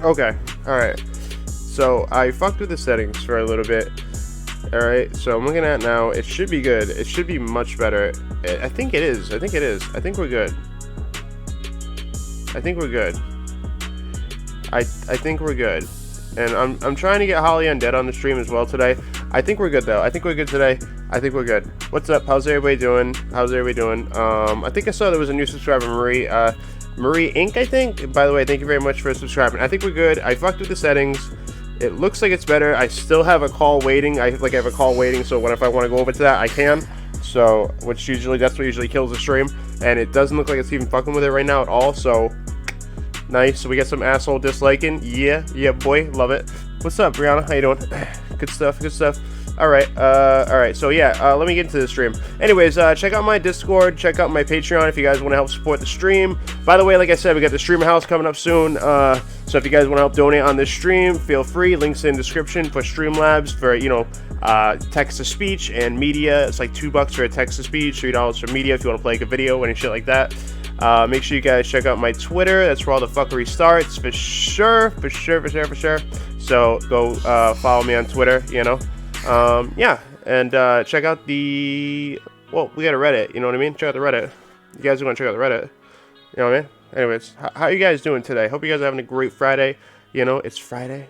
Okay, alright. So, I fucked with the settings for a little bit. Alright, so I'm looking at it now. It should be good. It should be much better. I think it is. I think it is. I think we're good. I think we're good. I think we're good. And I'm trying to get Holly Undead on the stream as well today. I think we're good though. I think we're good today. I think we're good. What's up? How's everybody doing? How's everybody doing? I think I saw there was a new subscriber, Marie. Marie Inc. I think. By the way, thank you very much for subscribing. I think we're good. I fucked with the settings. It looks like it's better. I still have a call waiting. I have a call waiting. So if I want to go over to that, I can. So that's what usually kills the stream. And it doesn't look like it's even fucking with it right now at all. So nice. So we got some asshole disliking. Yeah, boy, love it. What's up, Brianna? How you doing? Good stuff. Good stuff. All right. So yeah, let me get into the stream. Anyways, check out my Discord, check out my Patreon if you guys want to help support the stream. By the way, like I said, we got the streamer house coming up soon. So if you guys want to help donate on this stream, feel free. Links in the description for Streamlabs for text to speech and media. It's like $2 for a text to speech, $3 for media if you want to play like a video and shit like that. Make sure you guys check out my Twitter. That's where all the fuckery starts for sure. So go follow me on Twitter. Yeah, and check out we got a Reddit, you know what I mean? Check out the Reddit. You guys are going to check out the Reddit, you know what I mean? Anyways, how are you guys doing today? Hope you guys are having a great Friday. It's Friday.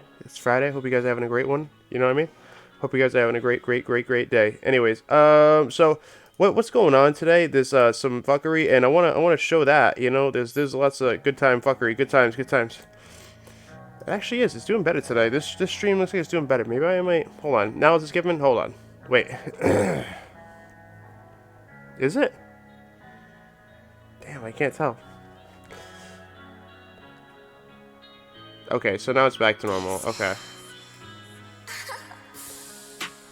Hope you guys are having a great one, you know what I mean? Hope you guys are having a great day. Anyways, so what's going on today? There's some fuckery, and I want to show that, there's lots of good time fuckery, good times. It actually is. It's doing better today. This stream looks like it's doing better. Maybe I might... Hold on. Now is it skipping? Hold on. Wait. Is it? Damn, I can't tell. Okay, so now it's back to normal. Okay.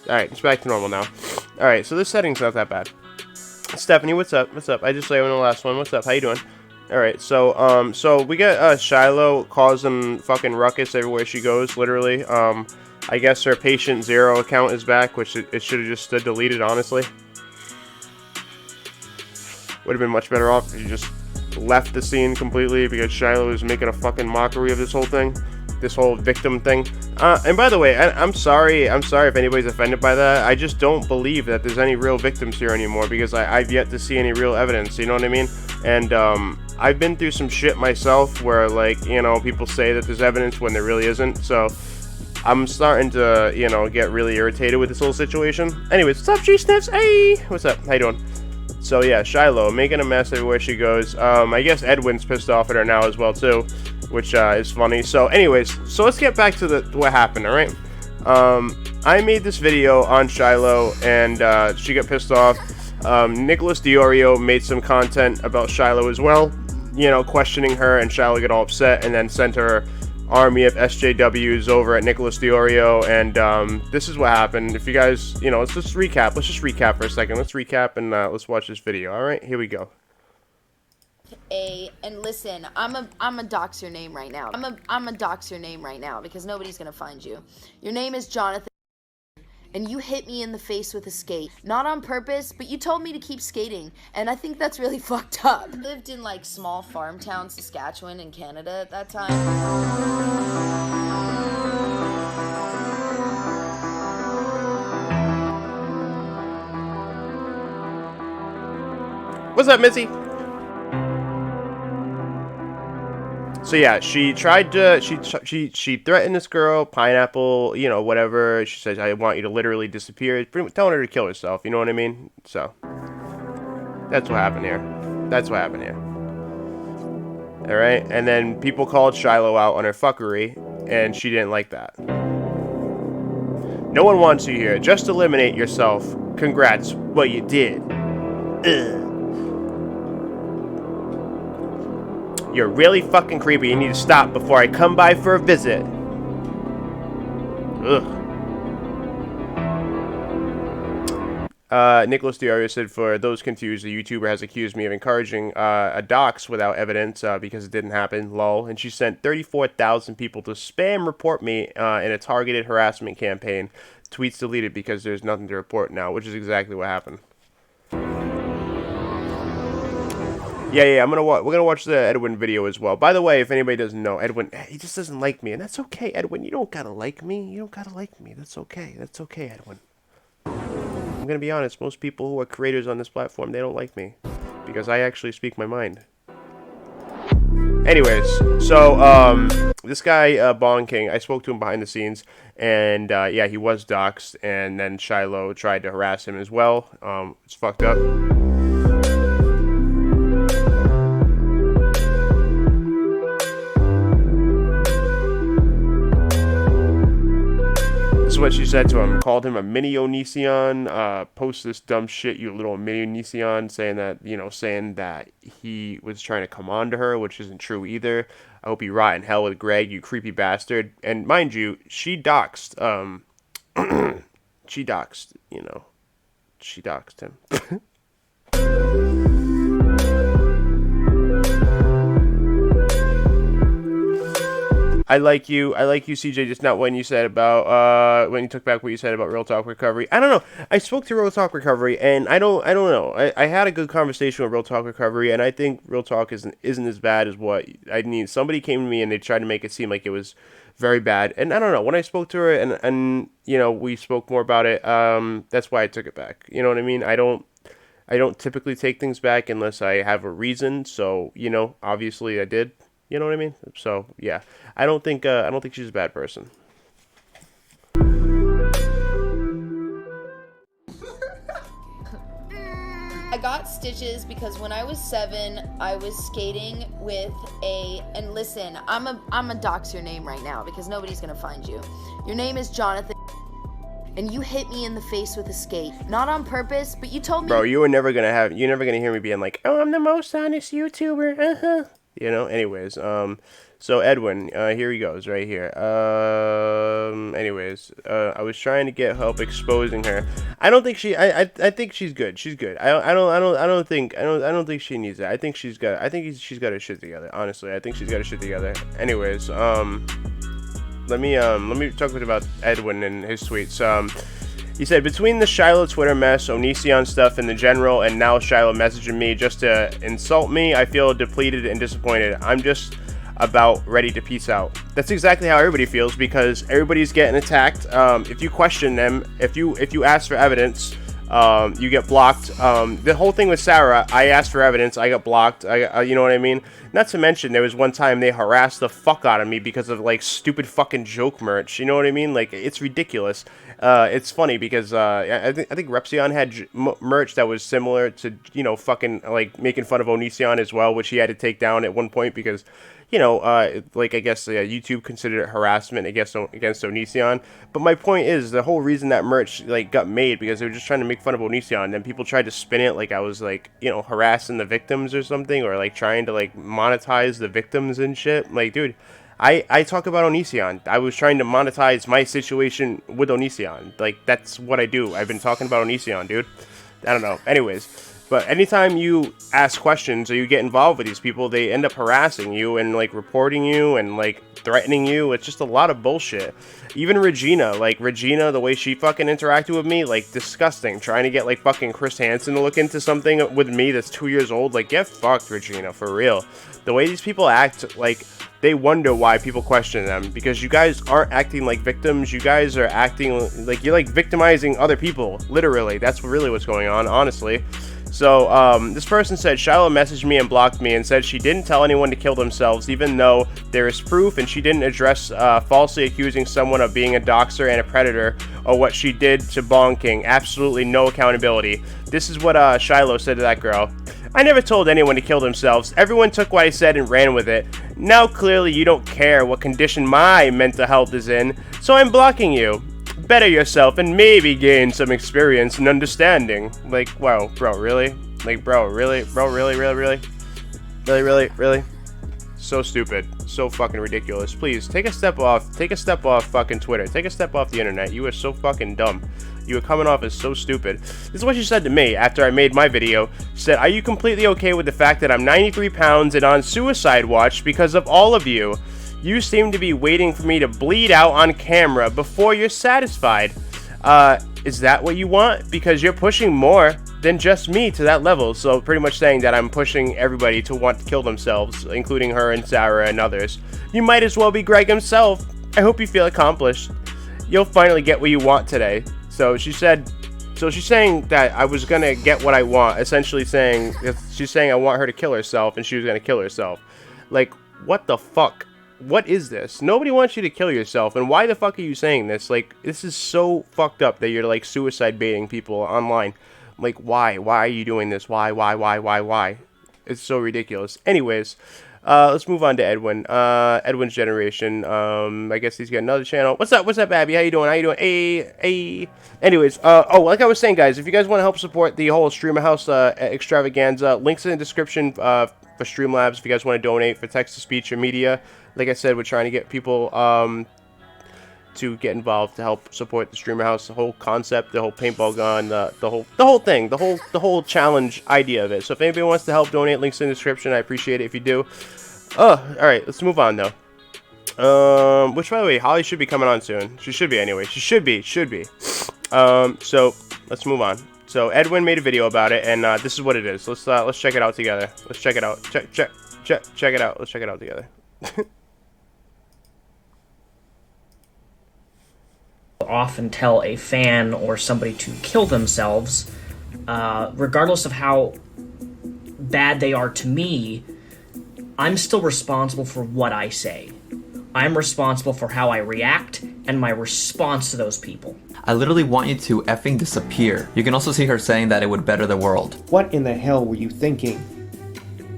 Alright, it's back to normal now. Alright, so this setting's not that bad. Stephanie, what's up? I just saw you in the last one. What's up? How you doing? Alright, so we got Shiloh causing fucking ruckus everywhere she goes, literally. I guess her Patient Zero account is back, which it should have just stood deleted, honestly. Would have been much better off if you just left the scene completely, because Shiloh is making a fucking mockery of this whole thing. This whole victim thing. And by the way, I'm sorry if anybody's offended by that. I just don't believe that there's any real victims here anymore, because I've yet to see any real evidence, you know what I mean? And I've been through some shit myself where, like, people say that there's evidence when there really isn't, so I'm starting to, get really irritated with this whole situation. Anyways, what's up, G-Sniffs? Hey! What's up? How you doing? So yeah, Shiloh, making a mess everywhere she goes. I guess Edwin's pissed off at her now as well, too, which is funny. So anyways, so let's get back to what happened, alright? I made this video on Shiloh, and she got pissed off. Nicholas Diorio made some content about Shiloh as well, questioning her, and Shiloh got all upset and then sent her army of SJWs over at Nicholas Diorio, and this is what happened. If you guys, let's just recap. Let's just recap for a second. Let's recap and let's watch this video. All right, here we go. And listen, I'm a dox your name right now. I'm a dox your name right now because nobody's gonna find you. Your name is Jonathan. And you hit me in the face with a skate. Not on purpose, but you told me to keep skating. And I think that's really fucked up. I lived in like small farm town Saskatchewan in Canada at that time. What's up, Missy? So yeah, she tried to, she threatened this girl, Pineapple, whatever. She says, I want you to literally disappear. Pretty much telling her to kill herself, you know what I mean? So, that's what happened here. Alright, and then people called Shiloh out on her fuckery, and she didn't like that. No one wants you here. Just eliminate yourself. Congrats, what you did. Ugh. You're really fucking creepy. You need to stop before I come by for a visit. Ugh. Nicholas Diorio said, for those confused, the YouTuber has accused me of encouraging a dox without evidence because it didn't happen, lol. And she sent 34,000 people to spam report me in a targeted harassment campaign. Tweets deleted because there's nothing to report now, which is exactly what happened. Yeah. We're gonna watch the Edwin video as well. By the way, if anybody doesn't know, Edwin, he just doesn't like me, and that's okay, Edwin. You don't gotta like me. You don't gotta like me. That's okay. That's okay, Edwin. I'm gonna be honest. Most people who are creators on this platform, they don't like me because I actually speak my mind. Anyways, so this guy Bong King, I spoke to him behind the scenes, and yeah, he was doxxed, and then Shiloh tried to harass him as well. It's fucked up. This is what she said to him. Called him a mini Onision. Post this dumb shit, you little mini Onision, saying that he was trying to come on to her, which isn't true either. I hope you rot in hell with Greg, you creepy bastard. And mind you, she doxed. She doxed. She doxed him. I like you, CJ, just not when you said about, when you took back what you said about Real Talk Recovery. I don't know. I spoke to Real Talk Recovery, and I don't know. I had a good conversation with Real Talk Recovery, and I think Real Talk isn't as bad as what I need. Somebody came to me, and they tried to make it seem like it was very bad. And I don't know. When I spoke to her, and we spoke more about it, that's why I took it back. You know what I mean? I don't typically take things back unless I have a reason. So, obviously I did. You know what I mean? So, yeah. I don't think she's a bad person. I got stitches because when I was 7, I was skating with and listen, I'm a dox your name right now because nobody's gonna find you. Your name is Jonathan, and you hit me in the face with a skate. Not on purpose, but you told me. Bro, you're never gonna hear me being like, oh, I'm the most honest YouTuber. Anyways, so Edwin, here he goes, right here. Anyways, I was trying to get help exposing her. I don't think I think she's good. She's good. I don't think she needs it. I think she's got her shit together. Honestly, I think she's got her shit together. Anyways, let me talk about Edwin and his tweets. He said, between the Shiloh Twitter mess, Onision stuff in the general, and now Shiloh messaging me just to insult me, I feel depleted and disappointed. I'm just about ready to peace out. That's exactly how everybody feels because everybody's getting attacked. If you question them, if you ask for evidence, you get blocked. The whole thing with Sarah, I asked for evidence, I got blocked. You know what I mean? Not to mention, there was one time they harassed the fuck out of me because of like stupid fucking joke merch. You know what I mean? Like, it's ridiculous. It's funny because I think Repsion had merch that was similar to fucking like making fun of Onision as well, which he had to take down at one point because like I guess YouTube considered it harassment against Onision. But my point is, the whole reason that merch like got made because they were just trying to make fun of Onision, and then people tried to spin it like I was like harassing the victims or something, or like trying to like monetize the victims and shit. Like, dude, I talk about Onision. I was trying to monetize my situation with Onision. Like, that's what I do. I've been talking about Onision, dude. I don't know. Anyways. But anytime you ask questions or you get involved with these people, they end up harassing you and, like, reporting you and, like, threatening you. It's just a lot of bullshit. Even Regina, the way she fucking interacted with me, like, disgusting. Trying to get, like, fucking Chris Hansen to look into something with me that's 2 years old. Like, get fucked, Regina, for real. The way these people act, like, they wonder why people question them. Because you guys aren't acting like victims. You guys are acting like you're, like, victimizing other people. Literally. That's really what's going on, honestly. So, this person said, Shiloh messaged me and blocked me and said she didn't tell anyone to kill themselves, even though there is proof, and she didn't address falsely accusing someone of being a doxer and a predator, or what she did to Bong King. Absolutely no accountability. This is what Shiloh said to that girl. I never told anyone to kill themselves. Everyone took what I said and ran with it. Now clearly you don't care what condition my mental health is in, so I'm blocking you. Better yourself and maybe gain some experience and understanding. Like, wow, bro, really? Like, bro, really? Bro, really? Really? So stupid. So fucking ridiculous. Please, take a step off fucking Twitter. Take a step off the internet. You are so fucking dumb. You were coming off as so stupid. This is what she said to me after I made my video. She said, are you completely okay with the fact that I'm 93 pounds and on suicide watch because of all of you? You seem to be waiting for me to bleed out on camera before you're satisfied. Is that what you want? Because you're pushing more than just me to that level. So pretty much saying that I'm pushing everybody to want to kill themselves, including her and Sarah and others. You might as well be Greg himself. I hope you feel accomplished. You'll finally get what you want today. So she's saying that I was gonna get what I want, essentially saying, she's saying I want her to kill herself and she was gonna kill herself. Like, what the fuck? What is this? Nobody wants you to kill yourself, and why the fuck are you saying this? Like, this is so fucked up that you're like suicide baiting people online. Like, why? Why are you doing this? Why? It's so ridiculous. Anyways, let's move on to Edwin. Edwin's generation. I guess he's got another channel. What's up, Babby? How you doing? Hey. Anyways, oh, like I was saying, guys, if you guys want to help support the whole Streamer House extravaganza, links in the description for Streamlabs if you guys want to donate for text-to-speech or media. Like I said, we're trying to get people to get involved to help support the Streamer House, the whole concept, the whole paintball gun, the whole thing, the whole challenge idea of it. So if anybody wants to help donate, links in the description. I appreciate it if you do. Oh, all right, let's move on though. Which, by the way, Holly should be coming on soon. She should be anyway. She should be. So let's move on. So Edwin made a video about it, and this is what it is. Let's check it out together. Let's check it out. Check it out. Let's check it out together. Often tell a fan or somebody to kill themselves, regardless of how bad they are to me, I'm still responsible for what I say. I'm responsible for how I react and my response to those people. I literally want you to effing disappear. You can also see her saying that it would better the world. What in the hell were you thinking?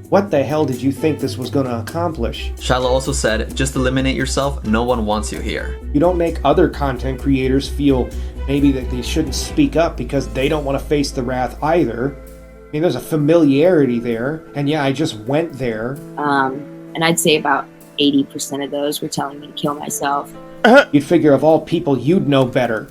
What the hell did you think this was going to accomplish? Shiloh also said, just eliminate yourself, no one wants you here. You don't make other content creators feel maybe that they shouldn't speak up because they don't want to face the wrath either. I mean, there's a familiarity there, and yeah, I just went there. And I'd say about 80% of those were telling me to kill myself. You'd figure of all people, you'd know better.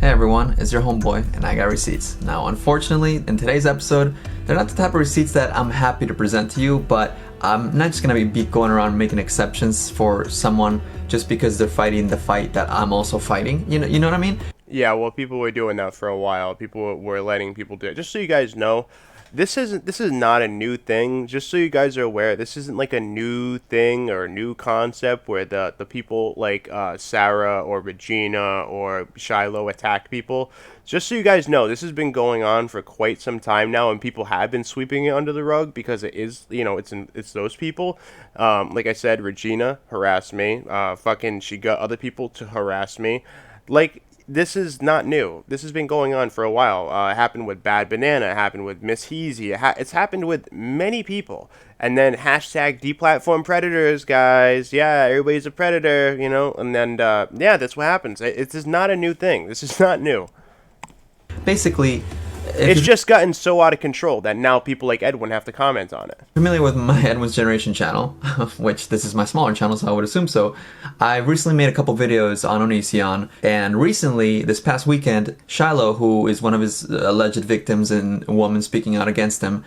Hey everyone, it's your homeboy, and I got receipts. Now, unfortunately, in today's episode, they're not the type of receipts that I'm happy to present to you, but I'm not just gonna be going around making exceptions for someone just because they're fighting the fight that I'm also fighting. You know what I mean? Yeah, well, people were doing that for a while. People were letting people do it. Just so you guys know, this is not a new thing. Just so you guys are aware, this isn't like a new thing or a new concept where the people like Sarah or Regina or Shiloh attack people. Just so you guys know, this has been going on for quite some time now, and people have been sweeping it under the rug because it is, it's those people. Like I said, Regina harassed me. She got other people to harass me. Like, this is not new. This has been going on for a while. It happened with Bad Banana. It happened with Miss Heezy. It's happened with many people. And then hashtag deplatform predators, guys. Yeah, everybody's a predator, And then, yeah, that's what happens. It is not a new thing. This is not new. Basically, it's just gotten so out of control that now people like Edwin have to comment on it. Familiar with my Edwin's Generation channel, which this is my smaller channel, so I would assume so. I recently made a couple videos on Onision, and recently, this past weekend, Shiloh, who is one of his alleged victims and a woman speaking out against him,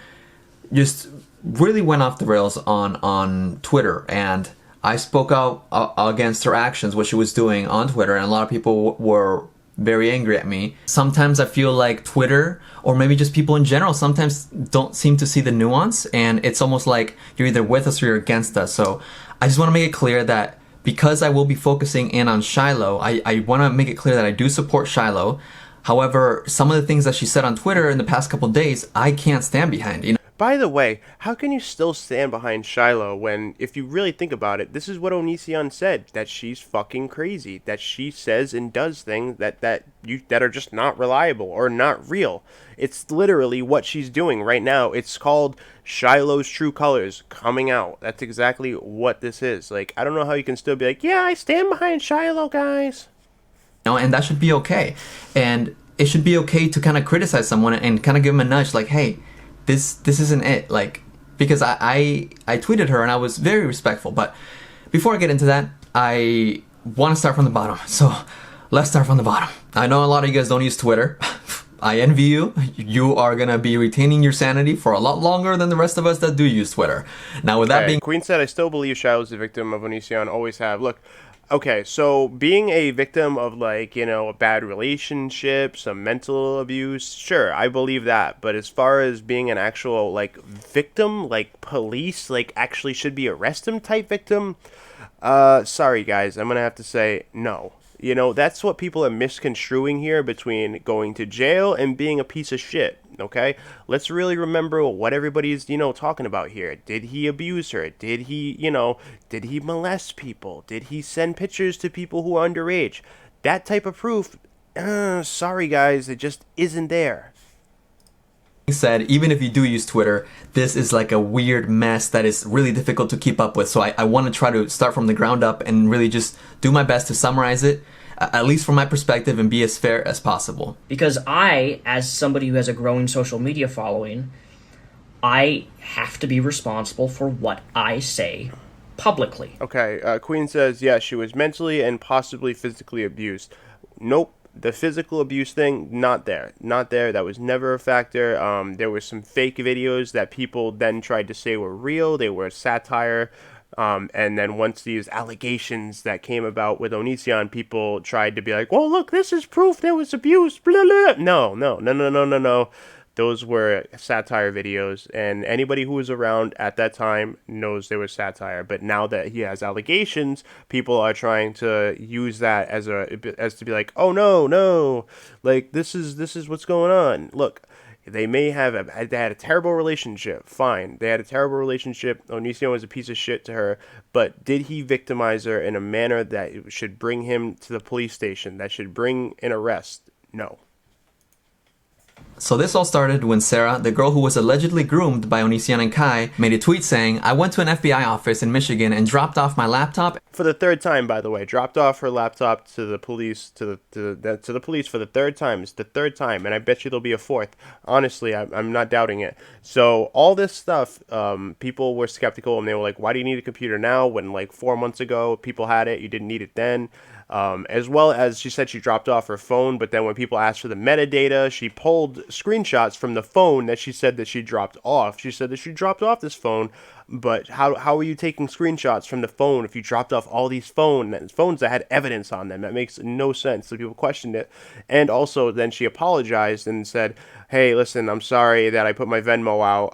just really went off the rails on Twitter, and I spoke out against her actions, what she was doing on Twitter, and a lot of people were very angry at me. Sometimes I feel like Twitter, or maybe just people in general, sometimes don't seem to see the nuance, and it's almost like you're either with us or you're against us. So I just want to make it clear that because I will be focusing in on Shiloh, I want to make it clear that I do support Shiloh. However, some of the things that she said on Twitter in the past couple days, I can't stand behind. By the way, how can you still stand behind Shiloh when, if you really think about it, this is what Onision said, that she's fucking crazy, that she says and does things that are just not reliable or not real. It's literally what she's doing right now. It's called Shiloh's True Colors coming out. That's exactly what this is. Like, I don't know how you can still be like, yeah, I stand behind Shiloh, guys. And that should be okay. And it should be okay to kind of criticize someone and kind of give them a nudge, like, hey, this isn't it, like, because I tweeted her and I was very respectful. But before I get into that, I want to start from the bottom. So let's start from the bottom. I know a lot of you guys don't use Twitter. I envy you. You are gonna be retaining your sanity for a lot longer than the rest of us that do use Twitter. Now, with that being, Queen said, I still believe Shiloh's the victim of Onision, always have. Look, Okay, so being a victim of, like, you know, a bad relationship, some mental abuse, sure, I believe that. But as far as being an actual, like, victim, like police, like, actually should be arrest him type victim, sorry guys, I'm gonna have to say no. You know, that's what people are misconstruing here between going to jail and being a piece of shit. Okay, let's really remember what everybody's, you know, talking about here. Did he abuse her? Did he, you know, did he molest people? Did he send pictures to people who are underage? That type of proof, sorry guys, it just isn't there. Said, even if you do use Twitter, this is like a weird mess that is really difficult to keep up with. So I want to try to start from the ground up and really just do my best to summarize it, at least from my perspective, and be as fair as possible. Because I, as somebody who has a growing social media following, I have to be responsible for what I say publicly. Okay, Queen says, yeah, she was mentally and possibly physically abused. Nope. The physical abuse thing, not there. Not there. That was never a factor. There were some fake videos that people then tried to say were real. They were satire. And then once these allegations that came about with Onision, people tried to be like, well, look, this is proof there was abuse. Blah, blah. No. Those were satire videos, and anybody who was around at that time knows they were satire. But now that he has allegations, people are trying to use that as to be like, oh no, like this is what's going on. Look, they may have they had a terrible relationship. Fine, they had a terrible relationship. Onision was a piece of shit to her, but did he victimize her in a manner that should bring him to the police station? That should bring an arrest? No. So this all started when Sarah, the girl who was allegedly groomed by Onision and Kai, made a tweet saying, I went to an FBI office in Michigan and dropped off my laptop. For the third time, by the way, dropped off her laptop to the police, to the police for the third time. It's the third time, and I bet you there'll be a fourth. Honestly, I'm not doubting it. So all this stuff, people were skeptical, and they were like, why do you need a computer now when, like, 4 months ago people had it, you didn't need it then? As well as she said she dropped off her phone, but then when people asked for the metadata, she pulled screenshots from the phone that she said that she dropped off. She said that she dropped off this phone, but how are you taking screenshots from the phone if you dropped off all these phones that had evidence on them? That makes no sense. So people questioned it. And also then she apologized and said, hey, listen, I'm sorry that I put my Venmo out.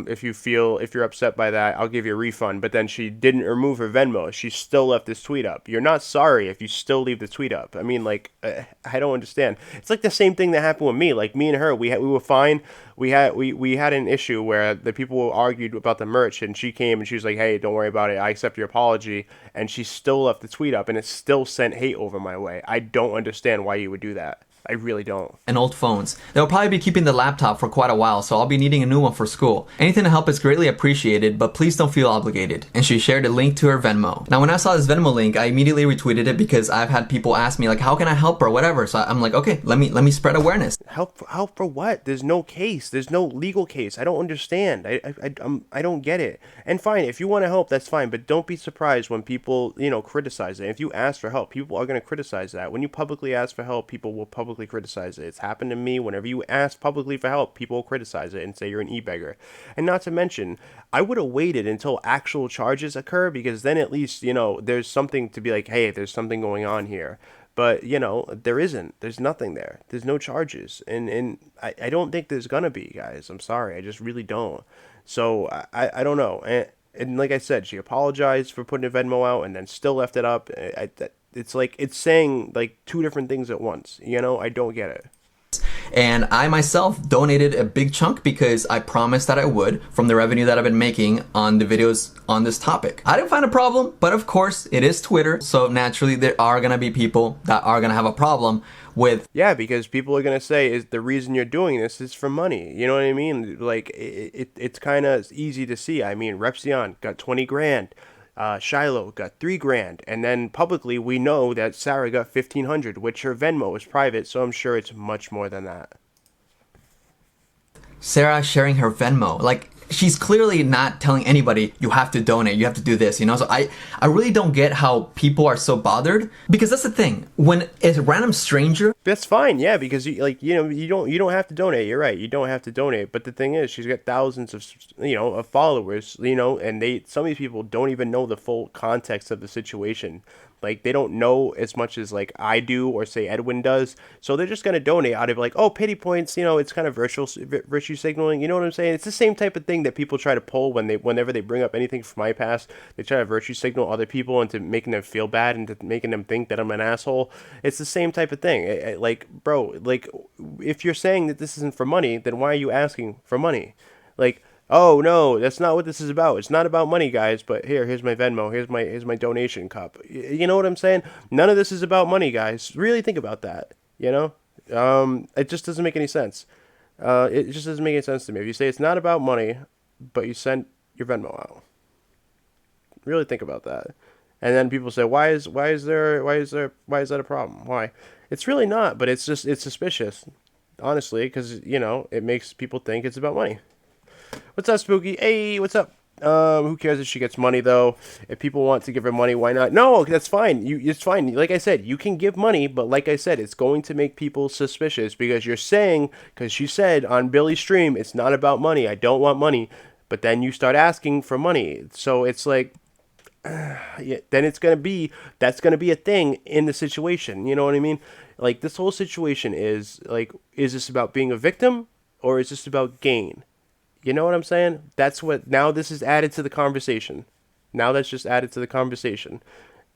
If you're upset by that, I'll give you a refund. But then she didn't remove her Venmo. She still left this tweet up. You're not sorry if you still leave the tweet up. I mean, like, I don't understand. It's like the same thing that happened with me. Like, me and her, we were fine. We had an issue where the people argued about the merch, and she came and she was like, hey, don't worry about it. I accept your apology. And she still left the tweet up, and it still sent hate over my way. I don't understand why you would do that. I really don't. And old phones. They'll probably be keeping the laptop for quite a while, so I'll be needing a new one for school. Anything to help is greatly appreciated, but please don't feel obligated. And she shared a link to her Venmo. Now, when I saw this Venmo link, I immediately retweeted it because I've had people ask me, like, how can I help her, whatever. So I'm like, okay, let me spread awareness. Help for what? There's no case. There's no legal case. I don't understand. I don't get it. And fine, if you want to help, that's fine. But don't be surprised when people, criticize it. If you ask for help, people are going to criticize that. When you publicly ask for help, people will publicly criticize it. It's happened to me. Whenever you ask publicly for help, people will criticize it and say you're an e-beggar. And not to mention, I would have waited until actual charges occur, because then at least, there's something to be like, hey, there's something going on here. But, there isn't. There's nothing there. There's no charges. And I don't think there's going to be, guys. I'm sorry. I just really don't. So I don't know. And like I said, she apologized for putting a Venmo out and then still left it up. It's like it's saying like two different things at once. I don't get it. And I myself donated a big chunk because I promised that I would from the revenue that I've been making on the videos on this topic. I didn't find a problem, but of course it is Twitter. So naturally there are going to be people that are going to have a problem with. Yeah, because people are going to say is the reason you're doing this is for money. You know what I mean? Like it's kind of easy to see. I mean, Repsion got 20 grand. Shiloh got $3,000, and then publicly we know that Sarah got 1,500, which her Venmo is private, so I'm sure it's much more than that. Sarah sharing her Venmo, like she's clearly not telling anybody you have to donate, you have to do this, So I really don't get how people are so bothered, because that's the thing. When it's a random stranger, that's fine, yeah, because you don't have to donate. You're right, you don't have to donate. But the thing is, she's got thousands of followers, and some of these people don't even know the full context of the situation. Like, they don't know as much as like I do or say Edwin does, so they're just gonna donate out of like, oh, pity points. You know, it's kind of virtue signaling. You know what I'm saying? It's the same type of thing that people try to pull whenever they bring up anything from my past. They try to virtue signal other people into making them feel bad and to making them think that I'm an asshole. It's the same type of thing. Like, bro, like, if you're saying that this isn't for money, then why are you asking for money? Like, oh no, that's not what this is about. It's not about money, guys. But here's my Venmo. Here's my donation cup. You know what I'm saying? None of this is about money, guys. Really think about that. You know, it just doesn't make any sense. It just doesn't make any sense to me. If you say it's not about money, but you sent your Venmo out, really think about that. And then people say, why is that a problem? Why? It's really not. But it's suspicious, honestly, because you know it makes people think it's about money. What's up, Spooky? Hey, what's up? Who cares if she gets money, though? If people want to give her money, why not? No, that's fine. It's fine. Like I said, you can give money, but like I said, it's going to make people suspicious because you're saying, because she said on Billy's stream, it's not about money. I don't want money. But then you start asking for money. So it's like, yeah, then that's going to be a thing in the situation. You know what I mean? Like, this whole situation is, like, is this about being a victim or is this about gain? You know what I'm saying? Now this is added to the conversation. Now that's just added to the conversation.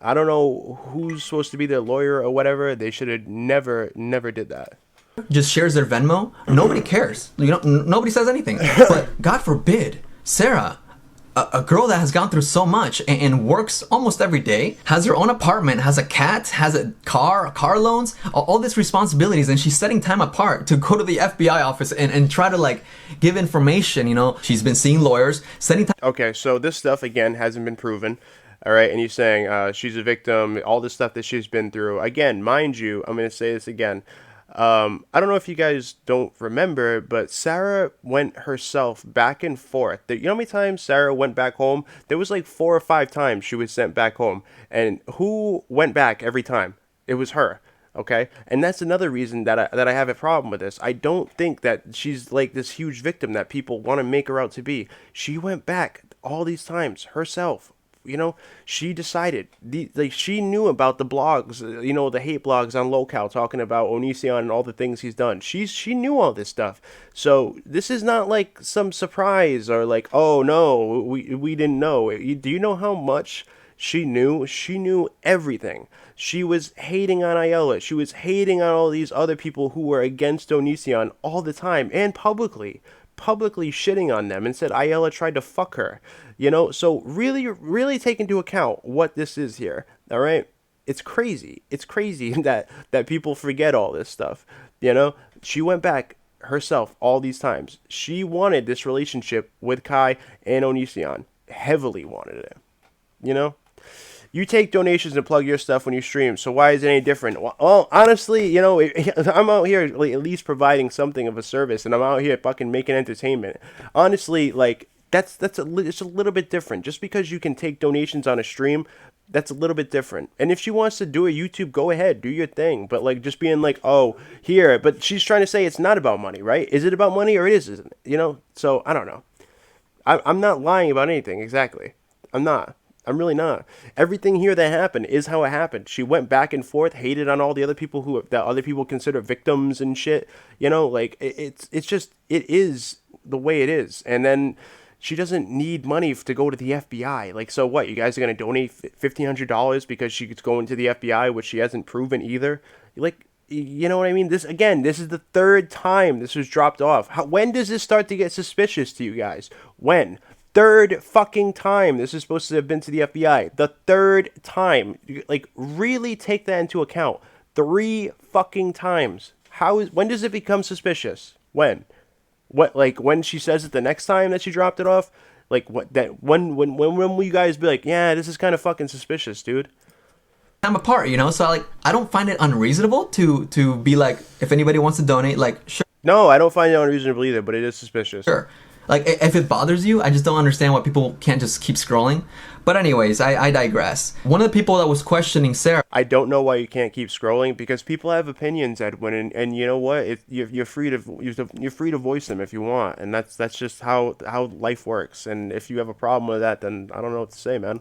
I don't know who's supposed to be their lawyer or whatever. They should have never did that. Just shares their Venmo. Nobody cares. You know, nobody says anything. But God forbid, Sarah, a girl that has gone through so much and works almost every day, has her own apartment, has a cat, has a car loans, all these responsibilities, and she's setting time apart to go to the FBI office and try to like give information. You know, she's been seeing lawyers, setting time. Okay, so this stuff again hasn't been proven. All right, and you're saying she's a victim, all this stuff that she's been through. Again, mind you, I'm going to say this again. I don't know if you guys don't remember, but Sarah went herself back and forth. You know how many times Sarah went back home? There was like 4 or 5 times she was sent back home. And who went back every time? It was her. Okay? And that's another reason that I have a problem with this. I don't think that she's like this huge victim that people want to make her out to be. She went back all these times herself. You know, she decided, she knew about the blogs, you know, the hate blogs on Locale talking about Onision and all the things he's done. She knew all this stuff. So this is not like some surprise or like, oh no, we didn't know. Do you know how much she knew? She knew everything. She was hating on Ayala. She was hating on all these other people who were against Onision all the time and publicly shitting on them and said Ayala tried to fuck her. You know, so really take into account what this is here. All right, it's crazy. It's crazy that people forget all this stuff. You know, she went back herself all these times. She wanted this relationship with Kai and Onision. Heavily wanted it. You know, you take donations and plug your stuff when you stream. So why is it any different? Well, honestly, you know, I'm out here like, at least providing something of a service, and I'm out here fucking making entertainment. Honestly, like. It's a little bit different. Just because you can take donations on a stream, that's a little bit different. And if she wants to do a YouTube, go ahead, do your thing. But like just being like, oh, here. But she's trying to say it's not about money, right? Is it about money or it isn't? You know? So I don't know. I'm not lying about anything. Exactly. I'm not. I'm really not. Everything here that happened is how it happened. She went back and forth, hated on all the other people that other people consider victims and shit. You know, like it is the way it is. And then she doesn't need money to go to the FBI. Like, so what? You guys are going to donate $1,500 because she's going to the FBI, which she hasn't proven either? Like, you know what I mean? This is the 3rd time this was dropped off. When does this start to get suspicious to you guys? When? 3rd fucking time this is supposed to have been to the FBI. The 3rd time. Like, really take that into account. 3 fucking times. When does it become suspicious? When? What, like when she says it the next time that she dropped it off? Like what that when will you guys be like, yeah, this is kind of fucking suspicious, dude? I'm apart, you know, so like I don't find it unreasonable to be like, if anybody wants to donate, like sure. No, I don't find it unreasonable either, but it is suspicious. Sure. Like, if it bothers you, I just don't understand why people can't just keep scrolling. But anyways, I digress. One of the people that was questioning Sarah... I don't know why you can't keep scrolling, because people have opinions, Edwin, and you know what? You're free to voice them if you want, and that's just how life works. And if you have a problem with that, then I don't know what to say, man.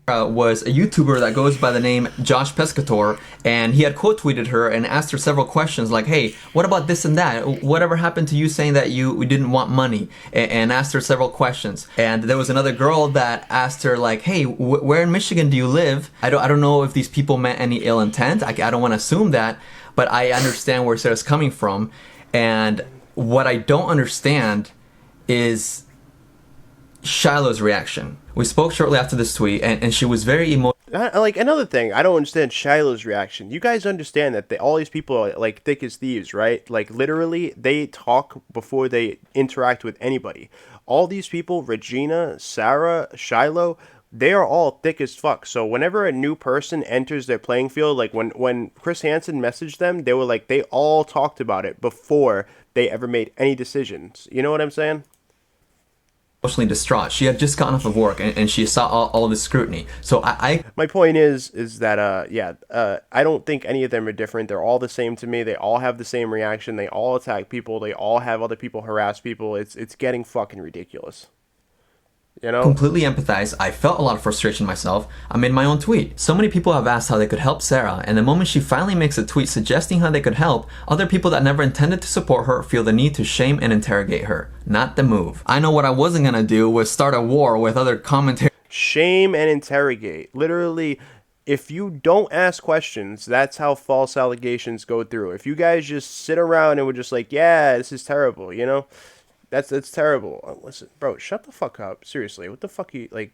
was a YouTuber that goes by the name Josh Pescator, and he had quote tweeted her and asked her several questions like, hey, what about this and that? Whatever happened to you saying that you didn't want money? And asked her several questions. And there was another girl that asked her like, hey, where in Michigan do you live? I don't know if these people meant any ill intent. I don't want to assume that, but I understand where Sarah's coming from. And what I don't understand is Shiloh's reaction. We spoke shortly after this tweet, and she was very emotional. Like, another thing, I don't understand Shiloh's reaction. You guys understand that all these people are, like, thick as thieves, right? Like, literally, they talk before they interact with anybody. All these people, Regina, Sarah, Shiloh, they are all thick as fuck. So whenever a new person enters their playing field, like when Chris Hansen messaged them, they were like, they all talked about it before they ever made any decisions. You know what I'm saying? Emotionally distraught. She had just gotten off of work, and she saw all this scrutiny. So my point is that I don't think any of them are different. They're all the same to me. They all have the same reaction. They all attack people. They all have other people harass people. It's getting fucking ridiculous. You know? Completely empathize. I felt a lot of frustration myself. I made my own tweet. So many people have asked how they could help Sarah, and the moment she finally makes a tweet suggesting how they could help, other people that never intended to support her feel the need to shame and interrogate her. Not the move. I know what I wasn't gonna do was start a war with other commentators. Shame and interrogate. Literally, if you don't ask questions, that's how false allegations go through. If you guys just sit around and were just like, yeah, this is terrible, you know? That's terrible. Listen, bro, shut the fuck up. Seriously, what the fuck you, like,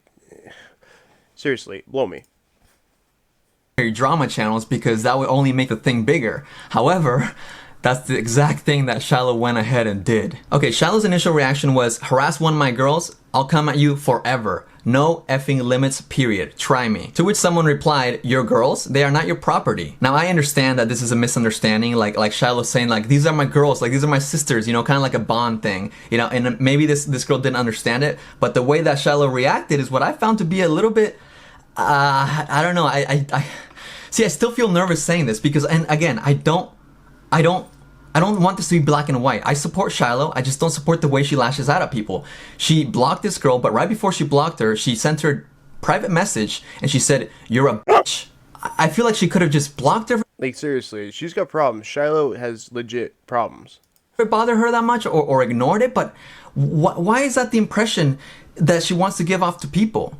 seriously, blow me. Drama channels, because that would only make the thing bigger. However, that's the exact thing that Shiloh went ahead and did. Okay, Shiloh's initial reaction was, harass one of my girls, I'll come at you forever. No effing limits, period. Try me. To which someone replied, your girls? They are not your property. Now I understand that this is a misunderstanding, like Shiloh saying like, these are my girls, like these are my sisters, you know, kind of like a bond thing, you know, and maybe this girl didn't understand it, but the way that Shiloh reacted is what I found to be a little bit, I don't know, I still feel nervous saying this because, and again, I don't want this to be black and white. I support Shiloh, I just don't support the way she lashes out at people. She blocked this girl, but right before she blocked her, she sent her a private message and she said, you're a bitch. I feel like she could have just blocked her. Like, seriously, she's got problems. Shiloh has legit problems. It bothered her that much or ignored it, but why is that the impression that she wants to give off to people?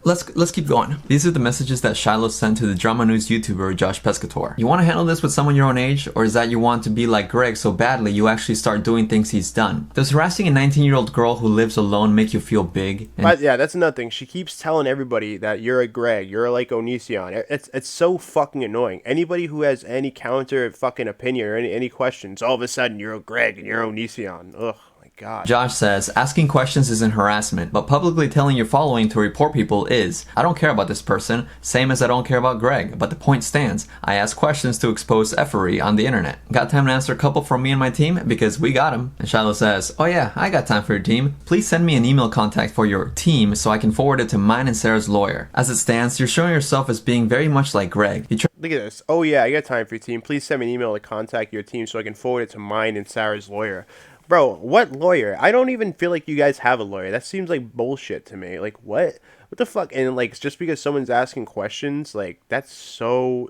Let's keep going. These are the messages that Shiloh sent to the DramaNewZ YouTuber Josh Pescator. You want to handle this with someone your own age, or is that you want to be like Greg so badly you actually start doing things he's done? Does harassing a 19-year-old girl who lives alone make you feel big? But yeah, that's nothing. She keeps telling everybody that you're a Greg, you're like Onision. It's so fucking annoying. Anybody who has any counter fucking opinion or any questions, all of a sudden you're a Greg and you're Onision. Ugh. God. Josh says, asking questions isn't harassment, but publicly telling your following to report people is. I don't care about this person, same as I don't care about Greg, but the point stands. I ask questions to expose effery on the internet. Got time to answer a couple from me and my team? Because we got them. And Shiloh says, oh yeah, I got time for your team. Please send me an email contact for your team so I can forward it to mine and Sarah's lawyer. As it stands, you're showing yourself as being very much like Greg. Look at this. Oh yeah, I got time for your team. Please send me an email to contact your team so I can forward it to mine and Sarah's lawyer. Bro, what lawyer? I don't even feel like you guys have a lawyer. That seems like bullshit to me. Like, what? What the fuck? And, like, just because someone's asking questions, like, that's so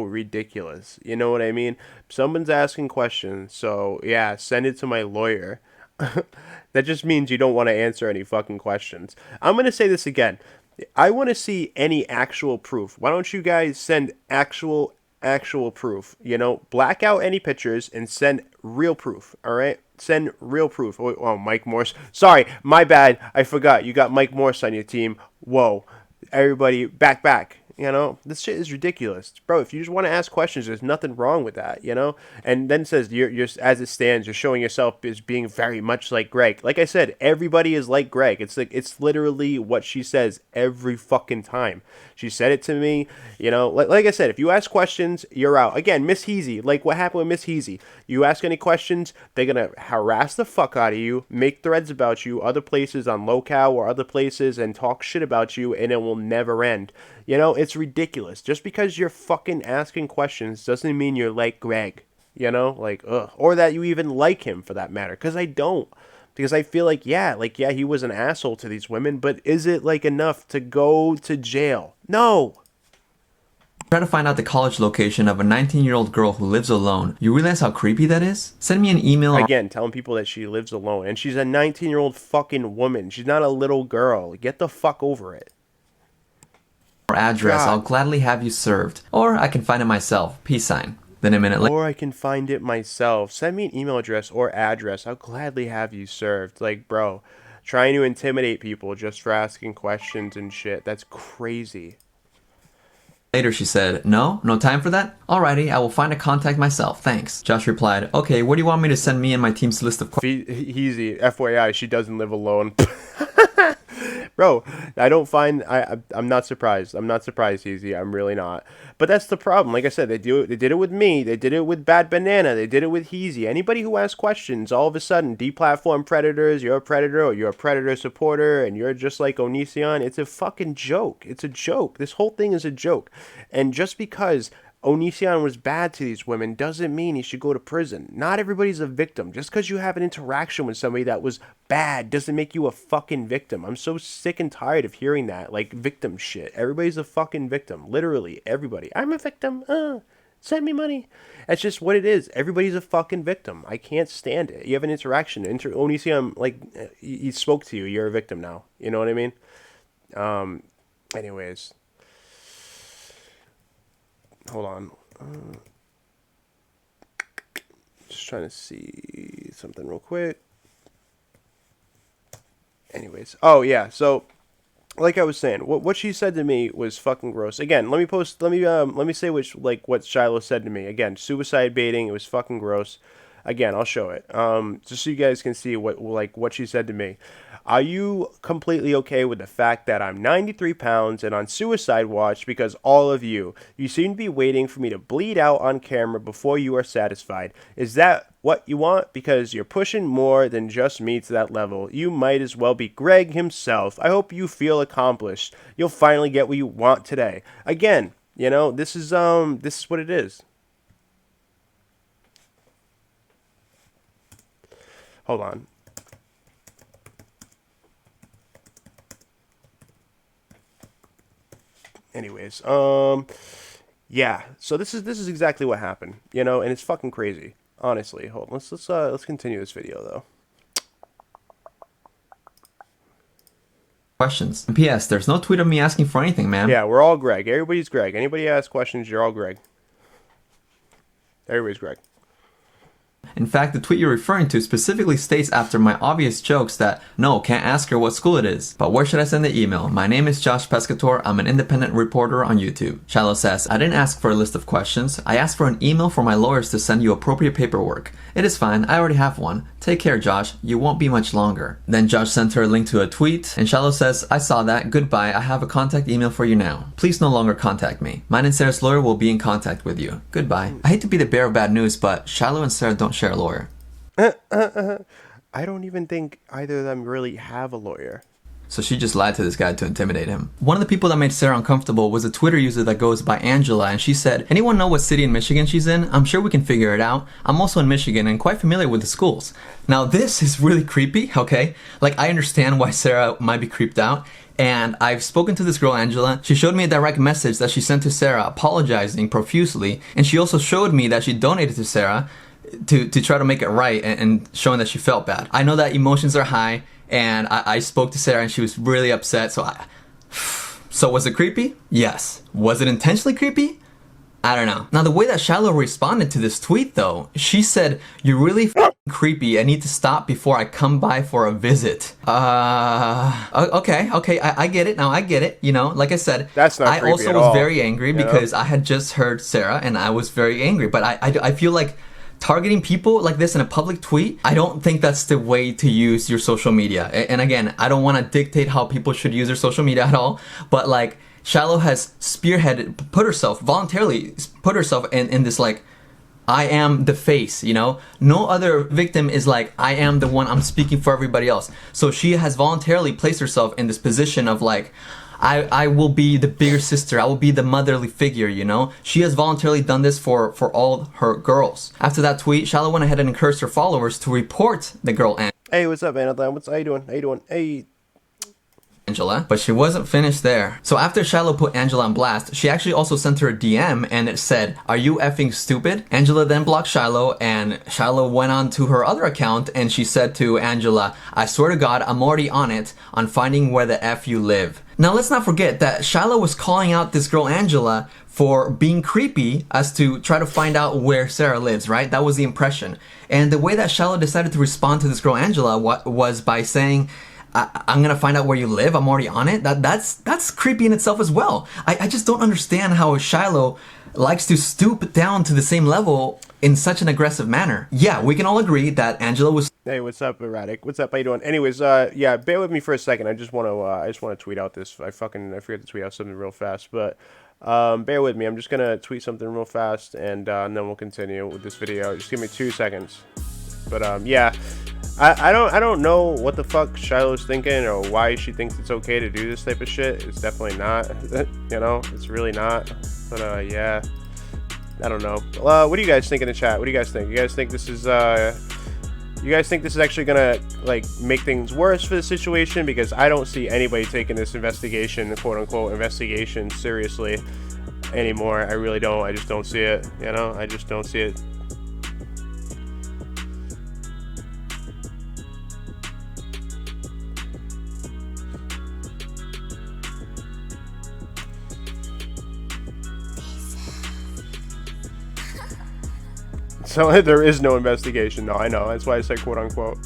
ridiculous. You know what I mean? Someone's asking questions, so, yeah, send it to my lawyer. That just means you don't want to answer any fucking questions. I'm going to say this again. I want to see any actual proof. Why don't you guys send actual proof? You know, black out any pictures and send real proof, all right? Send real proof. Oh, Mike Morse. Sorry, my bad. I forgot. You got Mike Morse on your team. Whoa. Everybody, back. You know, this shit is ridiculous. Bro, if you just want to ask questions, there's nothing wrong with that, you know? And then it says, you're as it stands, you're showing yourself as being very much like Greg. Like I said, everybody is like Greg. It's like, it's literally what she says every fucking time. She said it to me, you know? Like I said, if you ask questions, you're out. Again, Miss Heezy, like what happened with Miss Heezy. You ask any questions, they're gonna harass the fuck out of you, make threads about you, other places on Locale or other places, and talk shit about you, and it will never end. You know, it's ridiculous. Just because you're fucking asking questions doesn't mean you're like Greg. You know, like, ugh. Or that you even like him, for that matter. Because I don't. because I feel like, yeah, he was an asshole to these women, but is it like enough to go to jail? No. Try to find out the college location of a 19-year-old girl who lives alone. You realize how creepy that is? Send me an email. Again, telling people that she lives alone. And she's a 19-year-old fucking woman. She's not a little girl. Get the fuck over it. Or address. God. I'll gladly have you served. Or I can find it myself. Peace sign. Then a minute later. Or I can find it myself. Send me an email address or address. I'll gladly have you served. Like, bro, trying to intimidate people just for asking questions and shit. That's crazy. Later she said, no time for that? Alrighty, I will find a contact myself, thanks. Josh replied, okay, where do you want me to send me and my team's list of questions? Easy, FYI, she doesn't live alone. Bro, I'm not surprised. I'm not surprised, Easy. I'm really not. But that's the problem. Like I said, they did it with me. They did it with Bad Banana. They did it with Heezy. Anybody who asks questions, all of a sudden, deplatform predators, you're a predator, or you're a predator supporter, and you're just like Onision. It's a fucking joke. It's a joke. This whole thing is a joke. And just because Onision was bad to these women doesn't mean he should go to prison. Not everybody's a victim. Just because you have an interaction with somebody that was bad doesn't make you a fucking victim. I'm so sick and tired of hearing that, like, victim shit. Everybody's a fucking victim. Literally, everybody. I'm a victim. Send me money. That's just what it is. Everybody's a fucking victim. I can't stand it. You have an interaction. Onision, like, he spoke to you. You're a victim now. You know what I mean? Anyways. Hold on. Just trying to see something real quick. Anyways. Oh, yeah. So, like I was saying, what she said to me was fucking gross. Again, let me say what Shiloh said to me. Again, suicide baiting. It was fucking gross. Again, I'll show it. Just so you guys can see what she said to me. Are you completely okay with the fact that I'm 93 pounds and on suicide watch because all of you seem to be waiting for me to bleed out on camera before you are satisfied? Is that what you want? Because you're pushing more than just me to that level. You might as well be Greg himself. I hope you feel accomplished. You'll finally get what you want today. Again, this is what it is. Hold on. Anyways, yeah. So this is exactly what happened, and it's fucking crazy. Honestly, hold on. Let's continue this video though. Questions. And P.S. There's no tweet of me asking for anything, man. Yeah, we're all Greg. Everybody's Greg. Anybody asks questions, you're all Greg. Everybody's Greg. In fact, the tweet you're referring to specifically states after my obvious jokes that, no, can't ask her what school it is. But where should I send the email? My name is Josh Pescator. I'm an independent reporter on YouTube. Shiloh says, I didn't ask for a list of questions. I asked for an email for my lawyers to send you appropriate paperwork. It is fine. I already have one. Take care, Josh. You won't be much longer. Then Josh sent her a link to a tweet, and Shiloh says, I saw that. Goodbye. I have a contact email for you now. Please no longer contact me. Mine and Sarah's lawyer will be in contact with you. Goodbye. I hate to be the bearer of bad news, but Shiloh and Sarah don't share a lawyer. I don't even think either of them really have a lawyer. So she just lied to this guy to intimidate him. One of the people that made Sarah uncomfortable was a Twitter user that goes by Angela, and she said, anyone know what city in Michigan she's in? I'm sure we can figure it out. I'm also in Michigan and quite familiar with the schools. Now this is really creepy, okay? Like, I understand why Sarah might be creeped out. And I've spoken to this girl, Angela. She showed me a direct message that she sent to Sarah apologizing profusely. And she also showed me that she donated to Sarah to try to make it right and showing that she felt bad. I know that emotions are high, and I spoke to Sarah and she was really upset. So was it creepy? Yes. Was it intentionally creepy? I don't know. Now the way that Shiloh responded to this tweet though, she said, you're really creepy. I need to stop before I come by for a visit. Okay, I get it. Now I get it. Like I said, that's not I creepy also at was all. very angry because I had just heard Sarah and I was very angry. But I feel like targeting people like this in a public tweet, I don't think that's the way to use your social media. And again, I don't want to dictate how people should use their social media at all, but like Shiloh has voluntarily put herself in this like, I am the face, No other victim is like, I am the one, I'm speaking for everybody else. So she has voluntarily placed herself in this position of like, I will be the bigger sister. I will be the motherly figure, She has voluntarily done this for all her girls. After that tweet, Shiloh went ahead and encouraged her followers to report the girl. Hey, what's up, Anathan? How you doing? How you doing? Hey. Angela, but she wasn't finished there. So after Shiloh put Angela on blast, she actually also sent her a DM and it said, "Are you effing stupid?" Angela then blocked Shiloh, and Shiloh went on to her other account and she said to Angela, "I swear to God, I'm already on it, on finding where the F you live." Now let's not forget that Shiloh was calling out this girl Angela for being creepy as to try to find out where Sarah lives, right? That was the impression. And the way that Shiloh decided to respond to this girl Angela was by saying, I'm gonna find out where you live, I'm already on it. That's creepy in itself as well. I just don't understand how Shiloh likes to stoop down to the same level in such an aggressive manner. Yeah, we can all agree that Angela was... Hey, what's up, Erratic? What's up? How you doing? Anyways, yeah, bear with me for a second. I just want to tweet out this. I forgot to tweet out something real fast, but bear with me. I'm just gonna tweet something real fast, and then we'll continue with this video. Just give me 2 seconds. But yeah. I don't know what the fuck Shiloh's thinking or why she thinks it's okay to do this type of shit. It's definitely not, you know, it's really not. But yeah, I don't know. What do you guys think in the chat? What do you guys think? You guys think this is actually gonna like make things worse for the situation? Because I don't see anybody taking this investigation, quote unquote investigation, seriously anymore. I really don't. I just don't see it. You know, I just don't see it. So there is no investigation. No, I know. That's why I said quote unquote.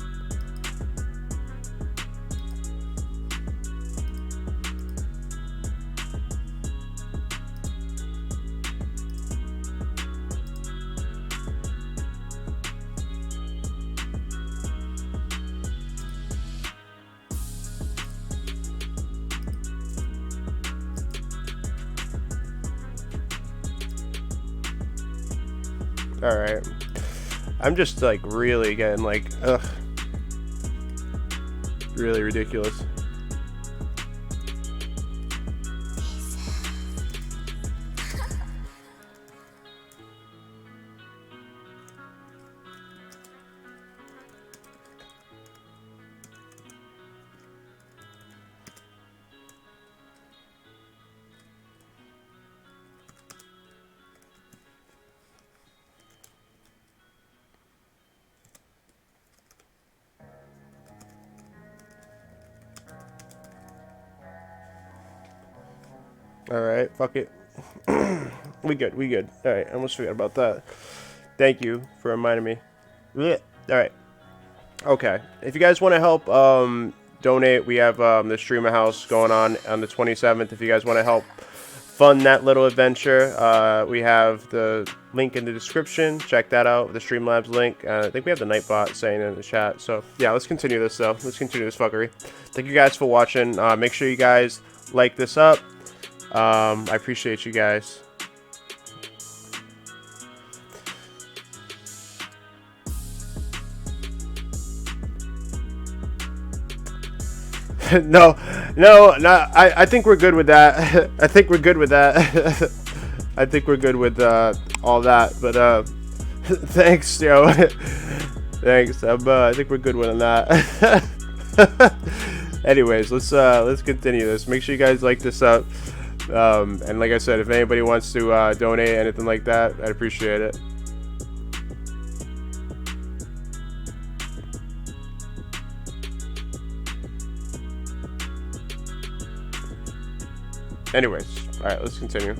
Alright. I'm just like really getting like, ugh. Really ridiculous. Alright, fuck it. We good. Alright, I almost forgot about that. Thank you for reminding me. Alright. Okay. If you guys want to help donate, we have the streamer house going on the 27th. If you guys want to help fund that little adventure, we have the link in the description. Check that out, the Streamlabs link. I think we have the Nightbot saying it in the chat. So, yeah, let's continue this, though. Let's continue this fuckery. Thank you guys for watching. Make sure you guys like this up. I appreciate you guys. No, I think we're good with that. I think we're good with that. I think we're good with all that. But thanks, yo. Thanks. I think we're good with that. Anyways, let's continue this. Make sure you guys like this up. And like I said, if anybody wants to donate anything like that, I'd appreciate it. Anyways, alright, let's continue.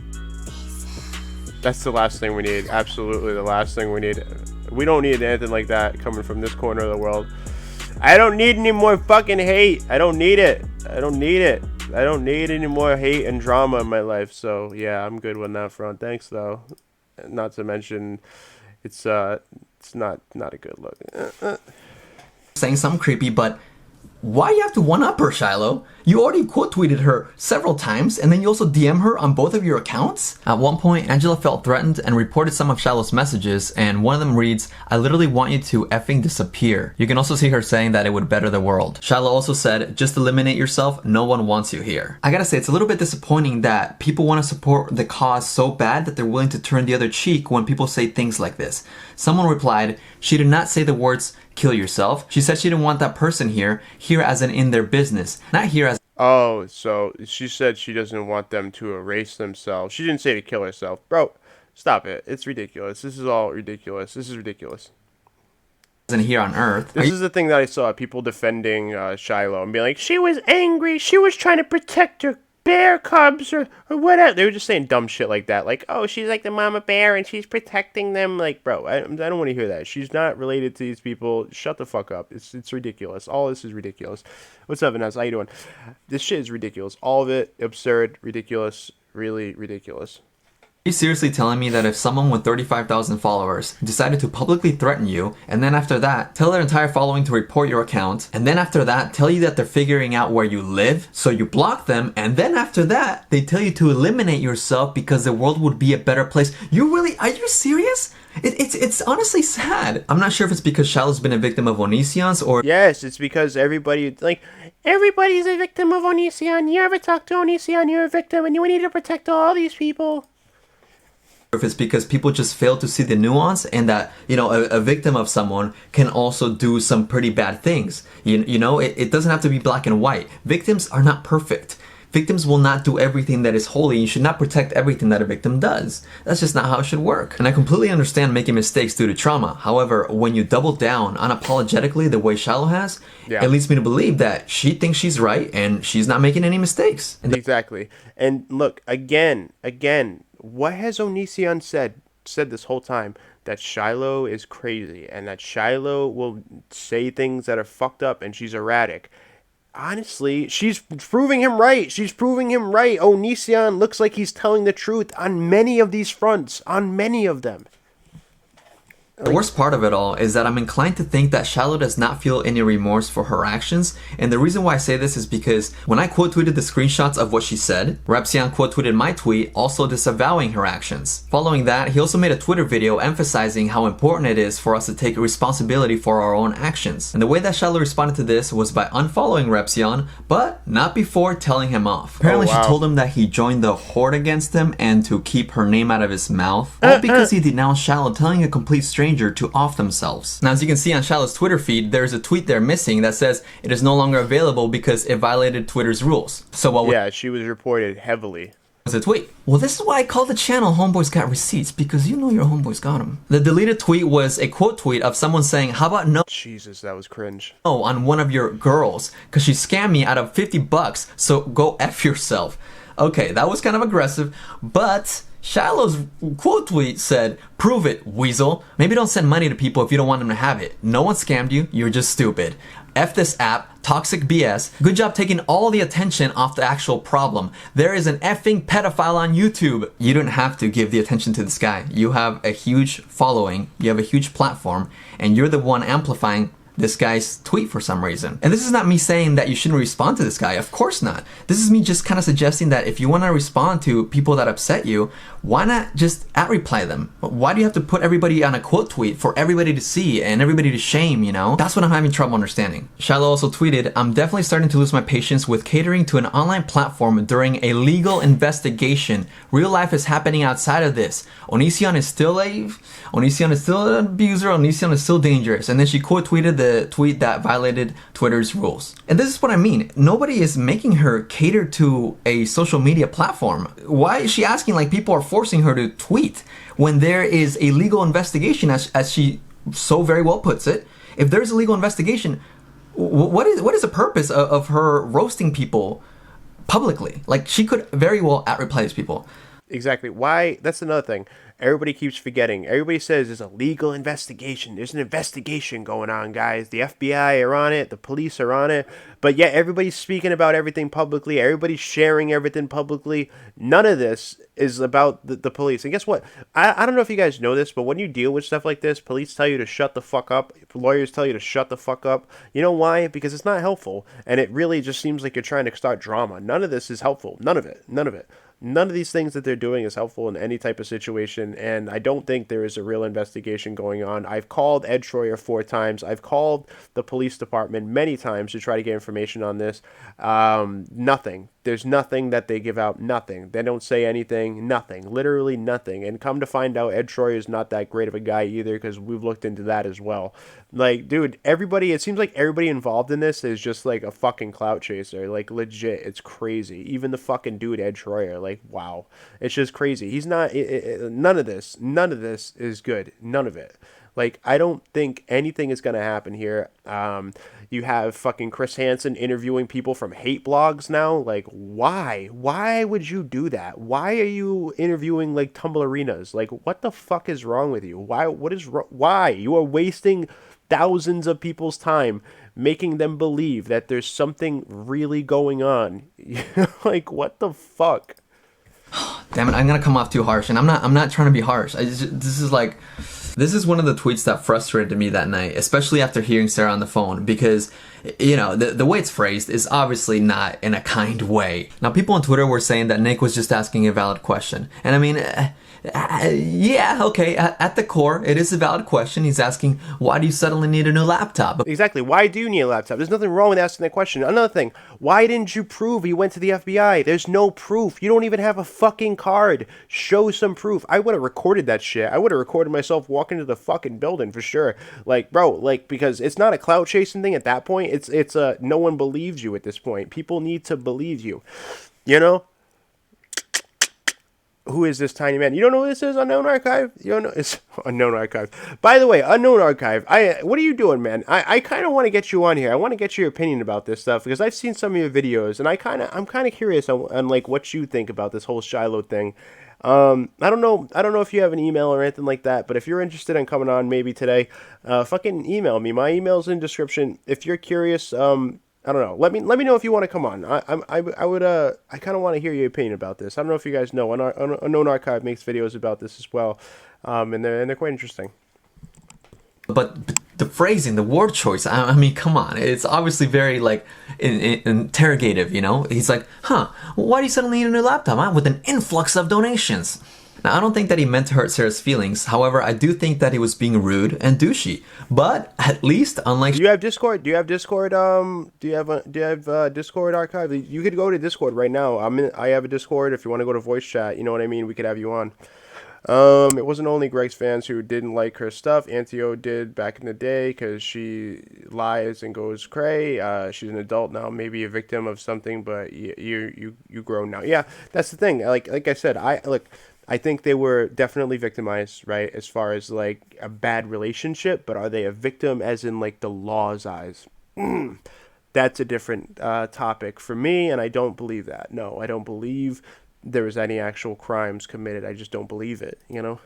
That's the last thing we need. Absolutely the last thing we need. We don't need anything like that coming from this corner of the world. I don't need any more fucking hate. I don't need it. I don't need it. I don't need any more hate and drama in my life. So yeah, I'm good on that front. Thanks though. Not to mention, it's not a good look. Saying something creepy, but why you have to one-up her, Shiloh? You already quote-tweeted her several times, and then you also DM her on both of your accounts? At one point, Angela felt threatened and reported some of Shiloh's messages, and one of them reads, "I literally want you to effing disappear." You can also see her saying that it would better the world. Shiloh also said, "Just eliminate yourself, no one wants you here." I gotta say, it's a little bit disappointing that people want to support the cause so bad that they're willing to turn the other cheek when people say things like this. Someone replied, "She did not say the words, kill yourself. She said she didn't want that person here as in their business, not here as... Oh, so she said she doesn't want them to erase themselves. She didn't say to kill herself. Bro, stop it. It's ridiculous. This is all ridiculous. This is ridiculous. in here on Earth. This is the thing that I saw, people defending Shiloh and being like, she was angry, she was trying to protect her bear cubs or whatever. They were just saying dumb shit like that. Like, oh, she's like the mama bear and she's protecting them. Like, bro, I don't want to hear that. She's not related to these people. Shut the fuck up. It's ridiculous. All this is ridiculous. What's up, Vanessa? How you doing? This shit is ridiculous. All of it, absurd, ridiculous, really ridiculous. Are you seriously telling me that if someone with 35,000 followers decided to publicly threaten you, and then after that, tell their entire following to report your account, and then after that, tell you that they're figuring out where you live, so you block them, and then after that, they tell you to eliminate yourself because the world would be a better place? Are you serious? It's honestly sad. I'm not sure if it's because Shiloh's been a victim of Onision's or... Yes, it's because everybody's a victim of Onision. You ever talk to Onision, you're a victim, and you need to protect all these people. If it's because people just fail to see the nuance and that, a victim of someone can also do some pretty bad things. It doesn't have to be black and white. Victims are not perfect. Victims will not do everything that is holy. You should not protect everything that a victim does. That's just not how it should work. And I completely understand making mistakes due to trauma. However, when you double down unapologetically the way Shiloh has, It leads me to believe that she thinks she's right and she's not making any mistakes. Exactly. And look, again, what has Onision said this whole time? That Shiloh is crazy and that Shiloh will say things that are fucked up and she's erratic. Honestly, she's proving him right. Onision looks like he's telling the truth on many of these fronts, on many of them. The worst part of it all is that I'm inclined to think that Shiloh does not feel any remorse for her actions, and the reason why I say this is because when I quote tweeted the screenshots of what she said, Repsion quote tweeted my tweet also disavowing her actions. Following that, he also made a Twitter video emphasizing how important it is for us to take responsibility for our own actions. And the way that Shiloh responded to this was by unfollowing Repsion, but not before telling him off. Apparently she told him that he joined the horde against him and to keep her name out of his mouth, all because he denounced Shiloh telling a complete stranger to off themselves. Now, as you can see on Shiloh's Twitter feed, there's a tweet there missing that says it is no longer available because it violated Twitter's rules. So what she was reported heavily. Was a tweet. Well, this is why I call the channel Homeboys Got Receipts, because your homeboys got them. The deleted tweet was a quote tweet of someone saying, how about no... Jesus, that was cringe. Oh, on one of your girls, because she scammed me out of $50, so go F yourself. Okay, that was kind of aggressive, but... Shiloh's quote tweet said, prove it, weasel. Maybe don't send money to people if you don't want them to have it. No one scammed you, you're just stupid. F this app, toxic BS. Good job taking all the attention off the actual problem. There is an effing pedophile on YouTube. You don't have to give the attention to this guy. You have a huge following, you have a huge platform, and you're the one amplifying this guy's tweet for some reason. And this is not me saying that you shouldn't respond to this guy, of course not. This is me just kind of suggesting that if you want to respond to people that upset you, why not just @reply them? Why do you have to put everybody on a quote tweet for everybody to see and everybody to shame, That's what I'm having trouble understanding. Shiloh also tweeted, I'm definitely starting to lose my patience with catering to an online platform during a legal investigation. Real life is happening outside of this. Onision is still an abuser, Onision is still dangerous. And then she quote tweeted the tweet that violated Twitter's rules. And this is what I mean. Nobody is making her cater to a social media platform. Why is she asking like people are forcing her to tweet when there is a legal investigation, as she so very well puts it? If there's a legal investigation, what is the purpose of her roasting people publicly? Like, she could very well @reply these people. Exactly. Why? That's another thing. Everybody keeps forgetting. Everybody says there's a legal investigation. There's an investigation going on, guys. The FBI are on it. The police are on it. But yet everybody's speaking about everything publicly. Everybody's sharing everything publicly. None of this is about the police. And guess what? I don't know if you guys know this, but when you deal with stuff like this, police tell you to shut the fuck up. Lawyers tell you to shut the fuck up. You know why? Because it's not helpful. And it really just seems like you're trying to start drama. None of this is helpful. None of it. None of these things that they're doing is helpful in any type of situation, and I don't think there is a real investigation going on. I've called Ed Troyer 4 times. I've called the police department many times to try to get information on this. Nothing. There's nothing that they give out. Nothing. They don't say anything. Nothing. Literally nothing. And come to find out, Ed Troyer is not that great of a guy either, because we've looked into that as well. Like, dude, it seems like everybody involved in this is just like a fucking clout chaser. Like, legit. It's crazy. Even the fucking dude, Ed Troyer. Like, wow. It's just crazy. He's not, none of this is good. None of it. Like, I don't think anything is going to happen here. You have fucking Chris Hansen interviewing people from hate blogs now. Like, why? Why would you do that? Why are you interviewing, like, Tumblerinas? Like, what the fuck is wrong with you? Why? You are wasting thousands of people's time making them believe that there's something really going on. Like, what the fuck? Damn it, I'm gonna come off too harsh, and I'm not trying to be harsh. This is one of the tweets that frustrated me that night, especially after hearing Sarah on the phone, because, you know, the way it's phrased is obviously not in a kind way. Now, people on Twitter were saying that Nick was just asking a valid question, and I mean, yeah, okay, at the core, it is a valid question. He's asking, why do you suddenly need a new laptop? Exactly. Why do you need a laptop? There's nothing wrong with asking that question. Another thing, why didn't you prove you went to the FBI? There's no proof. You don't even have a fucking card. Show some proof. I would have recorded that shit. I would have recorded myself walking to the fucking building for sure. Like, bro, like, because it's not a clout chasing thing at that point. It's no one believes you at this point. People need to believe you. You know? Who is this tiny man? You don't know who this is? Unknown Archive? You don't know? It's Unknown Archive. By the way, Unknown Archive, what are you doing, man? I kind of want to get you on here. I want to get your opinion about this stuff, because I've seen some of your videos, and I'm kind of curious on like what you think about this whole Shiloh thing. I don't know if you have an email or anything like that, but if you're interested in coming on maybe today, fucking email me. My email's in description. If you're curious, I don't know. Let me know if you want to come on. I kind of want to hear your opinion about this. I don't know if you guys know. Unknown Archive makes videos about this as well, and they're quite interesting. But the phrasing, the word choice, I mean, come on. It's obviously very, like, interrogative, you know? He's like, why do you suddenly need a new laptop, huh? With an influx of donations. Now, I don't think that he meant to hurt Sarah's feelings. However, I do think that he was being rude and douchey. But at least, unlike... Do you have Discord? Do you have Discord? Do you have Discord Archive? You could go to Discord right now. I have a Discord. If you want to go to voice chat, you know what I mean? We could have you on. It wasn't only Greg's fans who didn't like her stuff. Antio did back in the day because she lies and goes cray. She's an adult now, maybe a victim of something, but you grown now. Yeah, that's the thing. Like I said, I think they were definitely victimized, right, as far as, like, a bad relationship, but are they a victim as in, like, the law's eyes? That's a different topic for me, and I don't believe that. No, I don't believe there was any actual crimes committed. I just don't believe it, you know?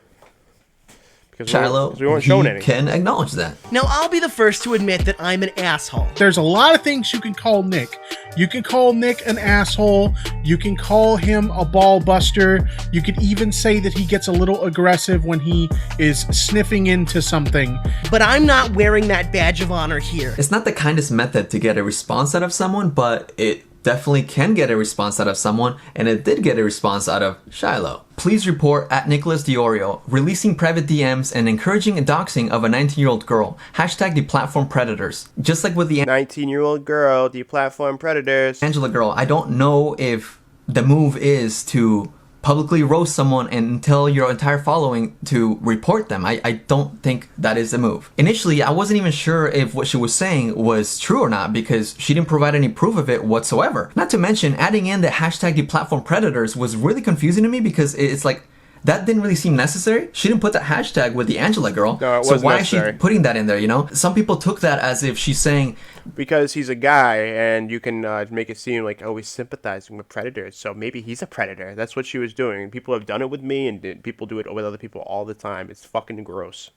Shiloh, we weren't shown any. Can acknowledge that. Now, I'll be the first to admit that I'm an asshole. There's a lot of things you can call Nick. You can call Nick an asshole. You can call him a ball buster. You could even say that he gets a little aggressive when he is sniffing into something. But I'm not wearing that badge of honor here. It's not the kindest method to get a response out of someone, but it definitely can get a response out of someone, and it did get a response out of Shiloh. Please report at Nicholas Diorio, releasing private DMs and encouraging a doxing of a 19-year-old girl. Hashtag deplatform predators. Just like with the 19-year-old girl, deplatform predators. Angela girl, I don't know if the move is to publicly roast someone and tell your entire following to report them. I don't think that is the move. Initially, I wasn't even sure if what she was saying was true or not because she didn't provide any proof of it whatsoever. Not to mention, adding in the hashtag deplatform predators was really confusing to me because it's like, that didn't really seem necessary. She didn't put that hashtag with the Angela girl. No, it so wasn't why necessary. is she putting that in there, you know? Some people took that as if she's saying... Because he's a guy, and you can make it seem like, oh, he's sympathizing with predators, so maybe he's a predator. That's what she was doing. People have done it with me, and people do it with other people all the time. It's fucking gross.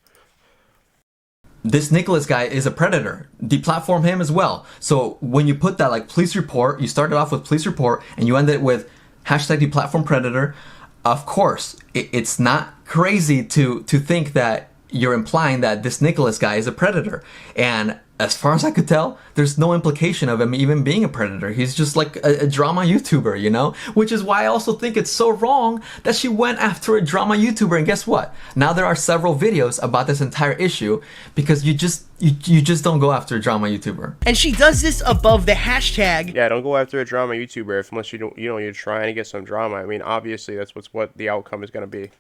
This Nicholas guy is a predator. Deplatform him as well. So when you put that, like, police report, you started off with police report, and you end it with hashtag deplatform predator. Of course, it's not crazy to think that you're implying that this Nicholas guy is a predator. And as far as I could tell, there's no implication of him even being a predator. He's just like a drama YouTuber, you know? Which is why I also think it's so wrong that she went after a drama YouTuber. And guess what? Now there are several videos about this entire issue because you just don't go after a drama YouTuber. And she does this above the hashtag. Yeah, don't go after a drama YouTuber unless you're trying to get some drama. I mean, obviously that's what the outcome is going to be.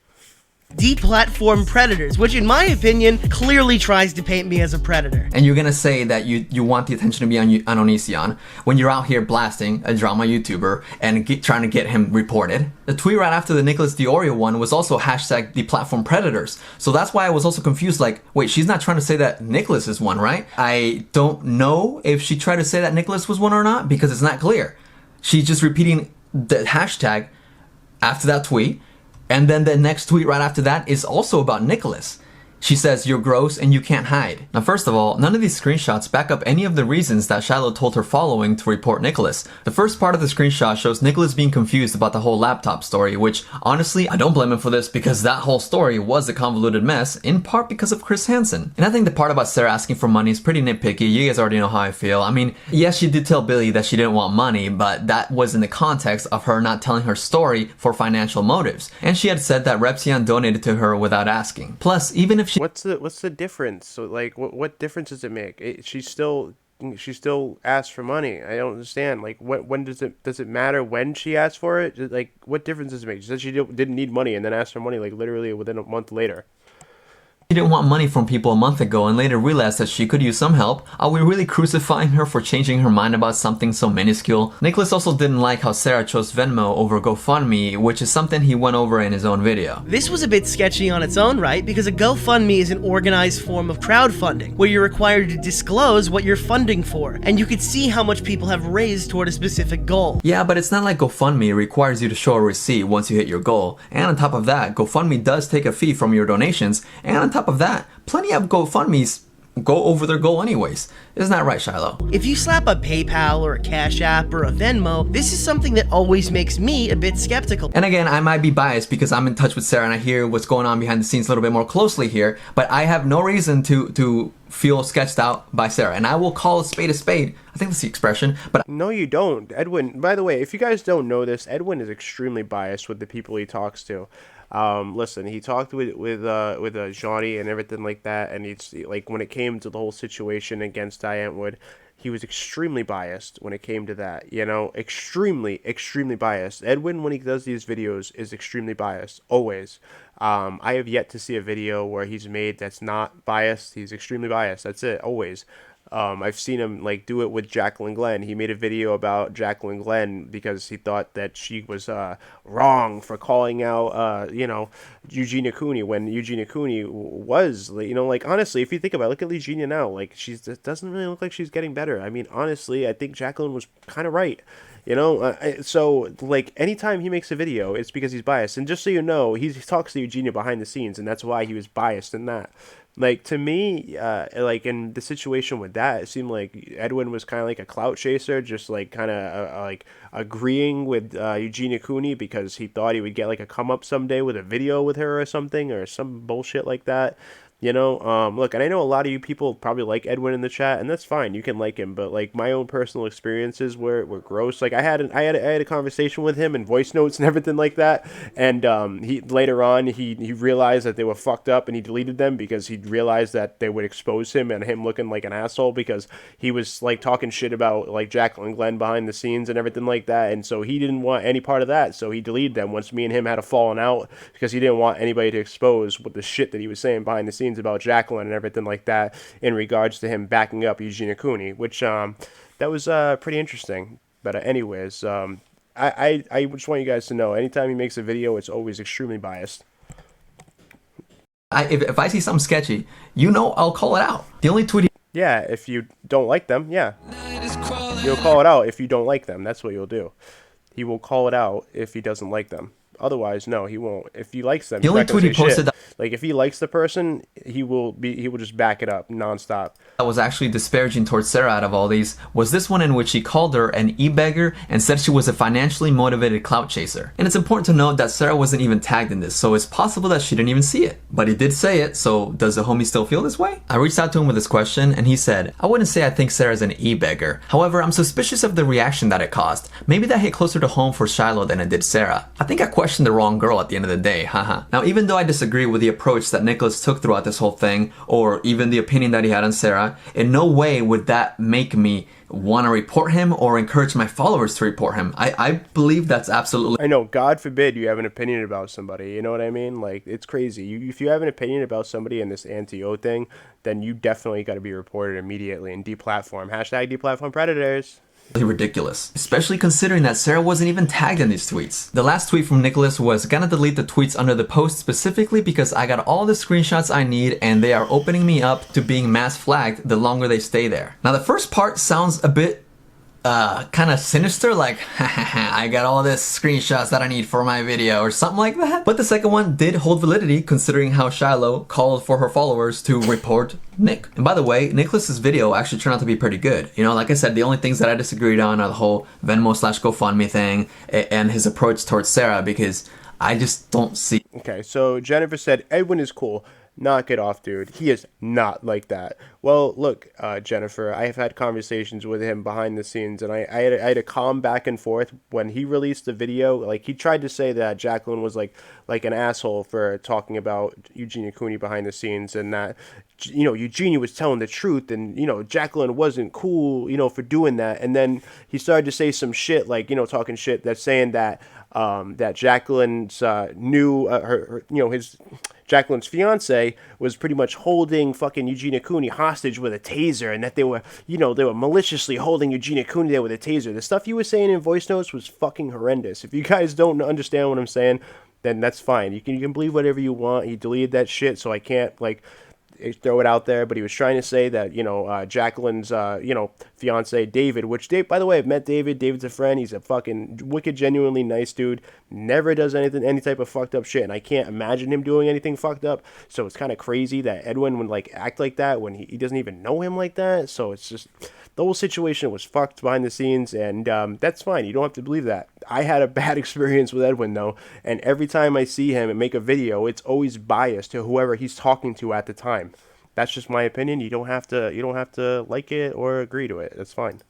Deplatform predators, which in my opinion clearly tries to paint me as a predator. And you're gonna say that you want the attention to be on Onision when you're out here blasting a drama YouTuber and trying to get him reported. The tweet right after the Nicholas Diorio one was also hashtag deplatform predators. So that's why I was also confused, like, wait, she's not trying to say that Nicholas is one, right? I don't know if she tried to say that Nicholas was one or not because it's not clear. She's just repeating the hashtag after that tweet. And then the next tweet right after that is also about Nicholas. She says, "You're gross and you can't hide." Now, first of all, none of these screenshots back up any of the reasons that Shiloh told her following to report Nicholas. The first part of the screenshot shows Nicholas being confused about the whole laptop story, which, honestly, I don't blame him for this because that whole story was a convoluted mess, in part because of Chris Hansen. And I think the part about Sarah asking for money is pretty nitpicky. You guys already know how I feel. I mean, yes, she did tell Billy that she didn't want money, but that was in the context of her not telling her story for financial motives. And she had said that Repzion donated to her without asking. Plus, even if she... What's the difference? So, like, what difference does it make? She still asked for money. I don't understand. Like, when does it matter when she asked for it? Just, like, what difference does it make? She said she didn't need money and then asked for money like literally within a month later. She didn't want money from people a month ago and later realized that she could use some help. Are we really crucifying her for changing her mind about something so minuscule? Nicholas also didn't like how Sarah chose Venmo over GoFundMe, which is something he went over in his own video. This was a bit sketchy on its own right, because a GoFundMe is an organized form of crowdfunding, where you're required to disclose what you're funding for, and you could see how much people have raised toward a specific goal. Yeah, but it's not like GoFundMe requires you to show a receipt once you hit your goal. And on top of that, GoFundMe does take a fee from your donations, and on top of that, plenty of GoFundMes go over their goal anyways. Isn't that right, Shiloh? If you slap a PayPal or a Cash App or a Venmo, this is something that always makes me a bit skeptical. And again, I might be biased because I'm in touch with Sarah and I hear what's going on behind the scenes a little bit more closely here, but I have no reason to feel sketched out by Sarah, and I will call a spade a spade. I think that's the expression, but... No, you don't. Edwin, by the way, if you guys don't know this, Edwin is extremely biased with the people he talks to. Listen, he talked with Johnny and everything like that, and it's like when it came to the whole situation against Diane Wood, he was extremely biased when it came to that, you know, extremely biased. Edwin, when he does these videos, is extremely biased, always. I have yet to see a video where he's made that's not biased. He's extremely biased. That's it, always. I've seen him like do it with Jacqueline Glenn. He made a video about Jacqueline Glenn because he thought that she was wrong for calling out, Eugenia Cooney when Eugenia Cooney was, like honestly, if you think about it, look at Eugenia now. Like it doesn't really look like she's getting better. I mean, honestly, I think Jacqueline was kind of right. So like anytime he makes a video, it's because he's biased. And just so you know, he talks to Eugenia behind the scenes, and that's why he was biased in that. Like, to me, like, in the situation with that, it seemed like Edwin was kind of like a clout chaser, just, like, kind of, like, agreeing with Eugenia Cooney because he thought he would get, like, a come-up someday with a video with her or something, or some bullshit like that. Look, and I know a lot of you people probably like Edwin in the chat, and that's fine. You can like him, but like my own personal experiences were gross. Like I had a conversation with him and voice notes and everything like that, and he later on he realized that they were fucked up and he deleted them because he realized that they would expose him and him looking like an asshole because he was like talking shit about like Jacqueline Glenn behind the scenes and everything like that, and so he didn't want any part of that, so he deleted them once me and him had a falling out because he didn't want anybody to expose what the shit that he was saying behind the scenes about Jacqueline and everything like that in regards to him backing up Eugenia Cooney, which that was pretty interesting. But anyways, I just want you guys to know, anytime he makes a video, it's always extremely biased. If I see something sketchy, I'll call it out. The only tweet Yeah, if you don't like them, yeah. You'll call it out if you don't like them. That's what you'll do. He will call it out if he doesn't like them. Otherwise, no, he won't. If he likes them, The he's only not gonna tweet he say posted shit. Like, if he likes the person, he will just back it up nonstop. that was actually disparaging towards Sarah out of all these was this one in which he called her an e-beggar and said she was a financially motivated clout chaser. And it's important to note that Sarah wasn't even tagged in this, so it's possible that she didn't even see it. But he did say it, so does the homie still feel this way? I reached out to him with this question, and he said, I wouldn't say I think Sarah's an e-beggar. However, I'm suspicious of the reaction that it caused. Maybe that hit closer to home for Shiloh than it did Sarah. I think I questioned the wrong girl at the end of the day, haha. Now, even though I disagree with the approach that Nicholas took throughout this whole thing, or even the opinion that he had on Sarah, in no way would that make me want to report him or encourage my followers to report him. I believe that's absolutely... I know, God forbid you have an opinion about somebody, you know what I mean? Like, it's crazy. If you have an opinion about somebody in this anti-O thing, then you definitely got to be reported immediately and deplatform. Hashtag deplatform predators. ridiculous, especially considering that Sarah wasn't even tagged in these tweets. The last tweet from Nicholas was gonna delete the tweets under the post specifically because I got all the screenshots I need and they are opening me up to being mass flagged the longer they stay there. Now the first part sounds a bit kind of sinister, like I got all this screenshots that I need for my video or something like that. But the second one did hold validity considering how Shiloh called for her followers to report Nick. And by the way, Nicholas's video actually turned out to be pretty good. You know, like I said, the only things that I disagreed on are the whole Venmo/GoFundMe thing and his approach towards Sarah, because I just don't see. Okay, so Jennifer said Edwin is cool. Knock it off, dude. He is not like that. Well, look, Jennifer, I have had conversations with him behind the scenes, and I had a calm back and forth when he released the video. Like, he tried to say that Jacqueline was like an asshole for talking about Eugenia Cooney behind the scenes, and that, you know, Eugenia was telling the truth, and, you know, Jacqueline wasn't cool, you know, for doing that. And then he started to say some shit, like, you know, talking shit that's saying that that Jacqueline's Jacqueline's fiance was pretty much holding fucking Eugenia Cooney hostage with a taser, and that they were maliciously holding Eugenia Cooney there with a taser. The stuff you were saying in voice notes was fucking horrendous. If you guys don't understand what I'm saying, then that's fine. You can believe whatever you want. He deleted that shit, so I can't throw it out there, but he was trying to say that, you know, Jacqueline's, fiance, David, which, by the way, I've met David. David's a friend. He's a fucking wicked, genuinely nice dude. Never does any type of fucked up shit, and I can't imagine him doing anything fucked up, so it's kind of crazy that Edwin would, act like that when he doesn't even know him like that, so it's just... The whole situation was fucked behind the scenes, and that's fine. You don't have to believe that. I had a bad experience with Edwin, though, and every time I see him and make a video, it's always biased to whoever he's talking to at the time. That's just my opinion. You don't have to like it or agree to it. That's fine.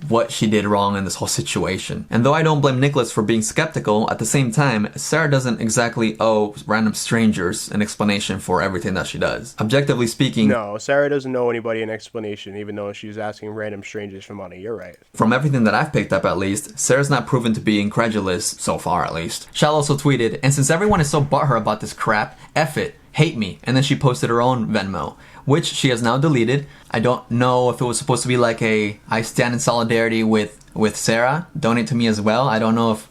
What she did wrong in this whole situation. And though I don't blame Nicholas for being skeptical, at the same time, Sarah doesn't exactly owe random strangers an explanation for everything that she does. Objectively speaking... No, Sarah doesn't owe anybody an explanation, even though she's asking random strangers for money. You're right. From everything that I've picked up, at least, Sarah's not proven to be incredulous, so far at least. Shiloh also tweeted, and since everyone is so butthurt about this crap, F it, hate me, and then she posted her own Venmo, which she has now deleted. I don't know if it was supposed to be like a I stand in solidarity with Sarah, donate to me as well. I don't know if,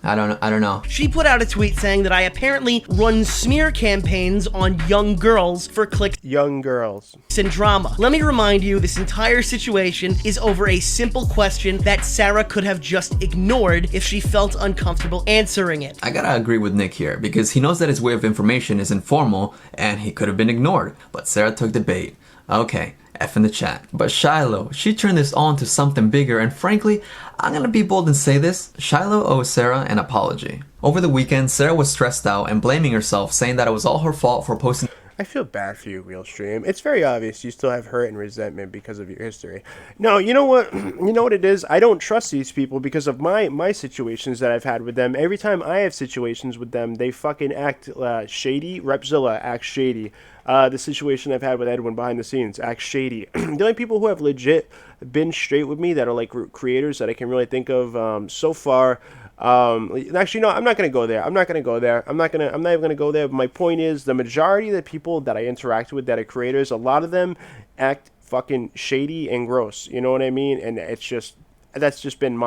I don't know. She put out a tweet saying that I apparently run smear campaigns on young girls for clicks Young girls. and drama. Let me remind you, this entire situation is over a simple question that Sarah could have just ignored if she felt uncomfortable answering it. I gotta agree with Nick here, because he knows that his way of information is informal, and he could have been ignored, but Sarah took the bait. Okay, F in the chat. But Shiloh, she turned this on to something bigger, and frankly, I'm gonna be bold and say this, Shiloh owes Sarah an apology. Over the weekend, Sarah was stressed out and blaming herself, saying that it was all her fault for posting... I feel bad for you, RealStream. It's very obvious you still have hurt and resentment because of your history. No, you know what? You know what it is? I don't trust these people because of my situations that I've had with them. Every time I have situations with them, they fucking act shady. Repzilla acts shady. The situation I've had with Edwin behind the scenes acts shady. The only people who have legit been straight with me that are like creators that I can really think of so far... actually, no, I'm not going to go there. I'm not even going to go there. But my point is, the majority of the people that I interact with that are creators, a lot of them act fucking shady and gross. You know what I mean? And it's just, that's just been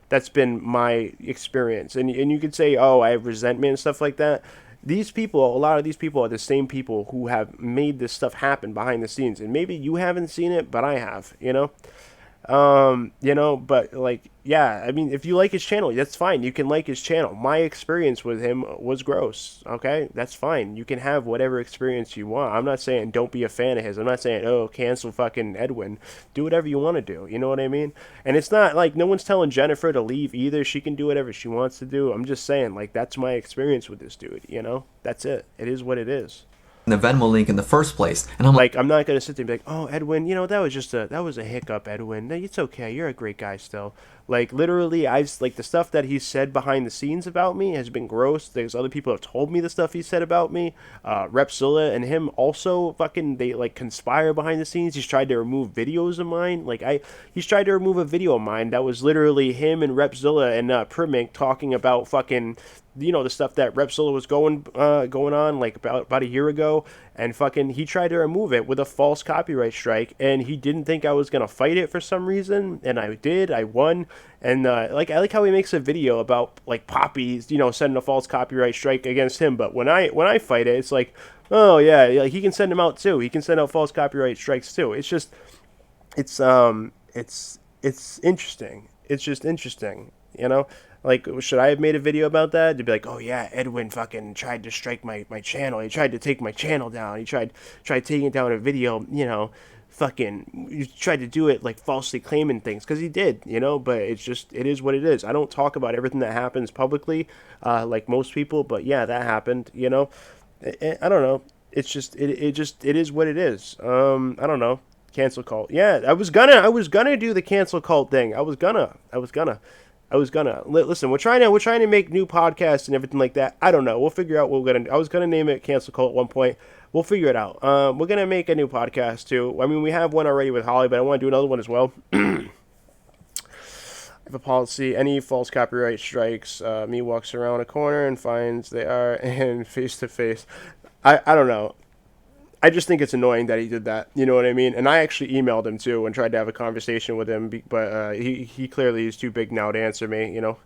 that's been my experience. And you could say, oh, I have resentment and stuff like that. These people, a lot of these people are the same people who have made this stuff happen behind the scenes. And maybe you haven't seen it, but I have, you know? You know, but like, yeah, I mean, if you like his channel, that's fine. You can like his channel. My experience with him was gross. Okay, that's fine. You can have whatever experience you want. I'm not saying don't be a fan of his. I'm not saying, oh, cancel fucking Edwin. Do whatever you want to do. You know what I mean? And it's not like no one's telling Jennifer to leave either. She can do whatever she wants to do. I'm just saying, like, that's my experience with this dude. You know, that's it. It is what it is. The Venmo link in the first place, and I'm like, I'm not gonna sit there and be like, oh, Edwin, you know, that was a hiccup, Edwin. No, it's okay, you're a great guy still. Like, literally, like, the stuff that he said behind the scenes about me has been gross. There's other people have told me the stuff he said about me. Repzilla and him also fucking, they like conspire behind the scenes. He's tried to remove videos of mine. Like, he's tried to remove a video of mine that was literally him and Repzilla and Primink talking about fucking, you know, the stuff that Repzilla was going on like about a year ago, and fucking he tried to remove it with a false copyright strike, and he didn't think I was gonna fight it for some reason, and I did. I won, and like, I like how he makes a video about like Poppy, you know, sending a false copyright strike against him, but when I fight it, it's like, oh yeah, like, he can send them out too. He can send out false copyright strikes too. It's just, it's interesting. It's just interesting, you know. Like, should I have made a video about that? To be like, oh yeah, Edwin fucking tried to strike my channel. He tried to take my channel down. He tried taking down a video, you know, fucking, he tried to do it like falsely claiming things, because he did, you know, but it's just, it is what it is. I don't talk about everything that happens publicly, like most people, but yeah, that happened, you know. I don't know. It's just, it is what it is. I don't know. Cancel cult. Yeah, I was gonna do the cancel cult thing. I was gonna. Listen, we're trying to make new podcasts and everything like that. I don't know. We'll figure out what we're gonna do. I was gonna name it Cancel Cult at one point. We'll figure it out. We're gonna make a new podcast too. I mean, we have one already with Holly, but I want to do another one as well. I have a policy: any false copyright strikes, me walks around a corner and finds they are in face to face. I don't know. I just think it's annoying that he did that. You know what I mean? And I actually emailed him too and tried to have a conversation with him, but he clearly is too big now to answer me, you know.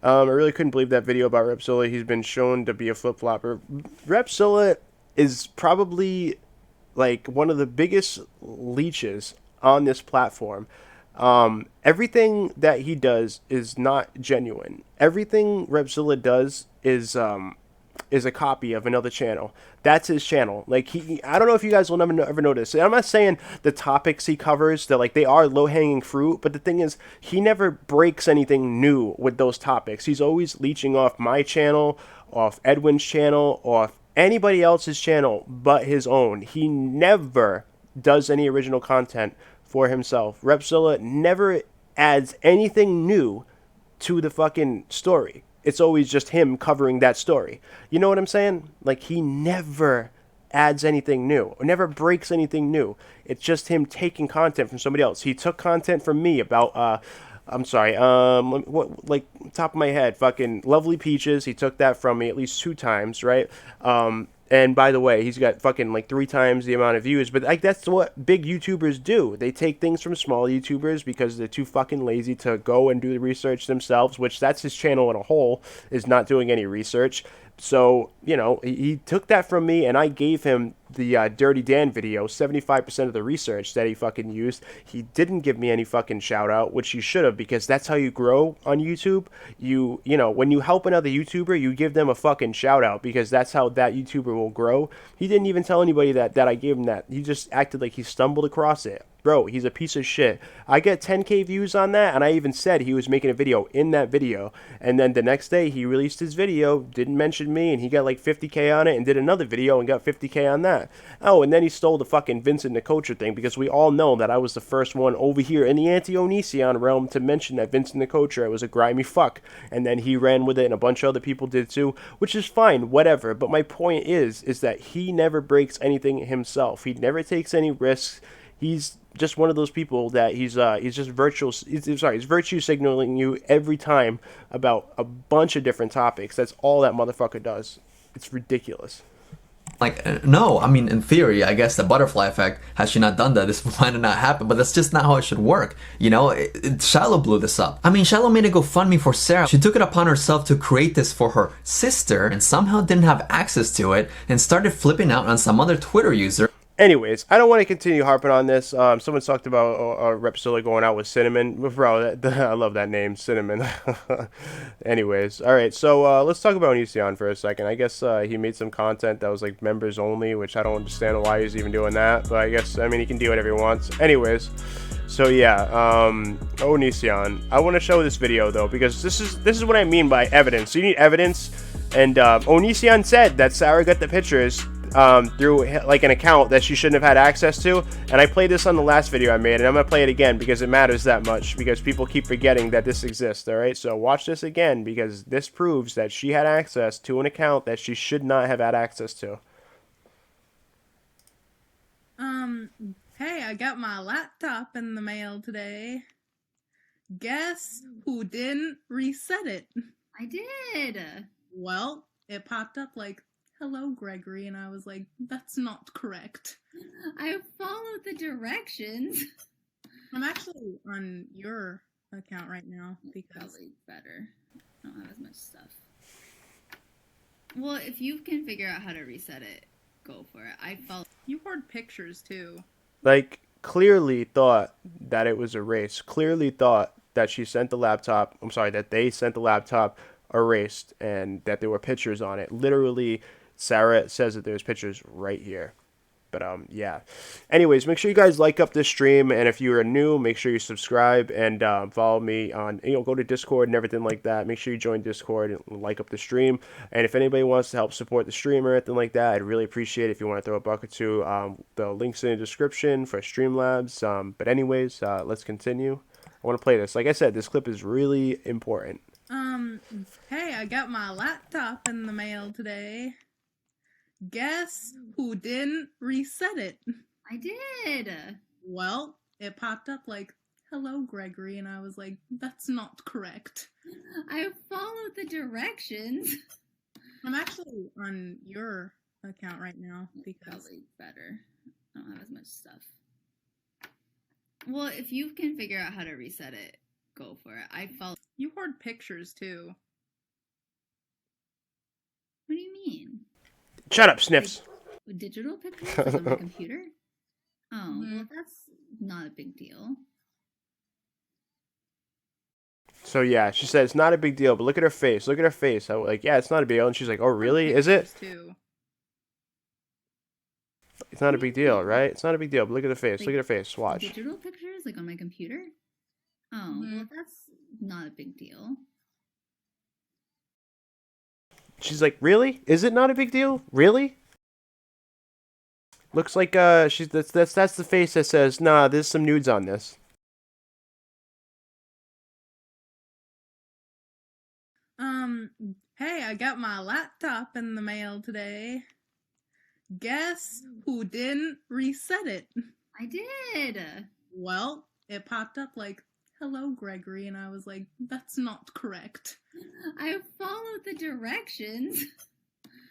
I really couldn't believe that video about Repzilla. He's been shown to be a flip-flopper. Repzilla is probably like one of the biggest leeches on this platform. Everything that he does is not genuine. Everything Repzilla does is a copy of another channel. That's his channel. Like, I don't know if you guys will never ever notice. And I'm not saying the topics he covers, that like they are low-hanging fruit, but the thing is, he never breaks anything new with those topics. He's always leeching off my channel, off Edwin's channel, off anybody else's channel but his own. He never does any original content for himself. Repzilla never adds anything new to the fucking story. It's always just him covering that story. You know what I'm saying? Like, he never adds anything new or never breaks anything new. It's just him taking content from somebody else. He took content from me about, I'm sorry, what, like, top of my head, fucking Lovely Peaches. He took that from me at least 2 times, right? And by the way, he's got fucking like 3 times the amount of views. But like, that's what big YouTubers do. They take things from small YouTubers because they're too fucking lazy to go and do the research themselves, which that's his channel in a whole, is not doing any research. So, you know, he took that from me, and I gave him the Dirty Dan video, 75% of the research that he fucking used. He didn't give me any fucking shout out, which he should have, because that's how you grow on YouTube. You know, when you help another YouTuber, you give them a fucking shout out, because that's how that YouTuber will grow. He didn't even tell anybody that I gave him that. He just acted like he stumbled across it. Bro, he's a piece of shit. I get 10K views on that, and I even said he was making a video in that video. And then the next day, he released his video, didn't mention me, and he got like 50K on it, and did another video and got 50K on that. Oh, and then he stole the fucking Vincent Nicotra thing, because we all know that I was the first one over here in the anti-Onision realm to mention that Vincent Nicotra was a grimy fuck. And then he ran with it, and a bunch of other people did too, which is fine, whatever. But my point is that he never breaks anything himself. He never takes any risks. He's just one of those people that he's just he's virtue signaling you every time about a bunch of different topics. That's all that motherfucker does. It's ridiculous. Like, no, I mean, in theory, I guess the butterfly effect, had she not done that, this might have not happened, but that's just not how it should work. You know, Shiloh blew this up. I mean, Shiloh made a GoFundMe for Sarah. She took it upon herself to create this for her sister, and somehow didn't have access to it, and started flipping out on some other Twitter user. Anyways, I don't want to continue harping on this. Someone talked about Repsilla going out with Cinnamon. Bro, I love that name, Cinnamon. Anyways, all right. So let's talk about Onision for a second. I guess he made some content that was like members only, which I don't understand why he's even doing that. But I guess, I mean, he can do whatever he wants. Anyways, so yeah, Onision. I want to show this video though because this is what I mean by evidence. So you need evidence, and Onision said that Sarah got the pictures through like an account that she shouldn't have had access to, and I played this on the last video I made, and I'm gonna play it again because it matters that much, because people keep forgetting that this exists. All right, so watch this again because this proves that she had access to an account that she should not have had access to. Hey, I got my laptop in the mail today. Guess who didn't reset it? I did. Well, it popped up like, hello, Gregory, and I was like, that's not correct. I followed the directions. I'm actually on your account right now because... Probably better. I don't have as much stuff. Well, if you can figure out how to reset it, go for it. I followed... You hoard pictures, too. Like, clearly thought that it was erased. Clearly thought that she sent the laptop... I'm sorry, that they sent the laptop erased and that there were pictures on it. Literally... Sarah says that there's pictures right here. But yeah. Anyways, make sure you guys like up this stream, and if you are new, make sure you subscribe and follow me on, go to Discord and everything like that. Make sure you join Discord and like up the stream. And if anybody wants to help support the stream or anything like that, I'd really appreciate it if you want to throw a buck or two. The links in the description for Streamlabs. But anyways, let's continue. I want to play this. Like I said, this clip is really important. Hey, I got my laptop in the mail today. Guess who didn't reset it? I did. Well, it popped up like, hello, Gregory, and I was like, that's not correct. I followed the directions. I'm actually on your account right now because... Probably better. I don't have as much stuff. Well, if you can figure out how to reset it, go for it. I followed... You hoard pictures, too. What do you mean? Shut up, Sniffs. Like, digital pictures on my computer? Oh, well, that's not a big deal. So yeah, she said it's not a big deal, but look at her face. Look at her face. I was like, yeah, it's not a big deal. And she's like, oh, really? Is it? It's not a big deal, right? It's not a big deal, but look at her face. Look at her face. Watch. Digital pictures, like on my computer? Oh, well, that's not a big deal. She's like, really? Is it not a big deal? Really? Looks like that's the face that says, nah, there's some nudes on this. Hey, I got my laptop in the mail today. Guess who didn't reset it? I did. Well, it popped up like, hello, Gregory, and I was like, that's not correct. I followed the directions.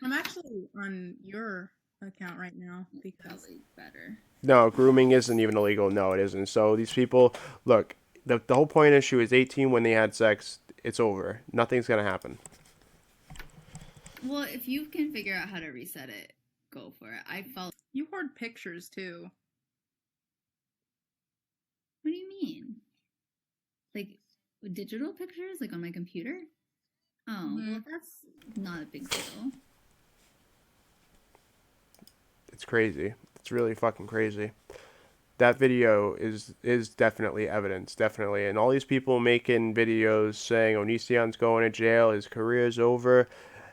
I'm actually on your account right now because... Probably better. No, grooming isn't even illegal. No, it isn't. So these people, look, the whole point is she was 18 when they had sex. It's over. Nothing's going to happen. Well, if you can figure out how to reset it, go for it. I followed... You hoard pictures, too. What do you mean? Like, digital pictures, like on my computer? Oh, well, that's not a big deal. It's crazy. It's really fucking crazy. That video is definitely evidence, definitely. And all these people making videos saying Onision's going to jail, his career's over.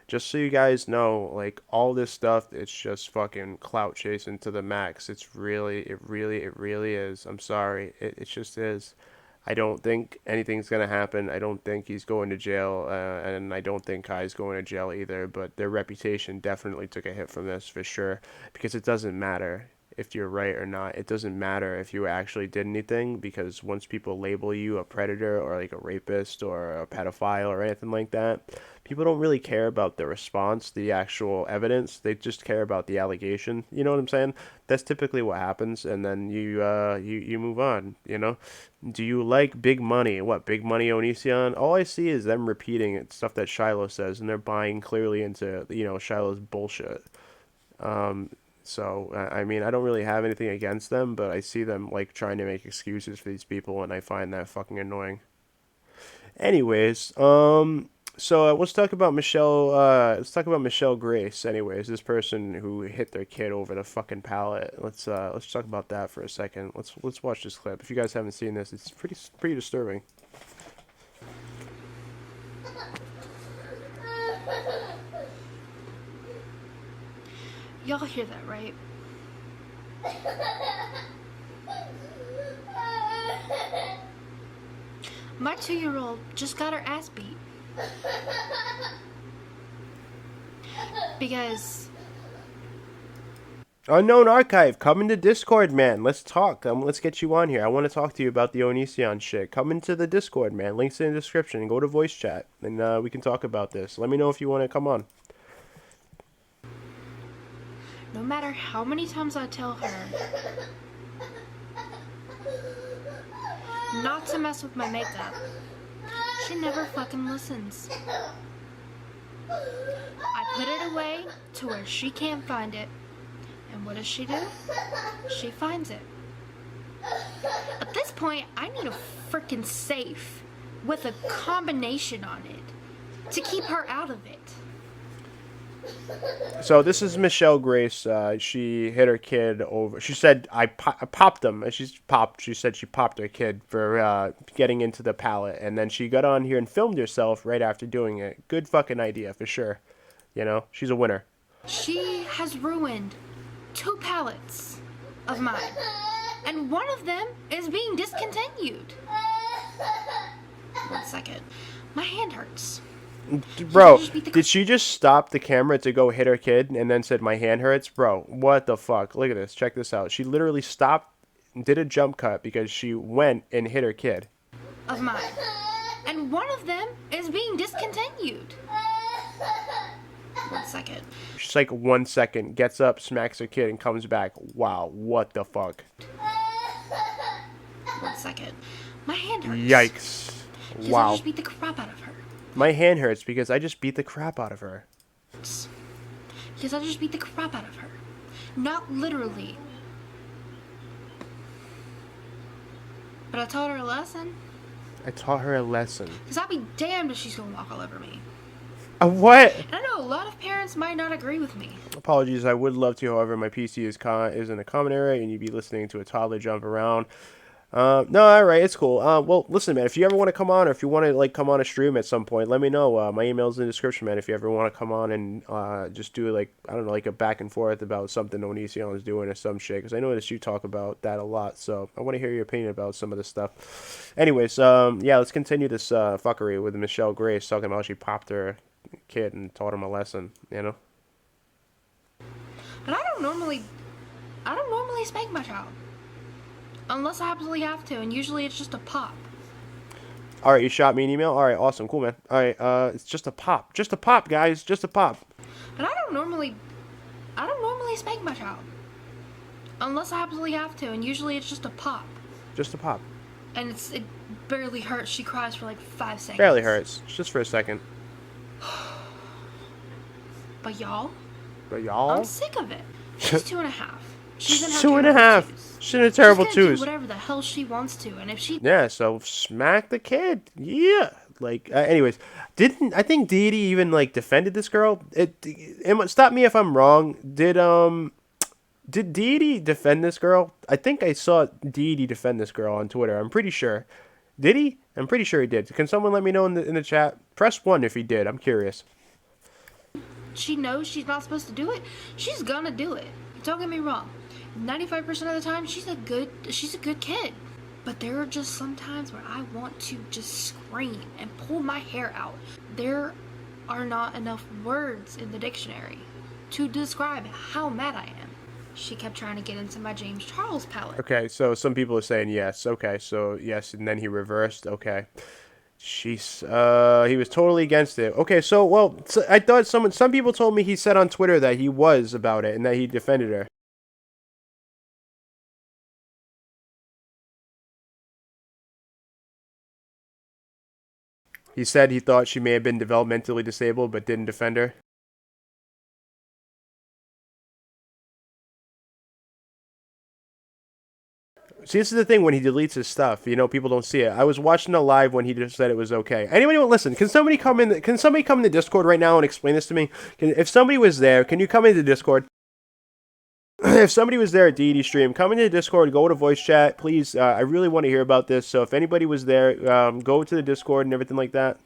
Just so you guys know, like, all this stuff, it's just fucking clout chasing to the max. It really is. I'm sorry. It just is. I don't think anything's going to happen. I don't think he's going to jail, and I don't think Kai's going to jail either, but their reputation definitely took a hit from this, for sure, because it doesn't matter if you're right or not. It doesn't matter if you actually did anything, because once people label you a predator or like a rapist or a pedophile or anything like that, people don't really care about the response, the actual evidence. They just care about the allegation. You know what I'm saying? That's typically what happens, and then you move on, you know? Do you like big money? What, big money Onision? All I see is them repeating it, stuff that Shiloh says, and they're buying clearly into, Shiloh's bullshit. So, I mean, I don't really have anything against them, but I see them, like, trying to make excuses for these people, and I find that fucking annoying. Anyways, so let's talk about Michelle, let's talk about Michelle Grace, anyways, this person who hit their kid over the fucking pallet. Let's talk about that for a second. Let's watch this clip. If you guys haven't seen this, it's pretty disturbing. Y'all hear that, right? My 2-year-old just got her ass beat. Because... Unknown Archive, come into Discord, man. Let's talk. Let's get you on here. I want to talk to you about the Onision shit. Come into the Discord, man. Links in the description. Go to voice chat, and we can talk about this. Let me know if you want to come on. no matter how many times I tell her not to mess with my makeup, she never fucking listens. I put it away to where she can't find it. And what does she do? She finds it. At this point, I need a freaking safe with a combination on it to keep her out of it. So this is Michelle Grace. She hit her kid over. She said, I popped him. She said she popped her kid for getting into the pallet. And then she got on here and filmed herself right after doing it. Good fucking idea, for sure. You know, she's a winner. She has ruined 2 pallets of mine. And one of them is being discontinued. 1 second. My hand hurts. Bro, did she just stop the camera to go hit her kid and then said, my hand hurts? Bro, what the fuck? Look at this. Check this out. She literally stopped, did a jump cut because she went and hit her kid. Of mine. And one of them is being discontinued. 1 second. She's like 1 second, gets up, smacks her kid, and comes back. Wow, what the fuck? 1 second. My hand hurts. Yikes. Because Wow. I just beat the crap out of her. My hand hurts because I just beat the crap out of her. Because I just beat the crap out of her. Not literally. But I taught her a lesson. I taught her a lesson. Because I'll be damned if she's going to walk all over me. What? And I know a lot of parents might not agree with me. Apologies, I would love to. However, my PC is in a common area, and you'd be listening to a toddler jump around. No, all right, it's cool. Well, listen, man, if you ever want to come on, or if you want to like come on a stream at some point, let me know. My email's in the description, man. If you ever want to come on and just do like, I don't know, like a back and forth about something Onision is doing or some shit, because I noticed you talk about that a lot, so I want to hear your opinion about some of this stuff. Anyways, yeah, let's continue this fuckery with Michelle Grace talking about how she popped her kid and taught him a lesson, you know. But I don't normally spank my child. Unless I absolutely have to, and usually it's just a pop. Alright, you shot me an email? Alright, awesome, cool, man. Alright, it's just a pop. Just a pop, guys, just a pop. But I don't normally spank my child. Unless I absolutely have to, and usually it's just a pop. Just a pop. And it barely hurts. She cries for like 5 seconds. Barely hurts, just for a second. But y'all? I'm sick of it. She's 2.5. She's in her 2.5. She's in a terrible She's gonna do twos. whatever the hell she wants to, and if she Yeah, so smack the kid. Yeah. Like, anyways, I think Dee even like defended this girl? Stop me if I'm wrong. Did Dee defend this girl? I think I saw Dee defend this girl on Twitter. I'm pretty sure. Did he? I'm pretty sure he did. Can someone let me know in the chat? Press 1 if he did. I'm curious. she knows she's not supposed to do it, she's gonna do it. Don't get me wrong. 95% of the time, she's a good kid. But there are just some times where I want to just scream and pull my hair out. There are not enough words in the dictionary to describe how mad I am. She kept trying to get into my James Charles palette. Okay, so some people are saying yes. Okay, so yes, and then he reversed. Okay. He was totally against it. Okay, so I thought some people told me he said on Twitter that he was about it and that he defended her. He said he thought she may have been developmentally disabled but didn't defend her. See, this is the thing when he deletes his stuff. You know, people don't see it. I was watching a live when he just said it was okay. Anybody want to listen? Can somebody come in? Can somebody come into Discord right now and explain this to me? If somebody was there, can you come into Discord? If somebody was there at DD stream, come into Discord, go to voice chat, please. I really want to hear about this. So if anybody was there, go to the Discord and everything like that.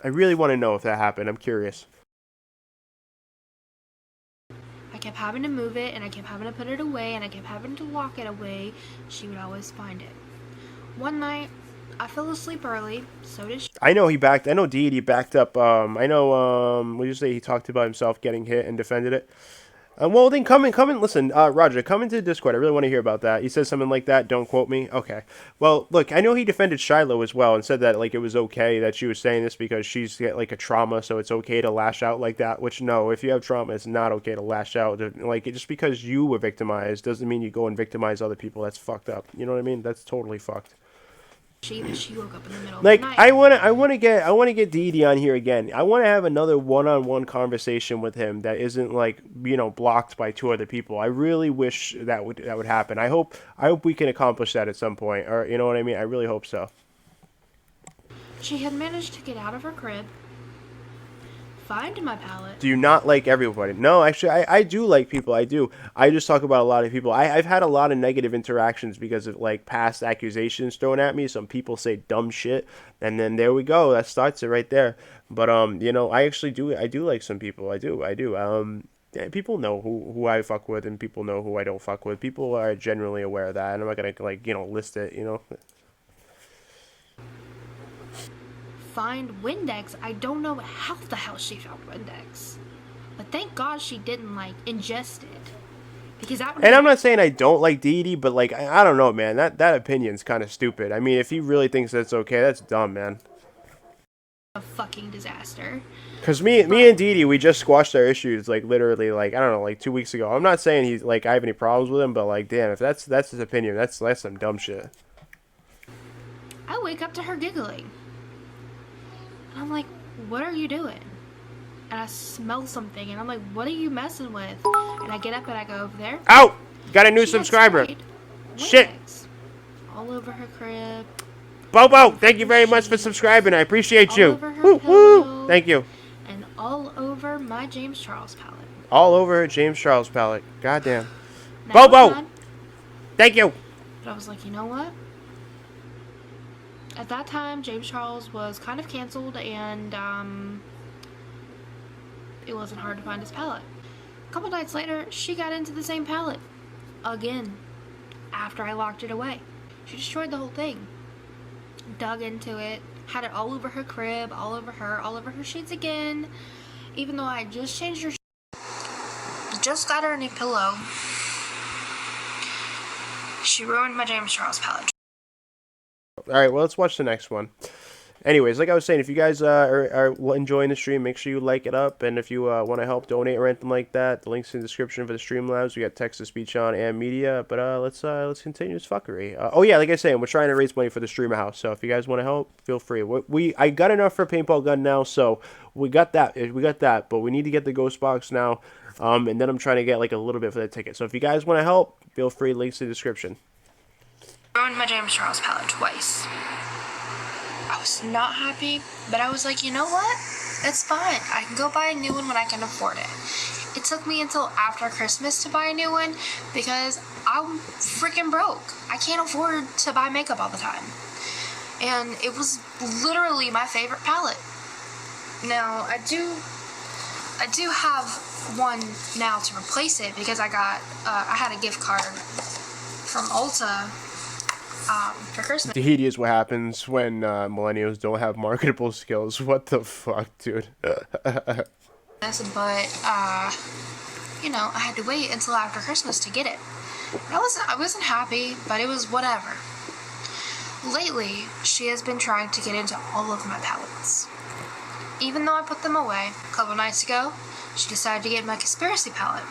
I really want to know if that happened. I'm curious. I kept having to move it, and I kept having to put it away, and I kept having to lock it away. She would always find it. One night, I fell asleep early. So did she. I know he backed. I know Deity backed up. I know. What did you say? He talked about himself getting hit and defended it. Well, then come in. Listen, Roger, come into the Discord. I really want to hear about that. He said something like that. Don't quote me. Okay. Well, look, I know he defended Shiloh as well and said that like it was okay that she was saying this because she's got like a trauma, so it's okay to lash out like that. Which no, if you have trauma, it's not okay to lash out. Like just because you were victimized doesn't mean you go and victimize other people. That's fucked up. You know what I mean? That's totally fucked. She woke up in the middle Like of the night. I want to get Dee on here again. I want to have another one-on-one conversation with him that isn't like, you know, blocked by two other people. I really wish that would happen. I hope we can accomplish that at some point, or you know what I mean? I really hope so. She had managed to get out of her crib, find my palette. Do you not like everybody? No, actually, I do like people. I do. I just talk about a lot of people. I've had a lot of negative interactions because of like past accusations thrown at me. Some people say dumb shit, and then there we go. That starts it right there. But you know, I actually do. I do like some people. I do. Yeah, people know who I fuck with, and people know who I don't fuck with. People are generally aware of that, and I'm not gonna like, you know, list it. You know. Find Windex. I don't know how the hell she found Windex, but thank God she didn't like ingest it, because that would. And I'm not saying I don't like Dee, but like I don't know, man. That opinion's kind of stupid. I mean, if he really thinks that's okay, that's dumb, man. A fucking disaster. Cause me and Dee, we just squashed our issues like literally like I don't know like 2 weeks ago. I'm not saying he's like I have any problems with him, but like damn, if that's his opinion, that's some dumb shit. I wake up to her giggling. And I'm like, what are you doing? And I smell something, and I'm like, what are you messing with? And I get up and I go over there. Ow! Got a new subscriber. Shit! All over her crib. Bobo, thank you very much for subscribing. I appreciate you. All over her pillow, thank you. And all over my James Charles palette. All over her James Charles palette. Goddamn. Now Bobo! Thank you. But I was like, you know what? At that time, James Charles was kind of canceled, and it wasn't hard to find his palette. A couple nights later, she got into the same palette again after I locked it away. She destroyed the whole thing. Dug into it, had it all over her crib, all over her sheets again. Even though I just changed her just got her a new pillow. She ruined my James Charles palette. Alright, well, let's watch the next one. Anyways, like I was saying, if you guys are enjoying the stream, make sure you like it up. And if you want to help donate or anything like that, the link's in the description for the Streamlabs. We got text-to-speech on and media. But let's continue this fucking. Oh yeah, like I say, we're trying to raise money for the Streamer House. So if you guys want to help, feel free. I got enough for a paintball gun now, so we got that. But we need to get the ghost box now. And then I'm trying to get like a little bit for the ticket. So if you guys want to help, feel free. Links in the description. Ruined my James Charles palette twice. I was not happy, but I was like, you know what? It's fine. I can go buy a new one when I can afford it. It took me until after Christmas to buy a new one because I'm freaking broke. I can't afford to buy makeup all the time. And it was literally my favorite palette. Now, I do have one now to replace it because I had a gift card from Ulta for Christmas. Tahiti is what happens when millennials don't have marketable skills. What the fuck, dude? But, you know, I had to wait until after Christmas to get it. I wasn't happy, but it was whatever. Lately, she has been trying to get into all of my palettes. Even though I put them away, a couple nights ago, she decided to get my conspiracy palette.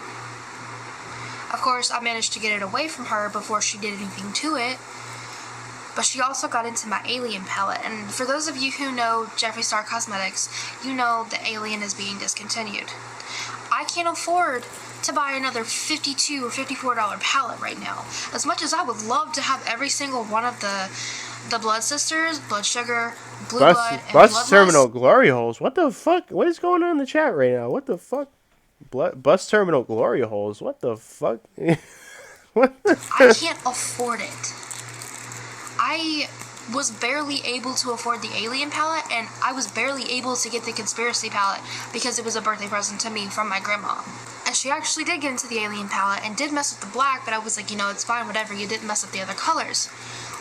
Of course, I managed to get it away from her before she did anything to it. but she also got into my Alien palette. And for those of you who know Jeffree Star Cosmetics, you know the Alien is being discontinued. I can't afford to buy another $52 or $54 palette right now. As much as I would love to have every single one of the Blood Sisters, Blood Sugar, Blue Blood, and Bus Terminal Bloodlust. Glory Holes. What the fuck? What is going on in the chat right now? What the fuck? Bus Terminal Glory Holes. What the fuck? What? I can't afford it. I was barely able to afford the Alien palette, and I was barely able to get the Conspiracy palette because it was a birthday present to me from my grandma. And she actually did get into the Alien palette and did mess with the black, but I was like, you know, it's fine, whatever, you didn't mess with the other colors.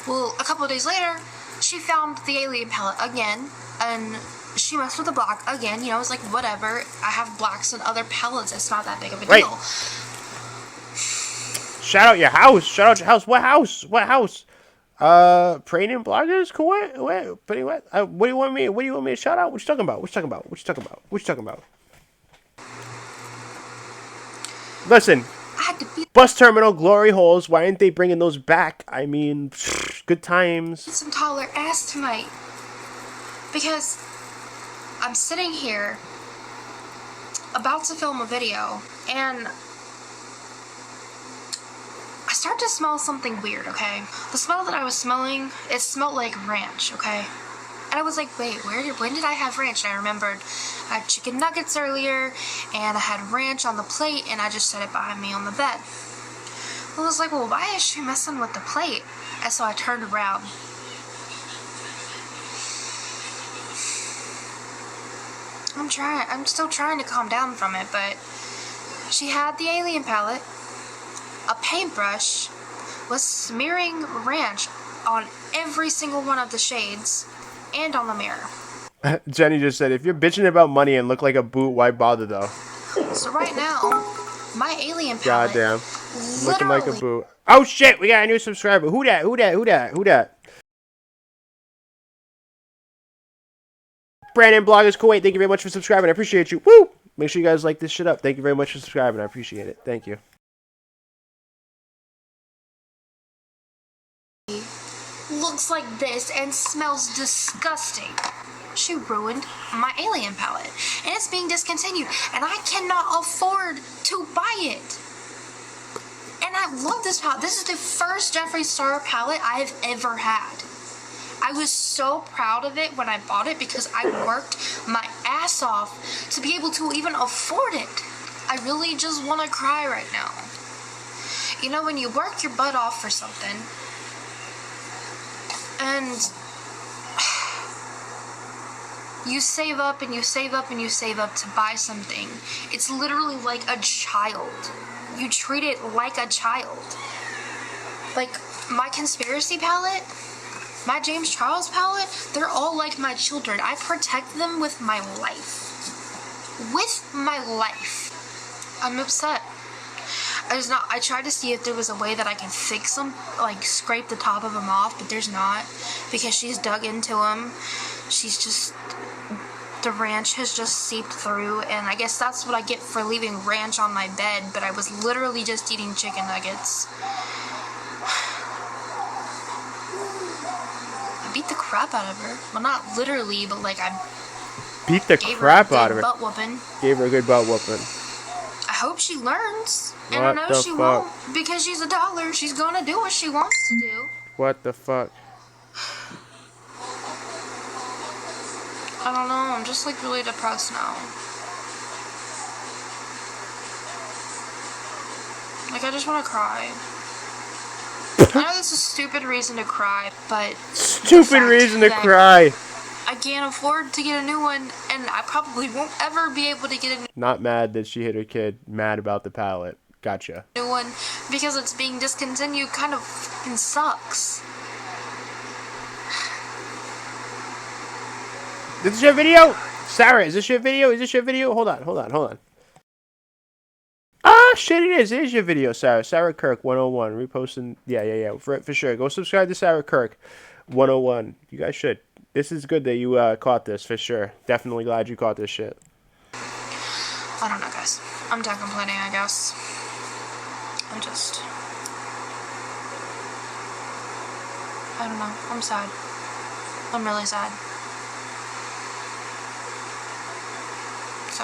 Well, a couple of days later, she found the Alien palette again, and she messed with the black again. You know, I was like, whatever, I have blacks and other palettes, it's not that big of a deal. Shout out your house. Shout out your house. What house? What house? Praying bloggers? Cool. What do you want me? What do you want me to shout out? What you talking about? What you talking about? What you talking about? What you talking about? Listen. Bus Terminal Glory Holes. Why aren't they bringing those back? I mean, good times. Some taller ass tonight. Because I'm sitting here about to film a video, and I start to smell something weird, okay? The smell that I was smelling, it smelled like ranch, okay? And I was like, wait, when did I have ranch? And I remembered I had chicken nuggets earlier, and I had ranch on the plate, and I just set it behind me on the bed. I was like, well, why is she messing with the plate? And so I turned around. I'm still trying to calm down from it, but she had the Alien palette, a paintbrush, was smearing ranch on every single one of the shades, and on the mirror. Jenny just said, if you're bitching about money and look like a boot, why bother though? So right now, my Alien palette, goddamn, looking like a boot. Oh shit, we got a new subscriber. Who that? Who that? Who that? Who that? Brandon Bloggers Kuwait, thank you very much for subscribing. I appreciate you. Woo! Make sure you guys like this shit up. Thank you very much for subscribing. I appreciate it. Thank you. looks like this and smells disgusting. She ruined my Alien palette, and it's being discontinued, and I cannot afford to buy it. And I love this palette. This is the first Jeffree Star palette I have ever had. I was so proud of it when I bought it because I worked my ass off to be able to even afford it. I really just want to cry right now. You know, when you work your butt off for something, and you save up and you save up and you save up to buy something, it's literally like a child. You treat it like a child. Like, my Conspiracy palette, my James Charles palette, they're all like my children. I protect them with my life. With my life. I'm upset. I tried to see if there was a way that I can fix them, like scrape the top of them off, but there's not, because she's dug into them. She's just, the ranch has just seeped through, and I guess that's what I get for leaving ranch on my bed, but I was literally just eating chicken nuggets. I beat the crap out of her. Well, not literally, but like I beat the crap out of her. Butt whooping. Gave her a good butt whooping. I hope she learns. And What I know the she fuck? won't, because she's a dollar. She's gonna do what she wants to do. What the fuck? I don't know, I'm just like really depressed now. Like, I just want to cry. I know this is a stupid reason to cry, but Stupid reason to cry. I can't afford to get a new one, and I probably won't ever be able to get a Not mad that she hit her kid. Mad about the palette. Gotcha. new one because it's being discontinued. Kind of fucking sucks. This is your video? Sarah, is this your video? Is this your video? Hold on. Ah, shit, it is. It is your video, Sarah. Sarah Kirk, 101. Reposting. Yeah. For sure. Go subscribe to Sarah Kirk, 101. You guys should. This is good that you caught this, for sure. Definitely glad you caught this shit. I don't know, guys. I'm done complaining, I guess. I don't know. I'm sad. I'm really sad. So,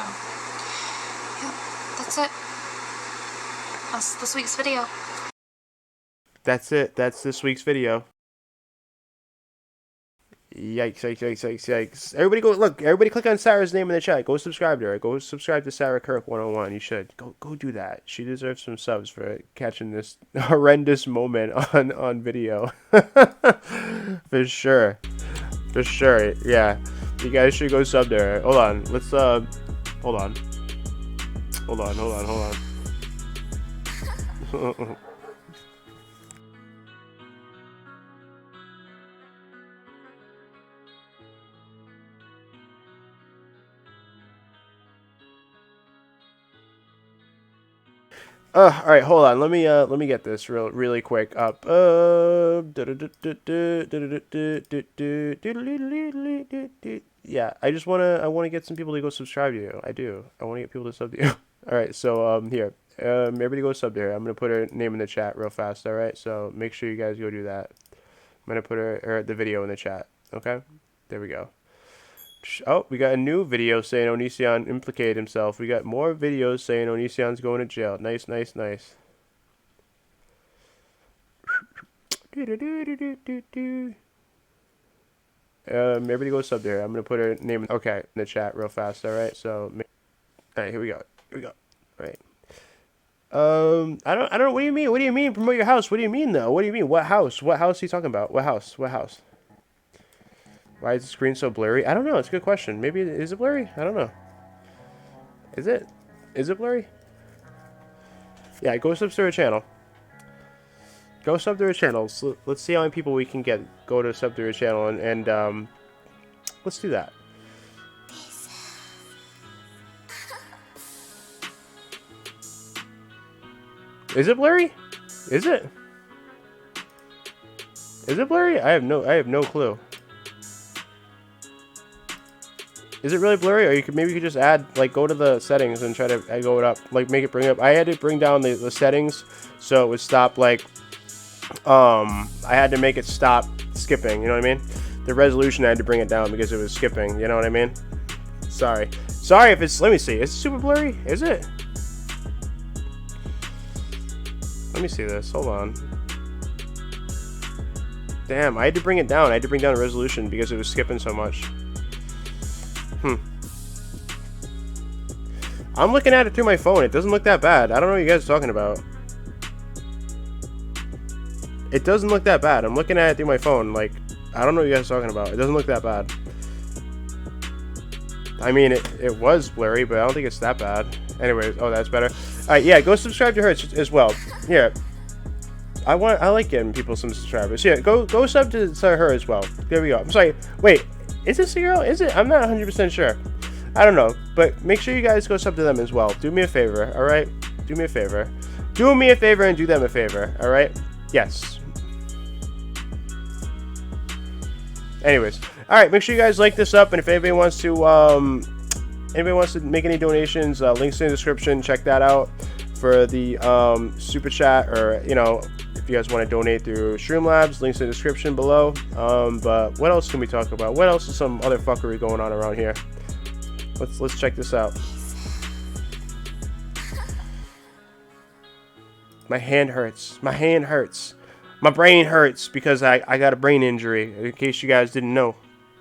yeah, that's it. That's this week's video. That's it. That's this week's video. Yikes, yikes, yikes, yikes, yikes. Everybody go, look, everybody click on Sarah's name in the chat. Go subscribe to her. Go subscribe to Sarah Kirk 101. You should. Go do that. She deserves some subs for catching this horrendous moment on video. For sure. For sure. Yeah. You guys should go sub to her. Hold on. Let's, hold on. Hold on. All right, hold on. Let me get this really quick up. Yeah, I wanna get some people to go subscribe to you. I do. I want to get people to sub to you. All right, so here, everybody go sub to her. I'm gonna put her name in the chat real fast. All right, so make sure you guys go do that. I'm gonna put her the video in the chat. Okay, there we go. Oh, we got a new video saying Onision implicated himself. We got more videos saying Onision's going to jail. Nice, nice, nice. Everybody go sub there. I'm gonna put her name in the chat real fast. All right, so all right, here we go. All right. I don't know. What do you mean? What do you mean? Promote your house? What do you mean though? What do you mean? What house? What house are you talking about? What house? What house? Why is the screen so blurry? I don't know. It's a good question. Maybe is it blurry? I don't know. Is it? Is it blurry? Yeah, go sub to her channel. Go sub to her channel. So let's see how many people we can get. Go to sub to her channel and let's do that. Is it blurry? Is it? Is it blurry? I have no clue. Is it really blurry? Or maybe you could just add, like, go to the settings and try to go it up, like, make it bring up. I had to bring down the settings so it would stop, like, I had to make it stop skipping, you know what I mean? The resolution, I had to bring it down because it was skipping, you know what I mean? Sorry if it's, let me see, is it super blurry? Is it? Let me see this, hold on. Damn, I had to bring it down. I had to bring down the resolution because it was skipping so much. I'm looking at it through my phone. It doesn't look that bad. I don't know what you guys are talking about. It doesn't look that bad. I'm looking at it through my phone. Like, I don't know what you guys are talking about. It doesn't look that bad. I mean, it was blurry, but I don't think it's that bad. Anyways, oh, that's better. Alright, yeah, go subscribe to her as well. Yeah. I like getting people some subscribers. Yeah, go sub to her as well. There we go. I'm sorry. Wait. Is this a girl? Is it? I'm not 100% sure. I don't know. But make sure you guys go sub to them as well. Do me a favor, alright? Do me a favor. Do me a favor and do them a favor, alright? Yes. Anyways. Alright, make sure you guys like this up. And if anybody wants to make any donations, links in the description. Check that out for the super chat, or, you know, if you guys want to donate through Streamlabs, links in the description below. But what else can we talk about? What else is some other fuckery going on around here? Let's check this out. My hand hurts. My hand hurts. My brain hurts because I got a brain injury. In case you guys didn't know,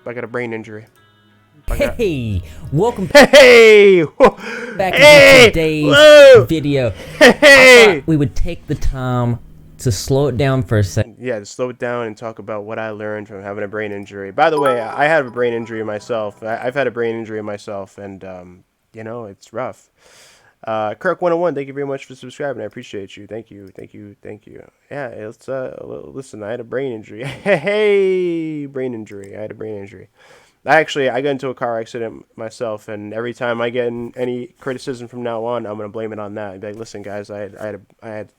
I got a brain injury. Hey, welcome hey, back hey, to today's whoa, video. Hey, I thought we would take the time to slow it down for a second. Yeah, to slow it down and talk about what I learned from having a brain injury. By the way, I had a brain injury myself. I've had a brain injury myself, and you know, it's rough. Kirk 101, thank you very much for subscribing. I appreciate you. Thank you. Yeah, it's listen, I had a brain injury. Hey, brain injury. I had a brain injury. I got into a car accident myself, and every time I get any criticism from now on, I'm gonna blame it on that. I'd be like, listen, guys, I had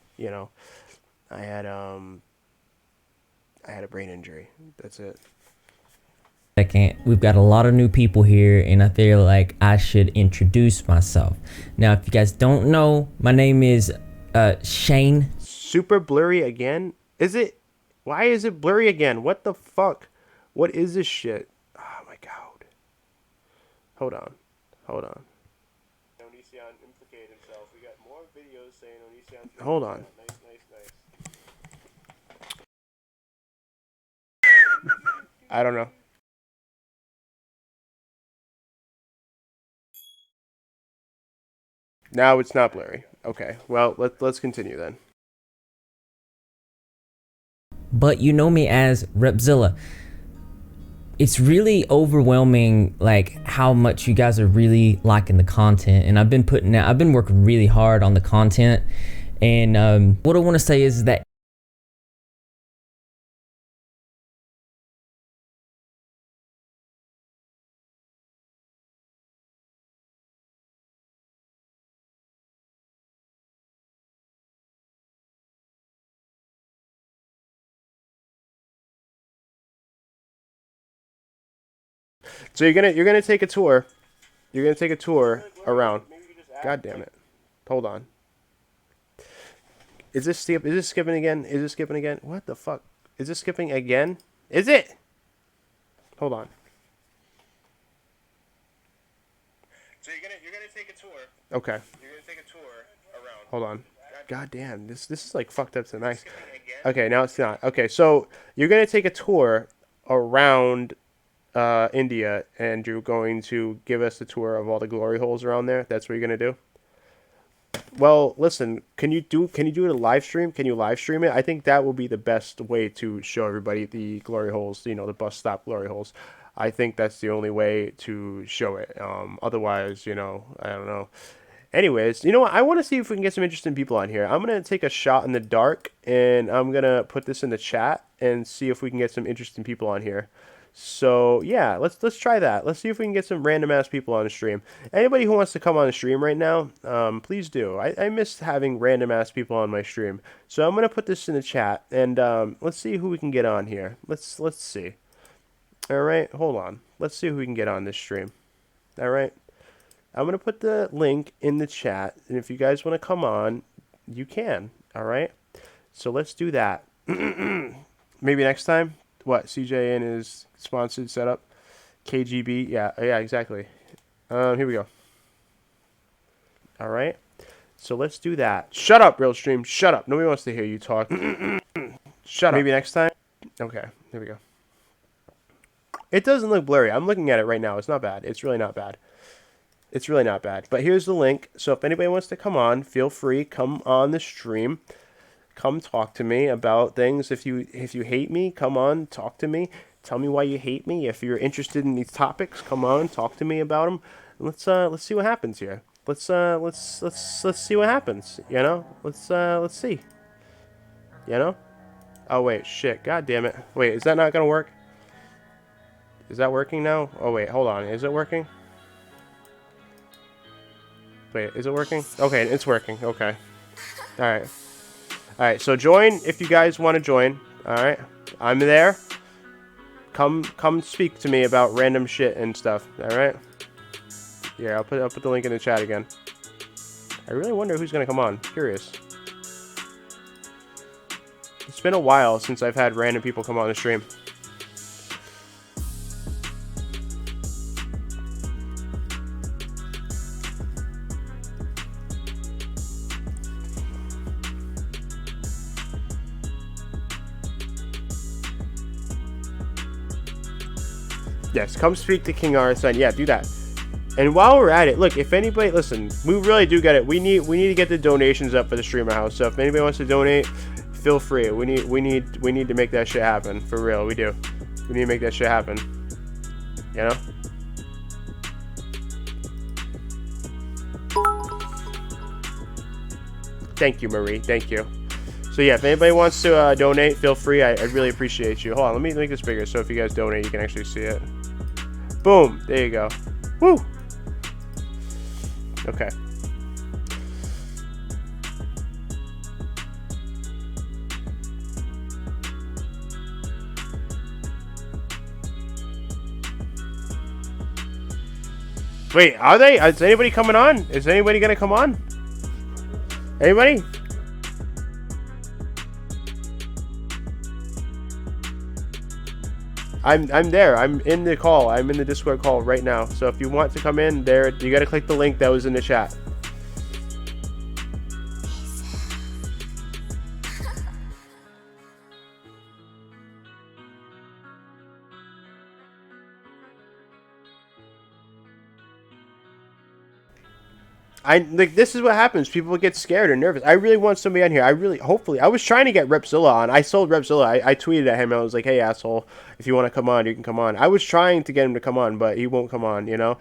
a brain injury. That's it. Second, we've got a lot of new people here, and I feel like I should introduce myself. Now, if you guys don't know, my name is Shane. Super blurry again? Is it? Why is it blurry again? What the fuck? What is this shit? Oh my god. Hold on. Onision implicated himself. We got more videos saying Onision. Hold on. Nice. I don't know. Now it's not blurry. Okay. Well, let's continue then. But you know me as Repzilla. It's really overwhelming, like how much you guys are really liking the content, and I've been working really hard on the content. And what I want to say is that so you're gonna take a tour. You're gonna take a tour around. God damn it! Hold on. Is this skipping again? Is it skipping again? What the fuck? Is this skipping again? Is it? Hold on. So you're gonna take a tour. Okay. You're gonna take a tour around. Hold on. God damn, this is like fucked up tonight. Okay, now it's not. Okay, so you're gonna take a tour around India, and you're going to give us a tour of all the glory holes around there. That's what you're gonna do. Well, listen, can you do it a live stream? Can you live stream it? I think that will be the best way to show everybody the glory holes, you know, the bus stop glory holes. I think that's the only way to show it. Otherwise, you know, I don't know. Anyways, you know what? I want to see if we can get some interesting people on here. I'm going to take a shot in the dark, and I'm going to put this in the chat and see if we can get some interesting people on here. So yeah, let's try that. Let's see if we can get some random ass people on the stream. Anybody who wants to come on the stream right now, please do. I miss having random ass people on my stream. So I'm gonna put this in the chat, and let's see who we can get on here. Let's see. All right, hold on. Let's see who we can get on this stream. All right, I'm gonna put the link in the chat, and if you guys want to come on, you can. All right, so let's do that. Maybe next time. What, CJ and his sponsored setup? KGB? Yeah, exactly. Here we go. All right. So let's do that. Shut up, RealStream. Shut up. Nobody wants to hear you talk. Shut up. Maybe next time? Okay, here we go. It doesn't look blurry. I'm looking at it right now. It's not bad. It's really not bad. It's really not bad. But here's the link. So if anybody wants to come on, feel free. Come on the stream. Come talk to me about things. If you hate me, come on, talk to me. Tell me why you hate me. If you're interested in these topics, come on, talk to me about them. Let's see what happens here. Let's see what happens. You know, let's see. You know. Oh wait, shit. God damn it. Wait, is that not gonna work? Is that working now? Oh wait, hold on. Is it working? Wait, is it working? Okay, it's working. Okay. All right. Alright, so join if you guys want to join. Alright, I'm there. Come speak to me about random shit and stuff. Alright? Yeah, I'll put the link in the chat again. I really wonder who's gonna come on. Curious. It's been a while since I've had random people come on the stream. Yes, come speak to King RSN. Yeah, do that. And while we're at it, look, if anybody, listen, we really do get it. We need to get the donations up for the streamer house. So if anybody wants to donate, feel free. We need to make that shit happen. For real, we do. We need to make that shit happen. You know? Thank you, Marie. Thank you. So yeah, if anybody wants to donate, feel free. I really appreciate you. Hold on, let me make this bigger so if you guys donate, you can actually see it. Boom. There you go. Woo. Okay. Wait, are they? Is anybody coming on? Is anybody gonna come on? Anybody? I'm there. I'm in the call. I'm in the Discord call right now. So if you want to come in there, you got to click the link that was in the chat. Like, this is what happens. People get scared and nervous. I really want somebody on here. Hopefully, I was trying to get Repzilla on. I sold Repzilla. I tweeted at him. I was like, hey, asshole, if you want to come on, you can come on. I was trying to get him to come on, but he won't come on, you know.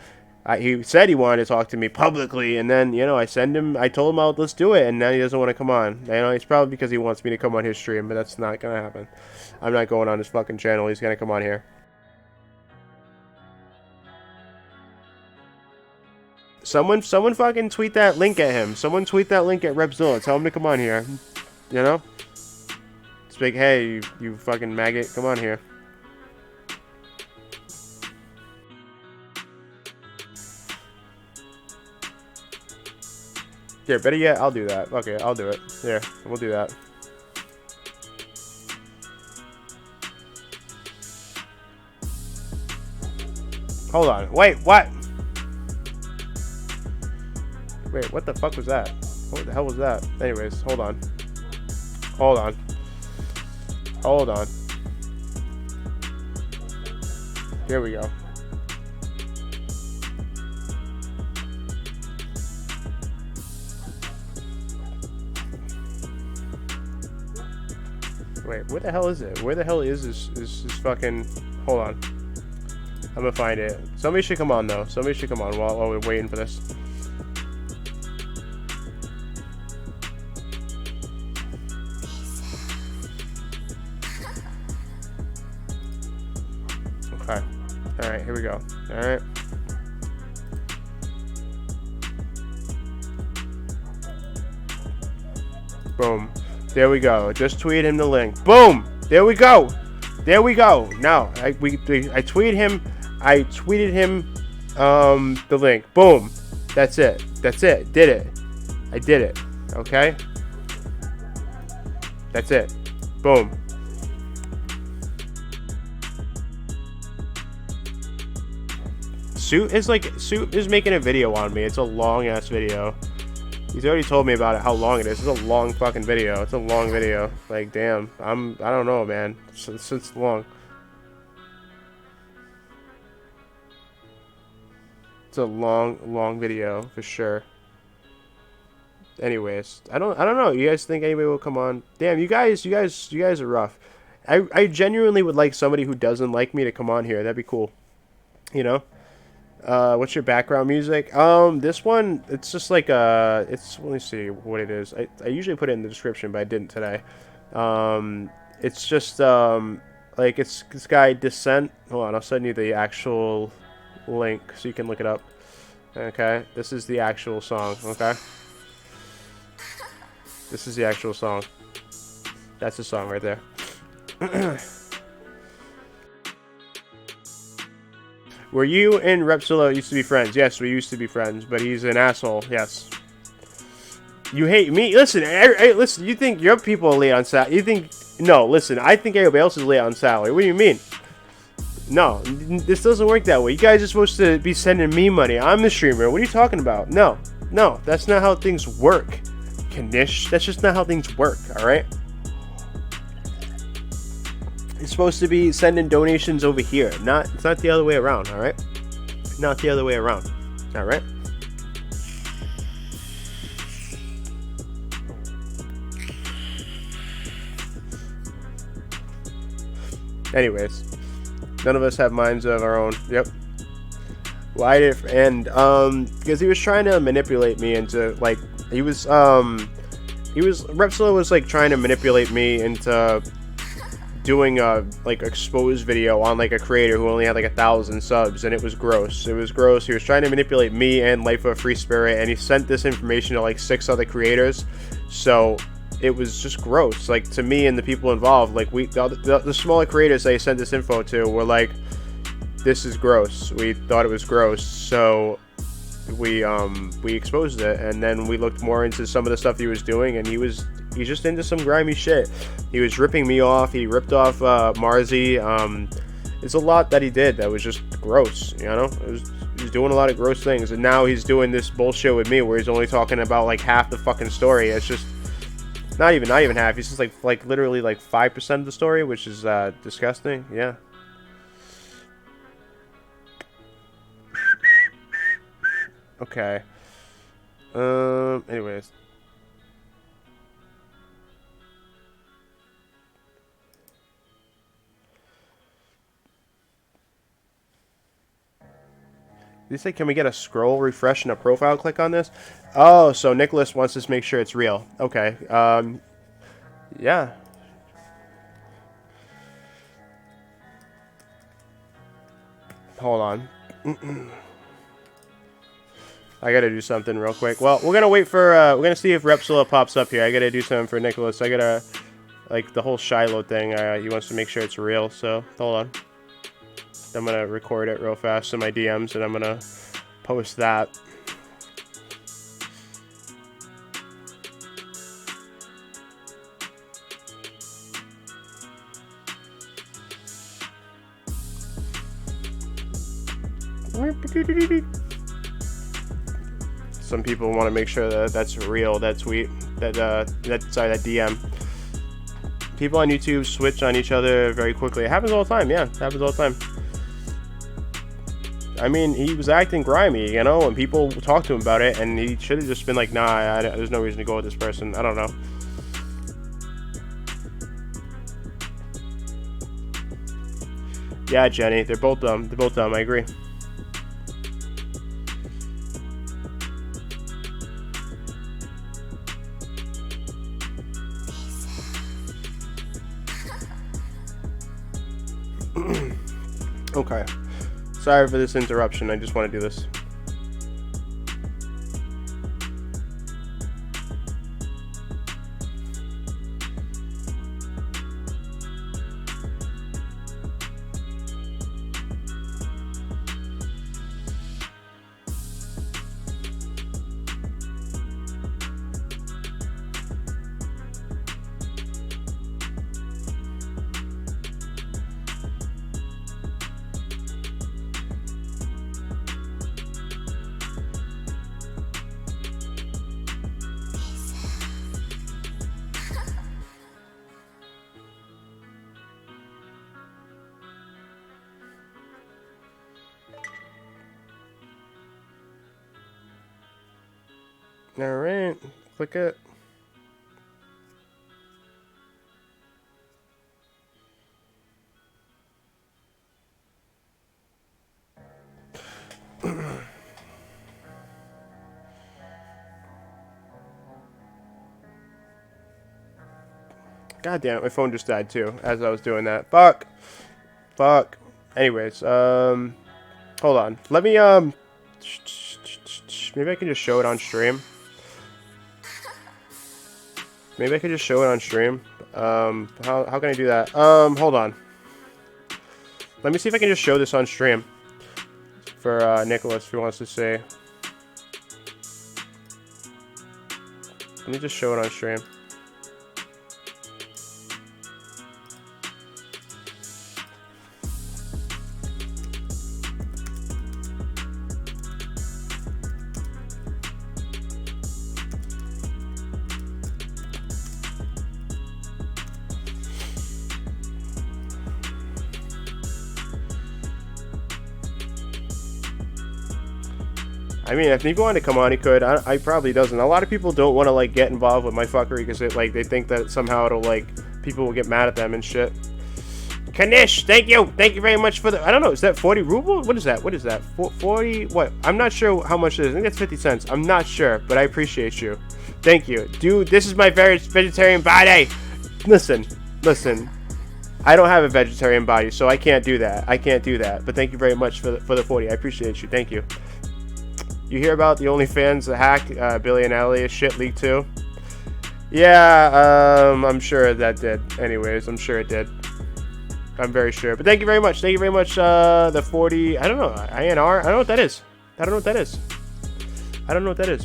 He said he wanted to talk to me publicly, and then, you know, I told him, let's do it, and now he doesn't want to come on. You know, it's probably because he wants me to come on his stream, but that's not going to happen. I'm not going on his fucking channel. He's going to come on here. Someone fucking tweet that link at him. Someone tweet that link at Repzilla. Tell him to come on here. You know? It's like, hey, you fucking maggot, come on here. Here, better yet, I'll do that. Okay, I'll do it. Here, we'll do that. Hold on. Wait, what? Wait, what the fuck was that? What the hell was that? Anyways, hold on. Hold on. Hold on. Here we go. Wait, where the hell is it? Where the hell is this fucking... Hold on. I'm gonna find it. Somebody should come on, though. Somebody should come on while we're waiting for this. Okay. Alright, here we go. Alright. Boom. There we go. Just tweet him the link. Boom! There we go! There we go! Now, I tweeted him. I tweeted him the link. Boom! That's it. That's it. Did it. I did it. Okay? That's it. Boom. Suit is making a video on me. It's a long ass video. He's already told me about it, how long it is. It's a long fucking video. It's a long video. Like, damn. I don't know, man. It's long. It's a long video for sure. Anyways, I don't know. You guys think anybody will come on? Damn, you guys are rough. I genuinely would like somebody who doesn't like me to come on here. That'd be cool. You know? What's your background music? This one, it's just like let me see what it is. I usually put it in the description, but I didn't today. It's just like it's this guy Discent. Hold on, I'll send you the actual link so you can look it up. Okay, this is the actual song. Okay, this is the actual song. That's the song right there. Were you and Repzilla used to be friends? Yes, we used to be friends, but he's an asshole. Yes. You hate me? Listen, listen, you think your people are late on salary? You think... No, listen, I think everybody else is late on salary. What do you mean? No, this doesn't work that way. You guys are supposed to be sending me money. I'm the streamer. What are you talking about? No, that's not how things work. Kanish, that's just not how things work, alright? It's supposed to be sending donations over here. It's not the other way around, alright? Not the other way around. Alright? Anyways. None of us have minds of our own. Yep. Why did because he was trying to manipulate me into like Repzilla was like trying to manipulate me into doing a like exposed video on like a creator who only had like 1,000 subs, and it was gross. He was trying to manipulate me and Life of Free Spirit, and he sent this information to like 6 other creators. So it was just gross, like to me and the people involved. Like the smaller creators they sent this info to were like, this is gross. We thought it was gross, so we exposed it, and then we looked more into some of the stuff he was doing, and he's just into some grimy shit. He was ripping me off. He ripped off Marzi. it's a lot that he did that was just gross, you know? He's doing a lot of gross things, and now he's doing this bullshit with me where he's only talking about like half the fucking story. It's just not even half. He's just like literally like 5% of the story, which is disgusting. Yeah. Okay. Anyways. Did he say, can we get a scroll refresh and a profile click on this? Oh, so Nicholas wants us to make sure it's real. Okay. Yeah. Hold on. I gotta do something real quick. Well, we're gonna wait for, we're gonna see if Repsila pops up here. I gotta do something for Nicholas. I gotta, like, the whole Shiloh thing, he wants to make sure it's real, so, hold on. I'm gonna record it real fast in my DMs, and I'm gonna post that. Some people want to make sure that that's real, that tweet, that DM. People on YouTube switch on each other very quickly. It happens all the time, yeah, it happens all the time. I mean, he was acting grimy, you know, and people talk to him about it, and he should have just been like, nah, there's no reason to go with this person. I don't know. Yeah, Jenny, they're both dumb. They're both dumb, I agree. Okay. Sorry for this interruption. I just want to do this. Alright, click it. God damn it, my phone just died too as I was doing that. Fuck. Anyways, hold on. Let me maybe I can just show it on stream. Maybe I could just show it on stream. How can I do that? Hold on. Let me see if I can just show this on stream for Nicholas if he wants to say. Let me just show it on stream. I mean, if Nico wanted to come on, he could. I probably doesn't. A lot of people don't want to like get involved with my fuckery because they think that somehow it'll like people will get mad at them and shit. Kanish, thank you very much for the. I don't know, is that 40 ruble? What is that? 40 what? I'm not sure how much it is. I think that's 50 cents. I'm not sure, but I appreciate you. Thank you, dude. This is my very vegetarian body. Listen. I don't have a vegetarian body, so I can't do that. But thank you very much for the 40. I appreciate you. Thank you. You hear about the OnlyFans hack, Billy and Elliot shit leak too? Yeah, I'm sure that did. Anyways, I'm sure it did. I'm very sure. But thank you very much. The 40. I don't know. INR. I don't know what that is.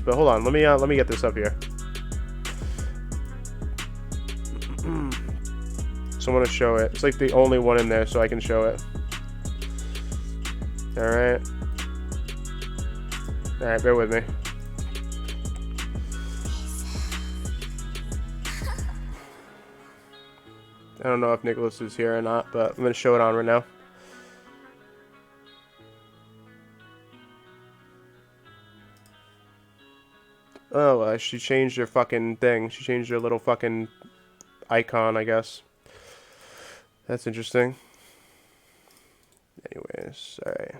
But hold on. Let me get this up here. So I want to show it. It's like the only one in there, so I can show it. Alright. Alright, bear with me. I don't know if Nicholas is here or not, but I'm going to show it on right now. Oh, she changed her fucking thing. She changed her little fucking icon, I guess. That's interesting. Anyways, alright.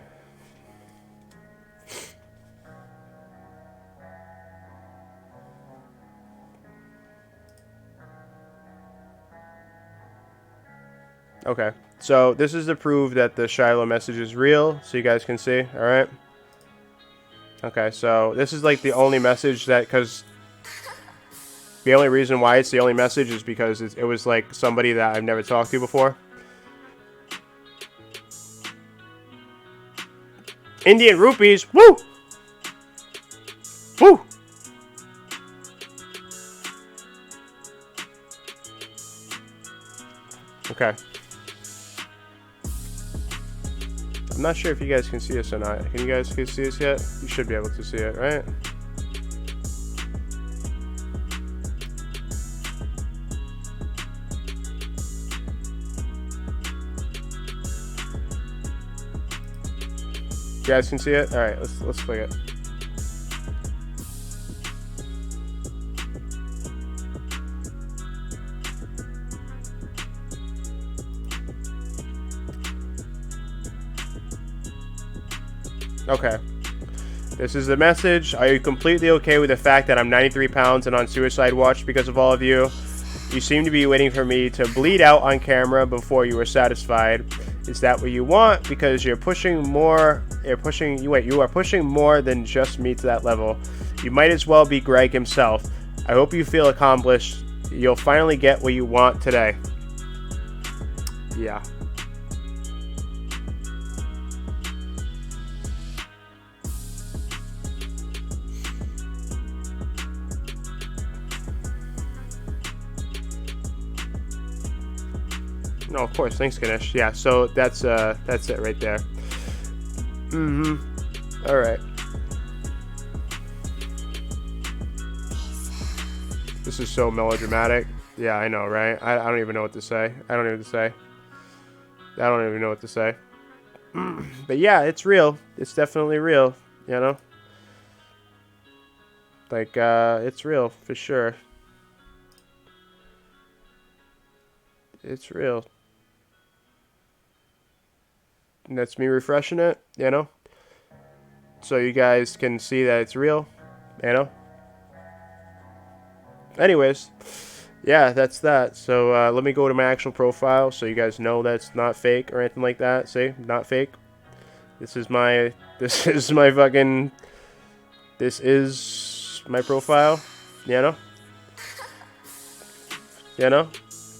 Okay, so this is to prove that the Shiloh message is real, so you guys can see, alright? Okay, so this is like the only message that, because the only reason why it's the only message is because it was like somebody that I've never talked to before. Indian rupees, woo! Woo! Okay. I'm not sure if you guys can see us or not. Can you guys see us yet? You should be able to see it, right? You guys can see it? Alright, let's click it. Okay. This is the message. Are you completely okay with the fact that I'm 93 pounds and on suicide watch because of all of you? You seem to be waiting for me to bleed out on camera before you were satisfied. Is that what you want? Because you're pushing more. You are pushing more than just me to that level. You might as well be Greg himself. I hope you feel accomplished. You'll finally get what you want today. Yeah. No, of course. Thanks, Ganesh. Yeah, so that's it right there. All right. This is so melodramatic. Yeah, I know, right? I don't even know what to say. I don't even know what to say. But yeah, it's real. It's definitely real, you know? Like, it's real, for sure. It's real. And that's me refreshing it, you know? So you guys can see that it's real, you know? Anyways, yeah, that's that. So let me go to my actual profile so you guys know that's not fake or anything like that. See? Not fake. This is my profile, you know? You know?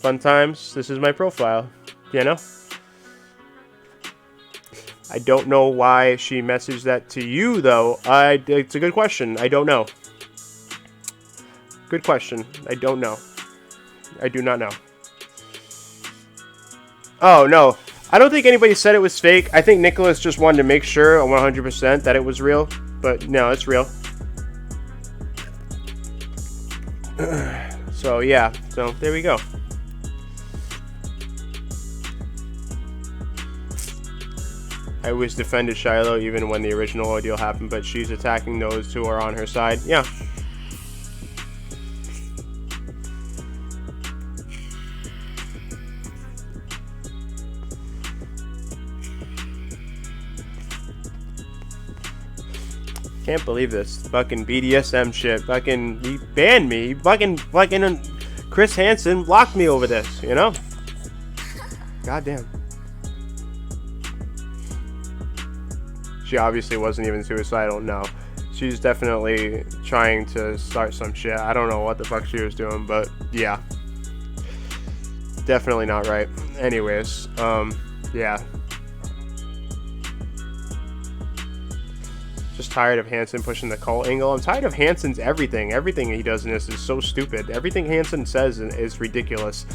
Fun times. This is my profile, you know? I don't know why she messaged that to you, though. It's a good question. I don't know. Good question. I don't know. I do not know. Oh, no. I don't think anybody said it was fake. I think Nicholas just wanted to make sure 100% that it was real. But no, it's real. So, yeah. So, there we go. I always defended Shiloh even when the original ordeal happened, but she's attacking those who are on her side. Yeah. Can't believe this. Fucking BDSM shit. Fucking, he banned me. Fucking Chris Hansen blocked me over this, you know? Goddamn. She obviously wasn't even suicidal. No, she's definitely trying to start some shit. I don't know what the fuck she was doing, but yeah, definitely not right. Anyways, yeah, just tired of Hansen pushing the cult angle. I'm tired of Hansen's everything he does in this is so stupid. Everything Hansen says is ridiculous.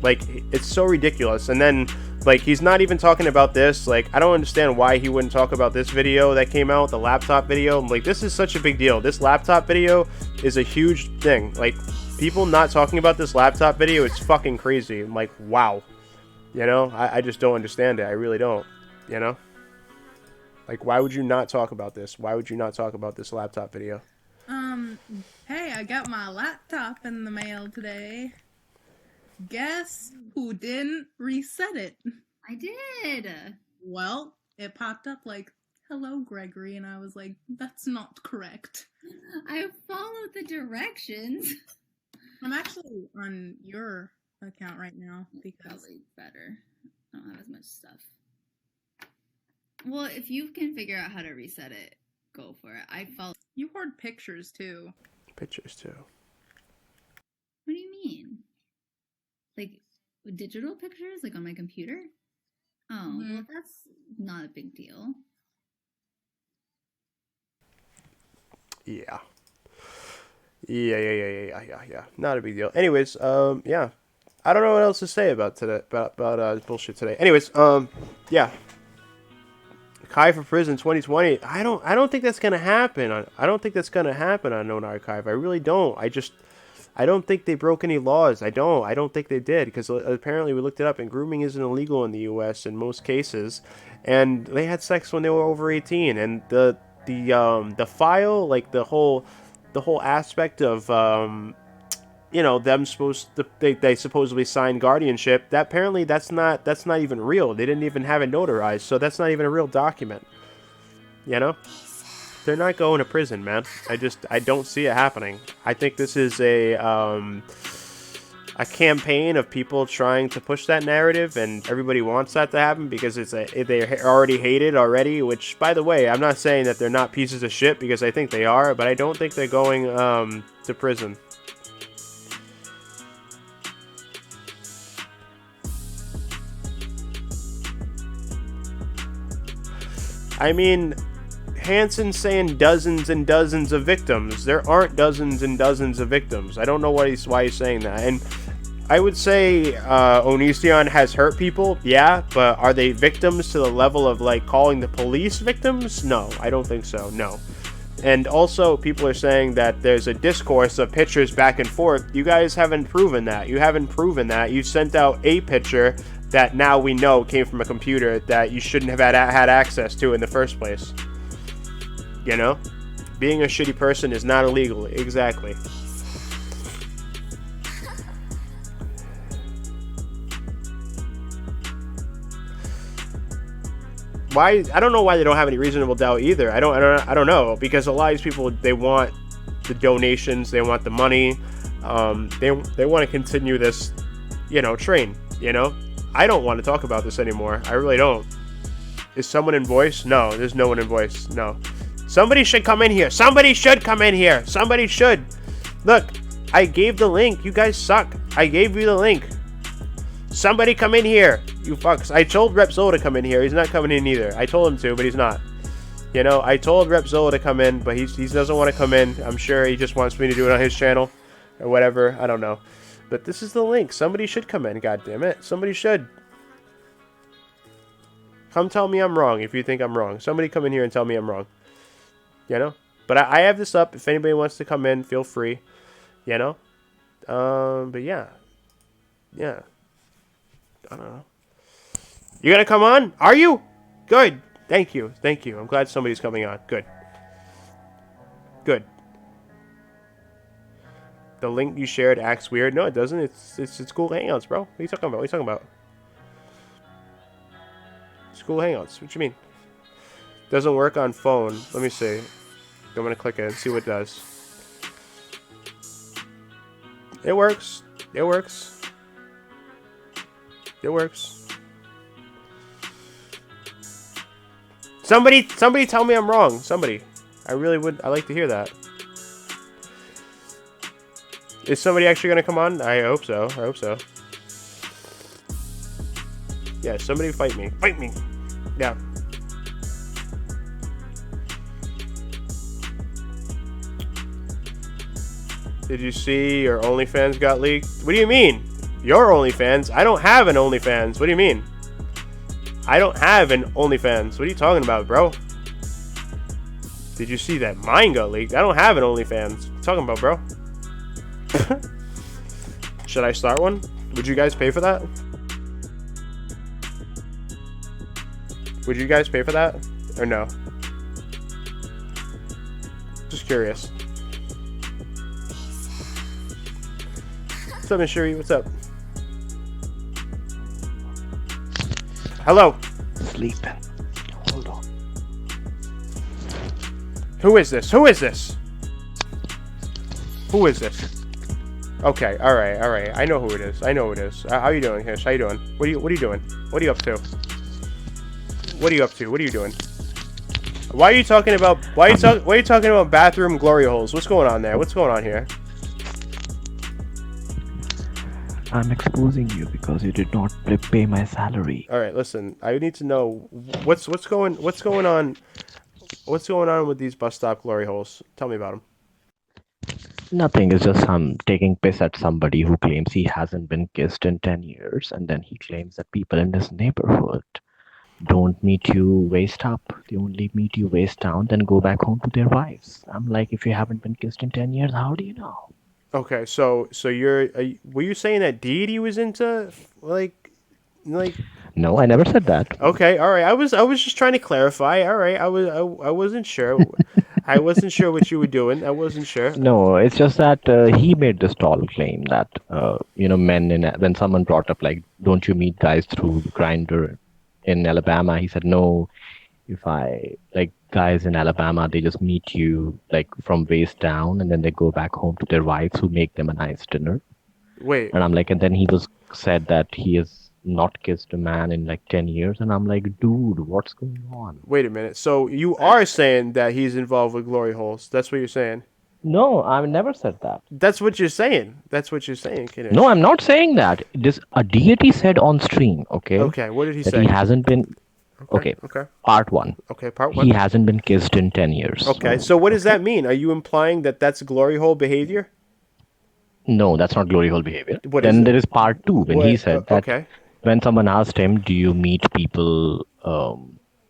Like, it's so ridiculous. And then Like, he's not even talking about this. Like, I don't understand why he wouldn't talk about this video that came out, the laptop video. Like, this is such a big deal. This laptop video is a huge thing. Like, people not talking about this laptop video, it's fucking crazy. I'm like, wow. You know, I just don't understand it. I really don't, you know? Like, why would you not talk about this? Why would you not talk about this laptop video? Hey, I got my laptop in the mail today. Guess who didn't reset it? I did. Well, it popped up like, hello, Gregory, and I was like, that's not correct. I followed the directions. I'm actually on your account right now because probably better. I don't have as much stuff. Well, if you can figure out how to reset it, go for it. I felt you hoard pictures too. Pictures too. What do you mean? Like digital pictures, like on my computer? Oh, well, that's not a big deal. Yeah. Yeah. Not a big deal. Anyways, yeah. I don't know what else to say about today, about bullshit today. Anyways, yeah. Kai for prison 2020. I don't think that's gonna happen. I don't think that's gonna happen on Known Archive. I really don't. I don't think they broke any laws. I don't think they did, because apparently we looked it up and grooming isn't illegal in the U.S. in most cases, and they had sex when they were over 18. And the file, like the whole aspect of you know, them they supposedly signed guardianship. That apparently that's not even real. They didn't even have it notarized, so that's not even a real document. You know, they're not going to prison, man. I don't see it happening. I think this is a campaign of people trying to push that narrative, and everybody wants that to happen because they already hate it already. Which, by the way, I'm not saying that they're not pieces of shit, because I think they are, but I don't think they're going to prison. I mean, Hanson's saying dozens and dozens of victims. There aren't dozens and dozens of victims. I don't know why he's saying that. And I would say Onision has hurt people, yeah, but are they victims to the level of, like, calling the police victims? No, I don't think so, no. And also, people are saying that there's a discourse of pictures back and forth. You guys haven't proven that. You haven't proven that. You sent out a picture that now we know came from a computer that you shouldn't have had access to in the first place. You know? Being a shitty person is not illegal. Exactly. Why? I don't know why they don't have any reasonable doubt either. I don't know, because a lot of these people, they want the donations, they want the money, they want to continue this, you know, train, you know? I don't want to talk about this anymore. I really don't. Is someone in voice? No, there's no one in voice. No. Somebody should come in here. Somebody should come in here. Somebody should. Look, I gave the link. You guys suck. I gave you the link. Somebody come in here. You fucks. I told Rep Zola to come in here. He's not coming in either. I told him to, but he's not. You know, I told Rep Zola to come in, but he doesn't want to come in. I'm sure he just wants me to do it on his channel or whatever. I don't know. But this is the link. Somebody should come in, God damn it. Somebody should. Come tell me I'm wrong if you think I'm wrong. Somebody come in here and tell me I'm wrong. You know? But I have this up. If anybody wants to come in, feel free. You know? But yeah. Yeah. I don't know. You gonna come on? Are you? Good. Thank you. Thank you. I'm glad somebody's coming on. Good. Good. The link you shared acts weird. No, it doesn't. It's cool hangouts, bro. What are you talking about? What are you talking about? It's cool hangouts. What you mean? Doesn't work on phone. Let me see. I'm gonna click it and see what it does. It works. It works. It works. Somebody tell me I'm wrong. Somebody. I really would. I like to hear that. Is somebody actually going to come on? I hope so. I hope so. Yeah, somebody fight me. Fight me. Yeah. Did you see your OnlyFans got leaked? What do you mean? Your OnlyFans? I don't have an OnlyFans. What do you mean? I don't have an OnlyFans. What are you talking about, bro? Did you see that? Mine got leaked. I don't have an OnlyFans. What are you talking about, bro? Should I start one? Would you guys pay for that? Would you guys pay for that? Or no? Just curious. What's up, Miss Shuri? What's up? Hello? Sleeping. Hold on. Who is this? Who is this? Who is this? Okay, alright, alright. I know who it is. I know who it is. How you doing, Hish? How you doing? What are you doing? What are you up to? What are you up to? What are you doing? Why are you talking about why are you talking about bathroom glory holes? What's going on there? What's going on here? I'm exposing you because you did not pay my salary. Alright, listen. I need to know what's going on with these bus stop glory holes. Tell me about them. Nothing, it's just I'm taking piss at somebody who claims he hasn't been kissed in 10 years, and then he claims that people in his neighborhood don't meet you waist up. They only meet you waist down, then go back home to their wives. I'm like, if you haven't been kissed in 10 years, how do you know? Okay, so were you saying that Deity was into like No, I never said that. Okay, all right. I was just trying to clarify. All right, I wasn't sure. I wasn't sure what you were doing. I wasn't sure. No, it's just that he made this tall claim that men when someone brought up like, don't you meet guys through Grindr in Alabama? He said no. If guys in Alabama, they just meet you like from waist down, and then they go back home to their wives who make them a nice dinner. Wait. And I'm like, and then he said that he has not kissed a man in like 10 years, and I'm like, dude, what's going on? Wait a minute. So you are saying that he's involved with glory holes? That's what you're saying? No, I've never said that. That's what you're saying. That's what you're saying, Kiddish. No, I'm not saying that. A deity said on stream, okay? Okay, what did he that say? He hasn't been. Okay. Part 1. Okay, part 1. He hasn't been kissed in 10 years. Okay, so what does that mean? Are you implying that that's glory hole behavior? No, that's not glory hole behavior. What then is it? there is part 2 when he said that okay. when someone asked him, do you meet people through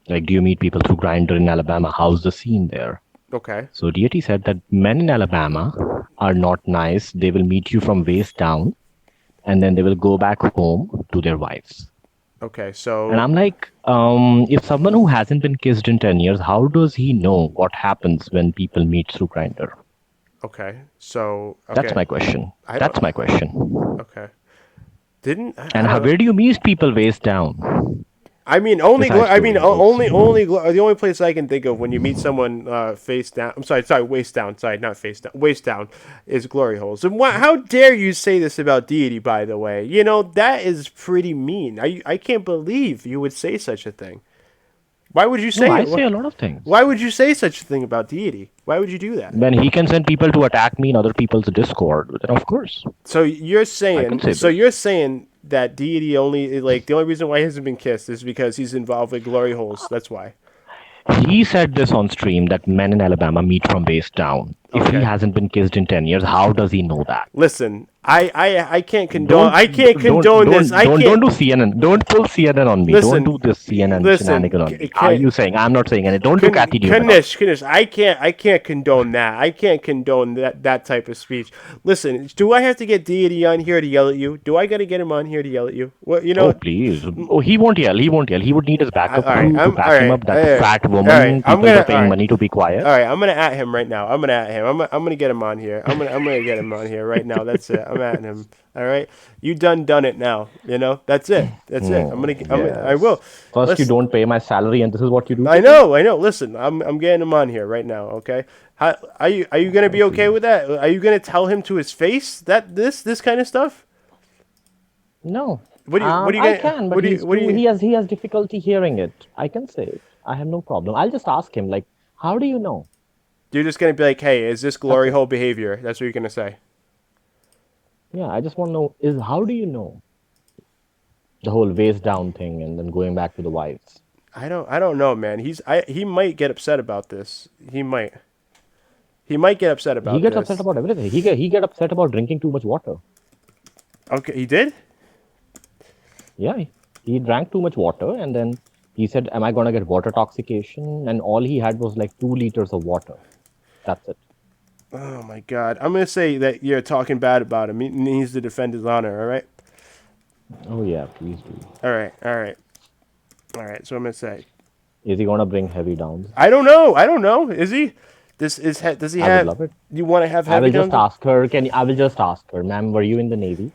Grindr in Alabama? How's the scene there? Okay. So deity said that men in Alabama are not nice. They will meet you from waist down, and then they will go back home to their wives. Okay, so... And I'm like, if someone who hasn't been kissed in 10 years, how does he know what happens when people meet through Grindr? Okay, so... Okay. That's my question. That's my question. Okay. Where do you meet people waist down? I mean, the only place I can think of when you meet someone face down. I'm sorry, waist down. Sorry, not face down. Waist down is glory holes. And how dare you say this about deity? By the way, that is pretty mean. I can't believe you would say such a thing. Why would you say? I say a lot of things. Why would you say such a thing about deity? Why would you do that? When he can send people to attack me in other people's Discord, then of course. So you're saying that deity only the only reason why he hasn't been kissed is because he's involved with glory holes. That's why. He said this on stream that men in Alabama meet from waist down. If he hasn't been kissed in 10 years, how does he know that? Listen, I can't condone. I can't condone this. Don't do CNN. Don't pull CNN on me. Don't do this CNN shenanigan on me. Are you saying? I'm not saying anything. Don't do Kathy Newman. Kanish, I can't condone that. I can't condone that type of speech. Listen, do I have to get deity on here to yell at you? Do I got to get him on here to yell at you? Well, Oh please. Oh, he won't yell. He would need his backup crew to back him up. That fat woman. People are paying money to be quiet. All right, I'm gonna at him right now. I'm gonna get him on here. I'm gonna get him on here right now. That's it. I'm at him. All right, you done it now. That's it. That's it. I will. First, you don't pay my salary, and this is what you do. I know. Listen, I'm getting him on here right now. Okay. Are you gonna be okay with that? Are you gonna tell him to his face that this kind of stuff? No. What are you gonna? I can, but he has difficulty hearing it. I can say it. I have no problem. I'll just ask him how do you know? You're just gonna be like, hey, is this glory hole behavior? That's what you're gonna say. Yeah, I just want to know how do you know the whole waist down thing and then going back to the wives? I don't know, man. He might get upset about this. He might get upset about this. He gets upset about everything. He get upset about drinking too much water. Okay, he did? Yeah. He drank too much water, and then he said, "Am I gonna get water toxication?" And all he had was like 2 liters of water. That's it. Oh my God! I'm gonna say that you're talking bad about him. He needs to defend his honor. All right. Oh yeah, please do. All right. All right. All right. So I'm gonna say. Is he gonna bring heavy downs? I don't know. I don't know. Is he? Does he I have? would love it. You want to have I heavy will just downs? ask her. I will just ask her, ma'am, were you in the Navy?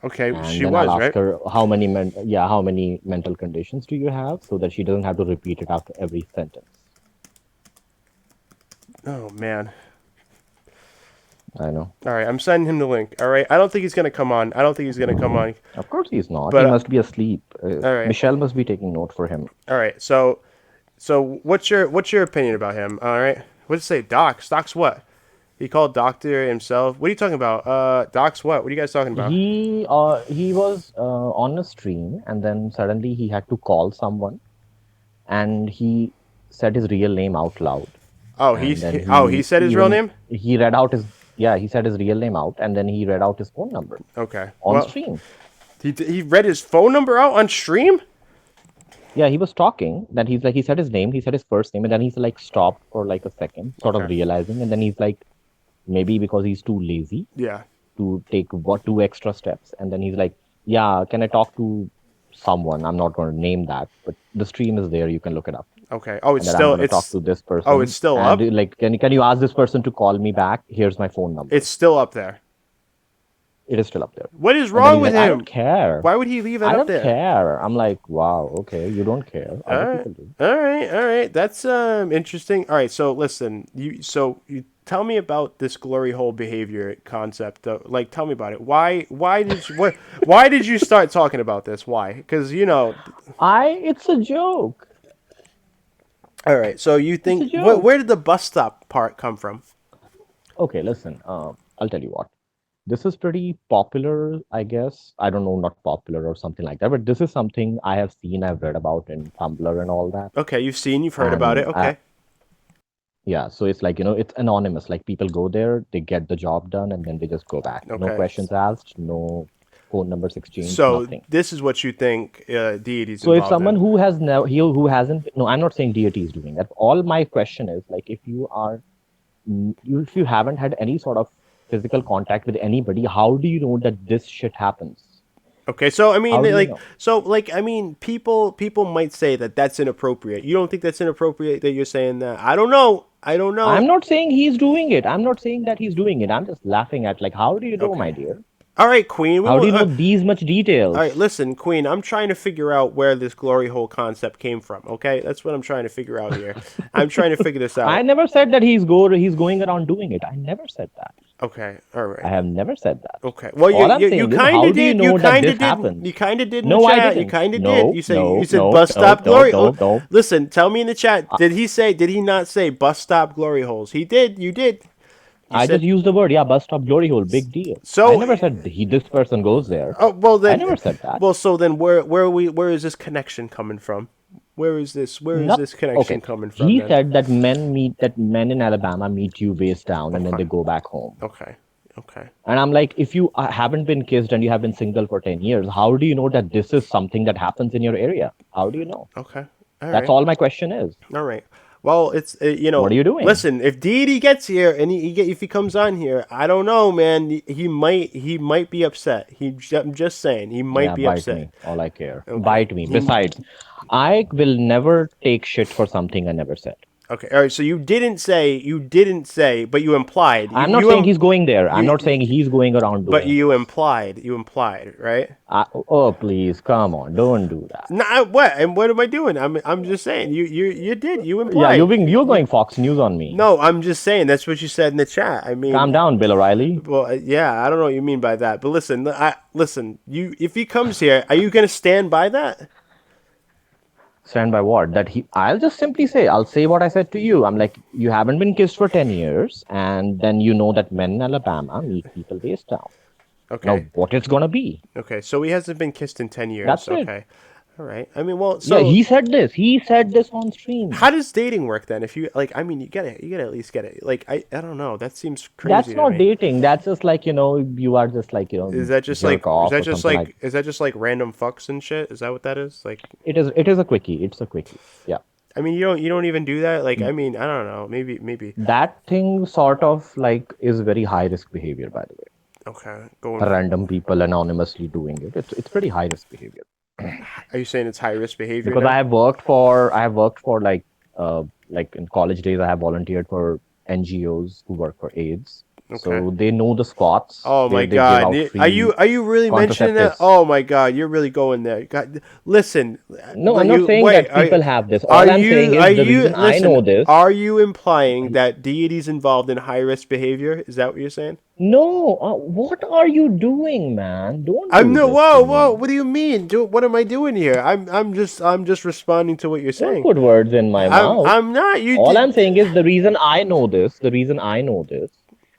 Okay, And she then was, I'll ask right? her how many mental conditions do you have, so that she doesn't have to repeat it after every sentence. Oh man. I know. All right, I'm sending him the link. All right, I don't think he's gonna come on. I don't think he's gonna come on. Of course he's not. But, He must be asleep. all right. Michelle must be taking note for him. All right, so what's your opinion about him? All right, what does it say? Docs what? He called doctor himself. What are you talking about? Docs what? What are you guys talking about? He was on a stream, and then suddenly he had to call someone, and he said his real name out loud. Oh, he said his real name? He read out he said his real name out, and then he read out his phone number. Okay. On stream. He read his phone number out on stream? Yeah, he was talking. Then he said his name, he said his first name, and then he's like stopped for like a second, sort of realizing, and then he's like, maybe because he's too lazy. Yeah. To take 2 extra steps, and then he's like, yeah, can I talk to someone? I'm not going to name that, but the stream is there. You can look it up. Okay. Oh, it's and still. I'm gonna talk to this person. Oh, it's still up. Like, can you ask this person to call me back? Here's my phone number. It's still up there. It is still up there. What is wrong with him? I don't care. Why would he leave it up there? I don't care. I'm like, wow, okay, you don't care. Other people do. All right. That's interesting. All right, so listen, you tell me about this glory hole behavior concept. Like, tell me about it. Why did you start talking about this? Why? Because it's a joke. All right, so you think where did the bus stop part come from? Okay, listen. I'll tell you what. This is pretty popular, I guess. I don't know, not popular or something like that, but this is something I have seen, I've read about in Tumblr and all that. Okay, you've heard about it. Okay. Yeah, so it's like, it's anonymous. Like, people go there, they get the job done, and then they just go back. Okay. No questions asked, no phone numbers exchanged, so nothing. This is what you think deity's So if involved someone in. who has who hasn't, no, I'm not saying deity is doing that. All my question is, like, if you haven't had any sort of physical contact with anybody, how do you know that this shit happens? Okay, so I mean, know? people might say that that's inappropriate. You don't think that's inappropriate that you're saying that? I don't know. I'm not saying he's doing it. I'm not saying that he's doing it. I'm just laughing at, like, how do you know, my dear? All right, Queen. How do you know these much details? All right, listen, Queen. I'm trying to figure out where this glory hole concept came from. Okay, that's what I'm trying to figure out here. I'm trying to figure this out. I never said that he's going around doing it. I never said that. Okay, all right. I have never said that. Okay, well, you kind of did. You kind of did. You kind of did in the chat. I didn't. You kind of did. You said bus stop glory. No. Listen, tell me in the chat. Did he not say bus stop glory holes? He did. You did. I just used the word, bus stop glory hole, big deal. So I never said this person goes there. Oh well, then I never said that. Well, so then where is this connection coming from? Where is this connection coming from? He said that men in Alabama meet you waist down and then they go back home. Okay. And I'm like, if you haven't been kissed and you have been single for 10 years, how do you know that this is something that happens in your area? How do you know? Okay. That's all my question is. All right. Well, it's What are you doing? Listen, if deity gets here and if he comes on here, I don't know, man. He might be upset. I'm just saying, he might be bite upset. Me. All I care. Okay. Bite me. Besides, I will never take shit for something I never said. Okay, all right. So you didn't say, but you implied. I'm not saying he's going there. I'm not saying he's going around doing. But you implied, right? Oh, please, come on, don't do that. Nah, what? And what am I doing? I'm just saying. You did. You implied. Yeah, you're going Fox News on me. No, I'm just saying. That's what you said in the chat. I mean, calm down, Bill O'Reilly. Well, yeah, I don't know what you mean by that. But listen, if he comes here, are you gonna stand by that? Stand by what? I'll just simply say, I'll say what I said to you. I'm like, you haven't been kissed for 10 years, and then you know that men in Alabama meet people waist down. Okay. Now, what it's gonna be? Okay, so he hasn't been kissed in 10 years. That's okay. All right. I mean, well, so Yeah, he said this. He said this on stream. how does dating work then? If you like, I mean, you gotta at least get it. Like, I don't know. That seems crazy. That's to not me. dating. That's just like, you are just like, Is that just jerk like? off Is that or just something like? Is that just like random fucks and shit? Is that what that is? Like, It is a quickie. It's a quickie. Yeah. I mean, you don't even do that. Like, I mean, I don't know. Maybe. That thing sort of like is very high risk behavior, by the way. Okay, going. Random people anonymously doing it. It's pretty high risk behavior. Are you saying it's high risk behavior? Because now? I have worked for like in college days, I have volunteered for NGOs who work for AIDS. Okay. So they know the spots. Oh my They give God! out Are you really mentioning that? contraceptives. Oh my God! You're really going there. God, listen. No, I'm not saying that people have this. All I'm saying is the reason I know this. Are you implying that deity's involved in high risk behavior? Is that what you're saying? No, what are you doing, man? Don't. I'm do no. this Whoa, to me. whoa! What do you mean? What am I doing here? I'm just responding to what you're saying. Don't put words in my mouth. I'm not. All I'm saying is the reason I know this,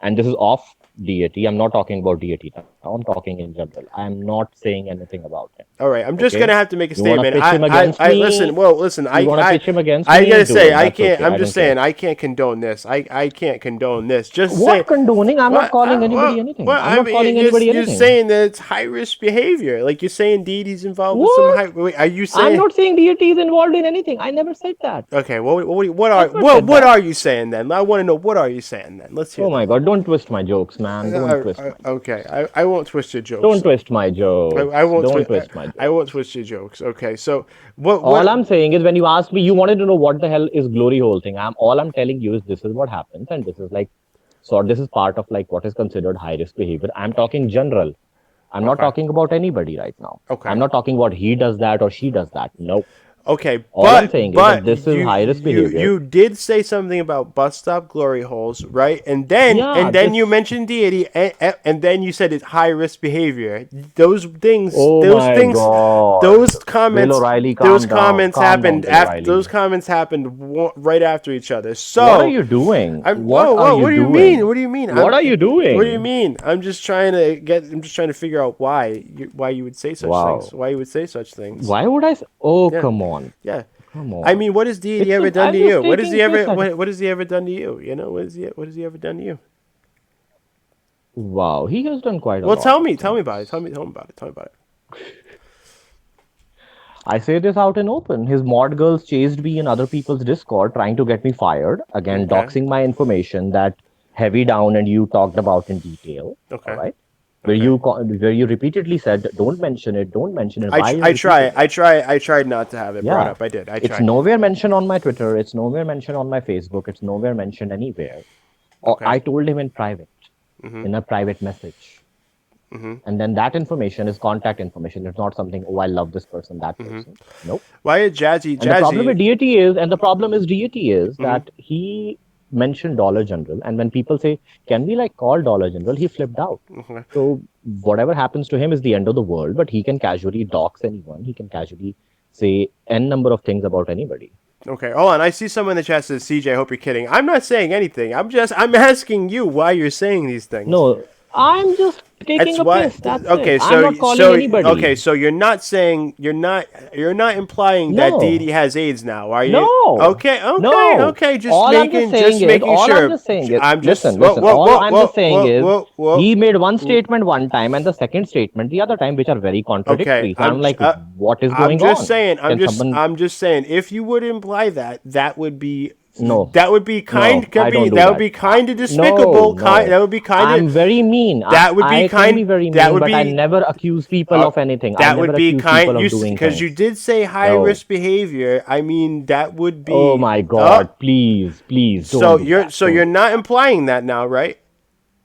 and this is off deity. I'm not talking about deity now. I'm talking in general. I'm not saying anything about him. All right, I'm just Okay? gonna have to make a You wanna statement. pitch him against me? Listen. Well, listen. You wanna pitch him against I me? gotta Do say, it. I That's can't. okay. I'm I just don't care. saying, I can't condone this. I can't condone this. Just What say. condoning? I'm What? not calling anybody anything. Well, I'm not calling you're, anybody you're anything. saying that it's high risk behavior. Like you're saying deity's involved with some What? high. Wait, are you saying? I'm not saying deity is involved in anything. I never said that. Okay. What I've never said what that. are you saying then? I want to know what are you saying then. Let's hear. Oh my God! Don't twist my jokes, man. Don't twist. Okay. I won't twist your jokes. Don't twist my jokes. I won't twist my jokes. I won't twist your jokes. Okay. So what? All I'm saying is when you asked me, you wanted to know what the hell is glory hole thing. All I'm telling you is this is what happens, and this is like, so this is part of like what is considered high risk behavior. I'm talking general. I'm not talking about anybody right now. Okay. I'm not talking about he does that or she does that. No. Okay, All I'm saying is that this is high risk behavior. You did say something about bus stop glory holes, right? And then you mentioned deity, and then you said it's high risk behavior. Those things, God. those comments, Bill O'Reilly, those calm comments down. Calm happened down, Bill after. O'Reilly. Those comments happened right after each other. So What are you doing? What do you mean? What do you mean? What are you doing? What do you mean? I'm just trying to figure out why you would say such things. Why you would say such things? Why would I? Come on. Yeah. Come on. I mean, what has deity ever done to I'm you? just What has he taking ever? piss at What has he ever done to you? You know, what has he ever done to you? Wow, he has done quite a lot. Well, tell me about it. Tell me about it. I say this out in open. His mod girls chased me in other people's Discord, trying to get me fired. Again, Okay. doxing my information that Heavy Down and you talked about in detail. Okay. All right. Where you repeatedly said, "Don't mention it. Don't mention it." Why I tried not to have it brought up. I did. I It's tried. nowhere mentioned on my Twitter. It's nowhere mentioned on my Facebook. It's nowhere mentioned anywhere. Okay. I told him in private, Mhm. in a private message. Mhm. And then that information is contact information. It's not something, oh, I love this person, that person. Nope. Why did Jazzy? And the problem with deity is, that he mentioned Dollar General, and when people say, "Can we like call Dollar General?" he flipped out. Okay. So whatever happens to him is the end of the world, but he can casually dox anyone. He can casually say n number of things about anybody. Okay, hold on. I see someone in the chat says, "CJ, I hope you're kidding." I'm not saying anything. I'm asking you why you're saying these things. No, I'm just taking That's a why. piss. That's Okay, it. so I'm not calling anybody. Okay, so you're not saying you're not implying that No. deity has AIDS now, are you? No. Okay. No. Okay. Just all making I'm just saying is, making all sure. I'm just saying is, I'm just listen. whoa, All whoa, I'm whoa, just saying whoa, is, whoa. he made one statement one time and the second statement the other time, which are very contradictory. Okay, So I'm like, what is going I'm just on? saying. Can someone- I'm just saying. If you would imply that, that would be. No. That would be kind. No, I don't do that that. would be kind of despicable. No. That would be kind I'm of. very mean. That would be I kind. can be very mean, that would but be. I never accuse people of anything. I That never would be accuse kind. people of doing Because things. you did say high No. risk behavior. I mean, that would be. Oh my God! Please, don't So do you're that. you're not implying that now, right?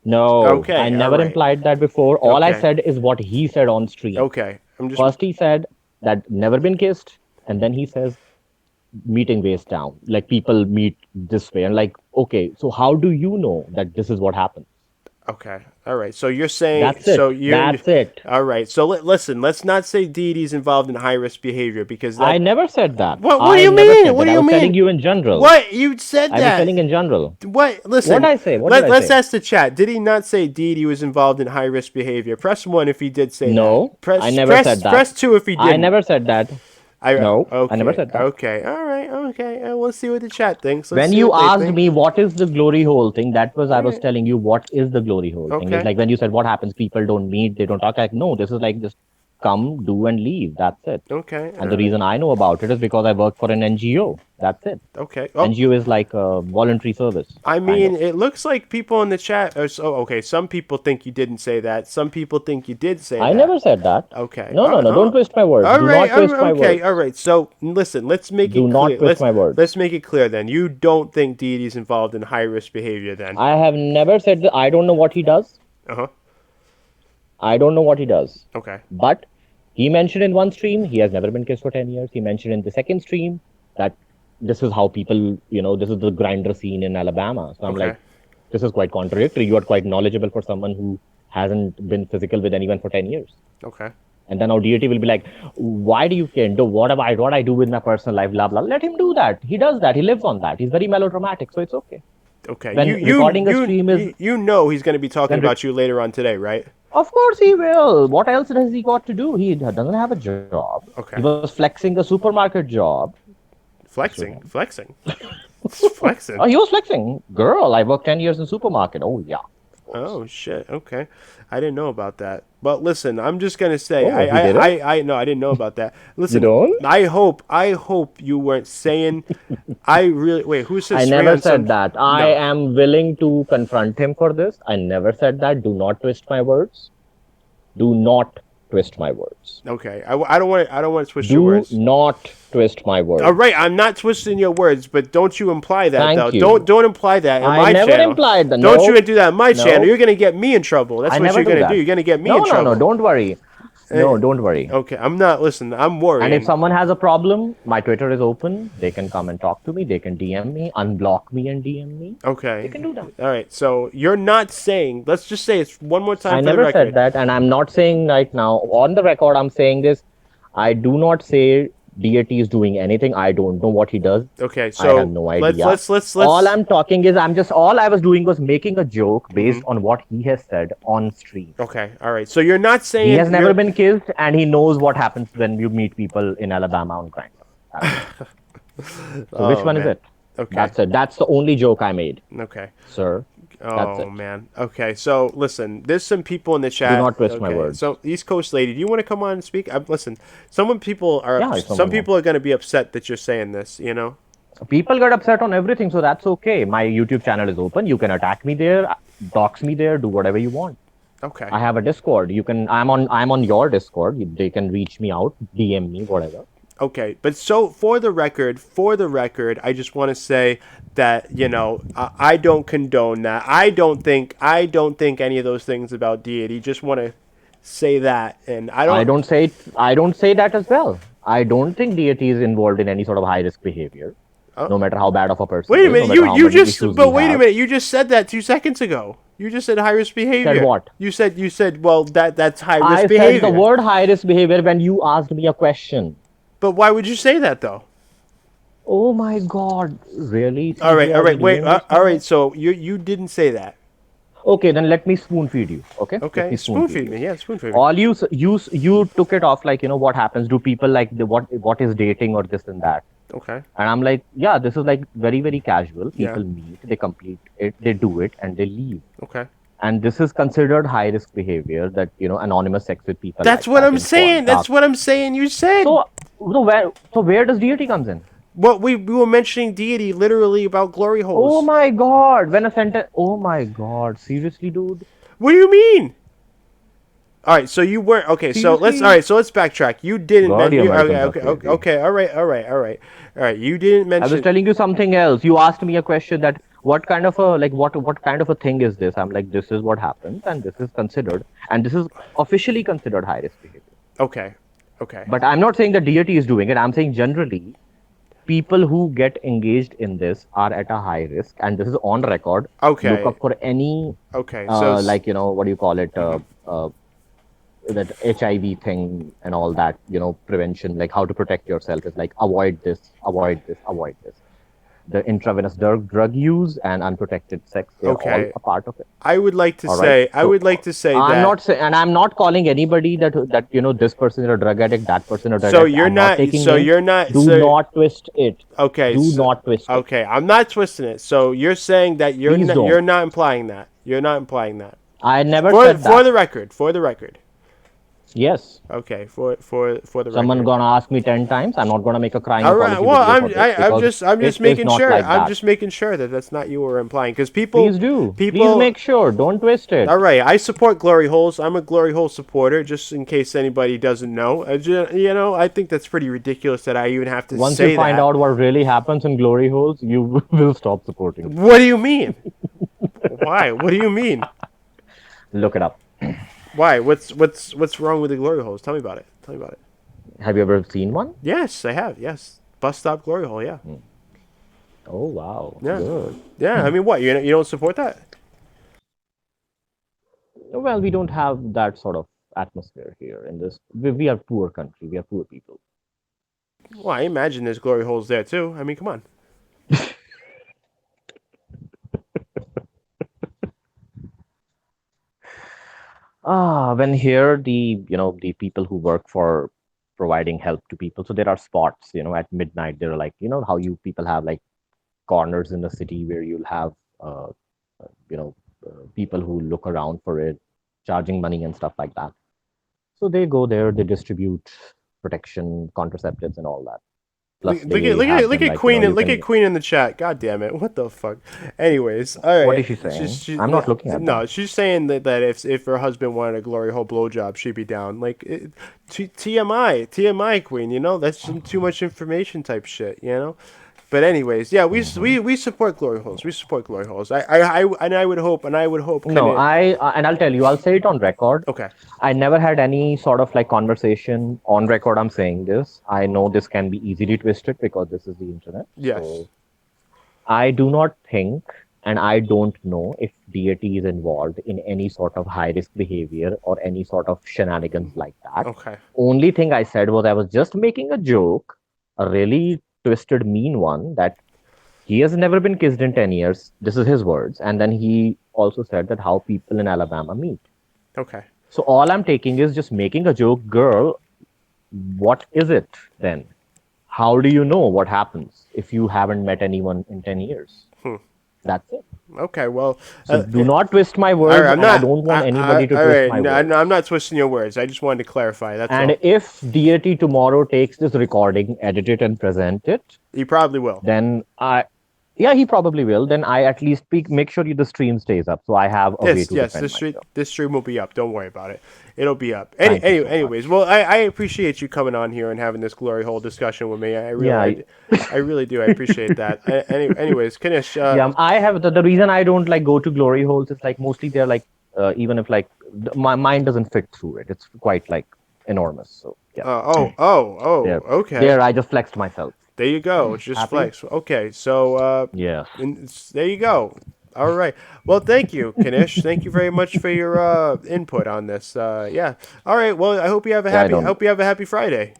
No. Okay, I never alright. implied that before. All I Okay. said is what he said on stream. Okay, I'm just. First he said that never been kissed, and then he says meeting waist down. Like people meet this way, and like, okay, so how do you know that this is what happens? Okay. All right. So you're saying. That's it. So you're, That's it. All right. So listen. Let's not say deity's involved in high risk behavior because. I never said that. What do I you never mean? said What that. do you I was mean? telling you in general. What you said I was that? telling in general. What? Listen. What did I say? What did I Let's say? ask the chat. Did he not say deity was involved in high risk behavior? Press 1 if he did say No, that. I never said that. Press 2 if he did. I never said that. No, Okay. I never said that. Okay. All right. Okay. We'll see what the chat thinks. Let's When see you what they asked think. me what is the glory hole thing, that was I was Alright. telling you what is the glory hole thing. Okay. It's like when you said what happens, people don't meet, they don't talk. Like no, this is like just come, do, and leave. That's it. Okay. And the reason I know about it is because I work for an NGO. That's it. Okay. Oh. NGO is like a voluntary service. I mean, it looks like people in the chat are okay. Some people think you didn't say that. Some people think you did say that. I never said that. Okay. No. Don't twist my words. All Do right. not twist my okay. words. All right. So listen. Let's make it Do clear. not twist my words. Let's make it clear. Then you don't think Deity's involved in high risk behavior. Then I have never said that. I don't know what he does. I don't know what he does. Okay. But he mentioned in one stream he has never been kissed for 10 years. He mentioned in the second stream that this is how people, this is the grinder scene in Alabama. So I'm like, this is quite contradictory. You are quite knowledgeable for someone who hasn't been physical with anyone for 10 years. Okay. And then our deity will be like, why do you care? What I do with my personal life, blah, blah. Let him do that. He does that. He lives on that. He's very melodramatic, so it's okay. Okay. When recording a stream is... You know he's going to be talking about you later on today, right? Of course he will. What else has he got to do? He doesn't have a job. Okay. He was flexing a supermarket job. Flexing. Flexing. Oh, he was flexing. Girl, I worked 10 years in supermarket. Oh, yeah. Oh, shit. Okay. I didn't know about that. But listen, I'm just going to say, Oh, I didn't know about that. Listen, You don't? I hope you weren't saying, wait, who says I Shrey never on said some- that. No. I am willing to confront him for this. I never said that. Do not twist my words. Do not twist my words. Okay. I don't want to twist your words. Do not twist my words. All right, I'm not twisting your words, but don't you imply that Thank though. you. Don't imply that in I my never channel. implied that. Don't No. you do that in my No. channel. You're gonna get me in trouble. That's I what never you're do gonna that. do. You're gonna get me no, in trouble. No, don't worry. No, don't worry. Okay, I'm not. Listen, I'm worried. And if someone has a problem, my Twitter is open. They can come and talk to me. They can DM me, unblock me, and DM me. Okay. They can do that. All right. So you're not saying. Let's just say it's one more time I for never the record. said that, and I'm not saying right now. On the record, I'm saying this. I do not say deity is doing anything. I don't know what he does. Okay, so I have no idea. let's. All I'm talking is all I was doing was making a joke based on what he has said on stream. Okay. All right. So you're not saying He has never you're- been killed, and he knows what happens when you meet people in Alabama on Grindr. So which one is man. it? Okay. That's it. That's the only joke I made. Okay. Sir. That's Oh it. man. Okay. So listen, there's some people in the chat. Do not twist my Okay, words. So East Coast lady, do you want to come on and speak? Listen, some people are. Yeah, if some someone people are going to be upset that you're saying this. You know. People get upset on everything, so that's okay. My YouTube channel is open. You can attack me there, dox me there, do whatever you want. Okay. I have a Discord. You can. I'm on your Discord. They can reach me out, DM me, whatever. Okay, but so for the record, I just want to say that I don't condone that. I don't think any of those things about deity. Just want to say that, and I don't say that as well. I don't think deity is involved in any sort of high risk behavior, no matter how bad of a person. Wait a is, minute, no matter how you many just issues but we wait a have. minute, you just said that 2 seconds ago. You just said high risk behavior. Said what? You said well that's high risk I behavior. said the word high risk behavior when you asked me a question. But why would you say that though? Oh my God! Really? All right, wait, Really? all right. So you didn't say that. Okay, then let me spoon feed you. Okay. Let Okay, me spoon feed me. Yeah, spoon feed me. All you took it off like what happens? Do people like what is dating or this and that? Okay. And I'm like, yeah, this is like very very casual. Yeah. People meet, they complete it, they do it, and they leave. Okay. And this is considered high risk behavior. That anonymous sex with people. That's like what that I'm in saying. porn, That's dark. what I'm saying. You said. So where does deity comes in? Well, we were mentioning deity literally about glory holes. Oh my God! When a sentence. Oh my God! Seriously, dude. What do you mean? All right, so you weren't okay. So let's backtrack. You didn't God, mention. you're Okay. All right. You didn't mention. I was telling you something else. You asked me a question that what kind of a thing is this? I'm like, this is what happens, and this is considered, and this is officially considered high risk behavior. Okay. But I'm not saying that deity is doing it. I'm saying generally, people who get engaged in this are at a high risk, and this is on record. Okay. Look up for any. Okay. What do you call it? That HIV thing and all that, prevention, like how to protect yourself is like avoid this. the intravenous drug use and unprotected sex. They're all Okay. a part of it. I would like to All say, right? I So, would like to say I'm that. not saying, and I'm not calling anybody that this person is a drug addict, that person is a drug So addict. you're I'm not. taking So names. you're not. Do so, not twist it. Okay. Do not twist it. Okay, I'm not twisting it. So you're saying that you're Please not. don't. You're not implying that. You're not implying that. I never For said that. for the record. For the record. Yes. Okay. For the Someone record. gonna ask me 10 times. I'm not gonna make a crying All right. apology Well, video for this I'm because just it is making not sure. like I'm that. just making sure that that's not you were implying because people. Please do. People. Please make sure. Don't twist it. All right. I support glory holes. I'm a glory hole supporter. Just in case anybody doesn't know. I think that's pretty ridiculous that I even have to Once say you find that. out what really happens in glory holes, you will stop supporting it. What do you mean? Why? What do you mean? Look it up. Why? What's wrong with the glory holes? Tell me about it. Tell me about it. Have you ever seen one? Yes, I have. Yes, bus stop glory hole. Yeah. Oh wow. Yeah. Good. Yeah. I mean, what? You don't support that? Well, we don't have that sort of atmosphere here in this. We are poor country. We are poor people. Well, I imagine there's glory holes there too. I mean, come on. When here the people who work for providing help to people, so there are spots, at midnight. There are like, how you people have like corners in the city where you'll have people who look around for it, charging money and stuff like that. So they go there, they distribute protection, contraceptives, and all that. Plus Look they at have them, like, Queen you and look can- at Queen in the chat. God damn it! What the fuck? Anyways, all right. What is she saying? I'm not looking at No, that. she's saying that if her husband wanted a glory hole blowjob, she'd be down. Like TMI, Queen. That's some too much information type shit. But anyways, yeah, we support glory holes. We support glory holes. I would hope. No, and I'll tell you, I'll say it on record. Okay. I never had any sort of like conversation on record. I'm saying this. I know this can be easily twisted because this is the internet. Yes. So I do not think, and I don't know if deity is involved in any sort of high risk behavior or any sort of shenanigans like that. Okay. Only thing I said was I was just making a joke, a really twisted, mean one, that he has never been kissed in 10 years. This is his words. And then he also said that how people in Alabama meet. Okay. So all I'm taking is just making a joke. Girl, what is it then? How do you know what happens if you haven't met anyone in 10 years? That's it. Okay, well... So do not twist my words, right, and I don't want anybody to all twist right, my words. I'm not twisting your words. I just wanted to clarify. That's And all. if deity tomorrow takes this recording, edit it, and present it... He probably will. Then yeah, he probably will. Then I at least make sure the stream stays up, so I have a way to defend myself. This stream will be up. Don't worry about it. It'll be up. Thank you so Anyways, well, I appreciate you coming on here and having this glory hole discussion with me. I really do. I appreciate that. Anyways, Kanish. Yeah, I have the reason I don't like go to glory holes is like mostly they're like even if like my mind doesn't fit through it. It's quite like enormous. So yeah. Okay. There, I just flexed myself. There you go. It's just Happy? flex. Okay, so yeah. There you go. All right. Well, thank you, Kanish. Thank you very much for your input on this. Yeah. All right. Well, I hope you have a happy Friday.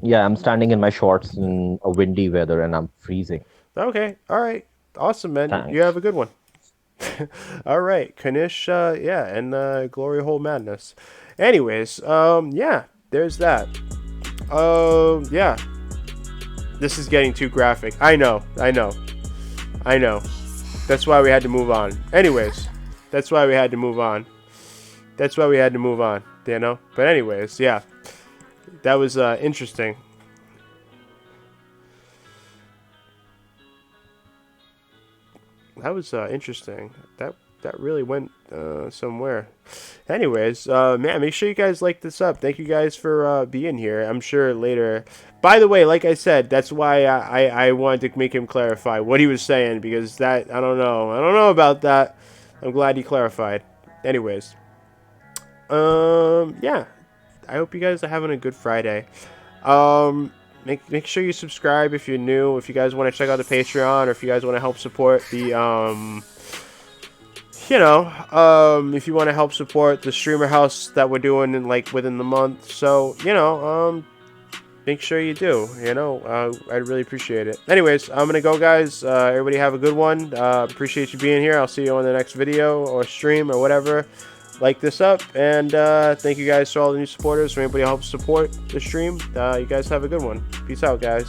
Yeah, I'm standing in my shorts in a windy weather and I'm freezing. Okay. All right. Awesome, man. Thanks. You have a good one. All right, Kanish. Yeah, and Glory Hole Madness. Anyways, yeah. There's that. Yeah. This is getting too graphic. I know. That's why we had to move on. Anyways, that's why we had to move on. But anyways, yeah. That was interesting. That was interesting. That really went somewhere. Anyways, man, make sure you guys like this up. Thank you guys for being here. I'm sure later. By the way, like I said, that's why I wanted to make him clarify what he was saying, because that I don't know about that. I'm glad he clarified. Anyways, yeah. I hope you guys are having a good Friday. Make sure you subscribe if you're new. If you guys want to check out the Patreon, or if you guys want to help support the if you want to help support the streamer house that we're doing in within the month. So make sure you do. You know, I'd really appreciate it. Anyways, I'm gonna go, guys. Everybody have a good one. Appreciate you being here. I'll see you on the next video or stream or whatever. Like this up, and thank you guys to all the new supporters, for anybody who helps support the stream. You guys have a good one. Peace out, guys.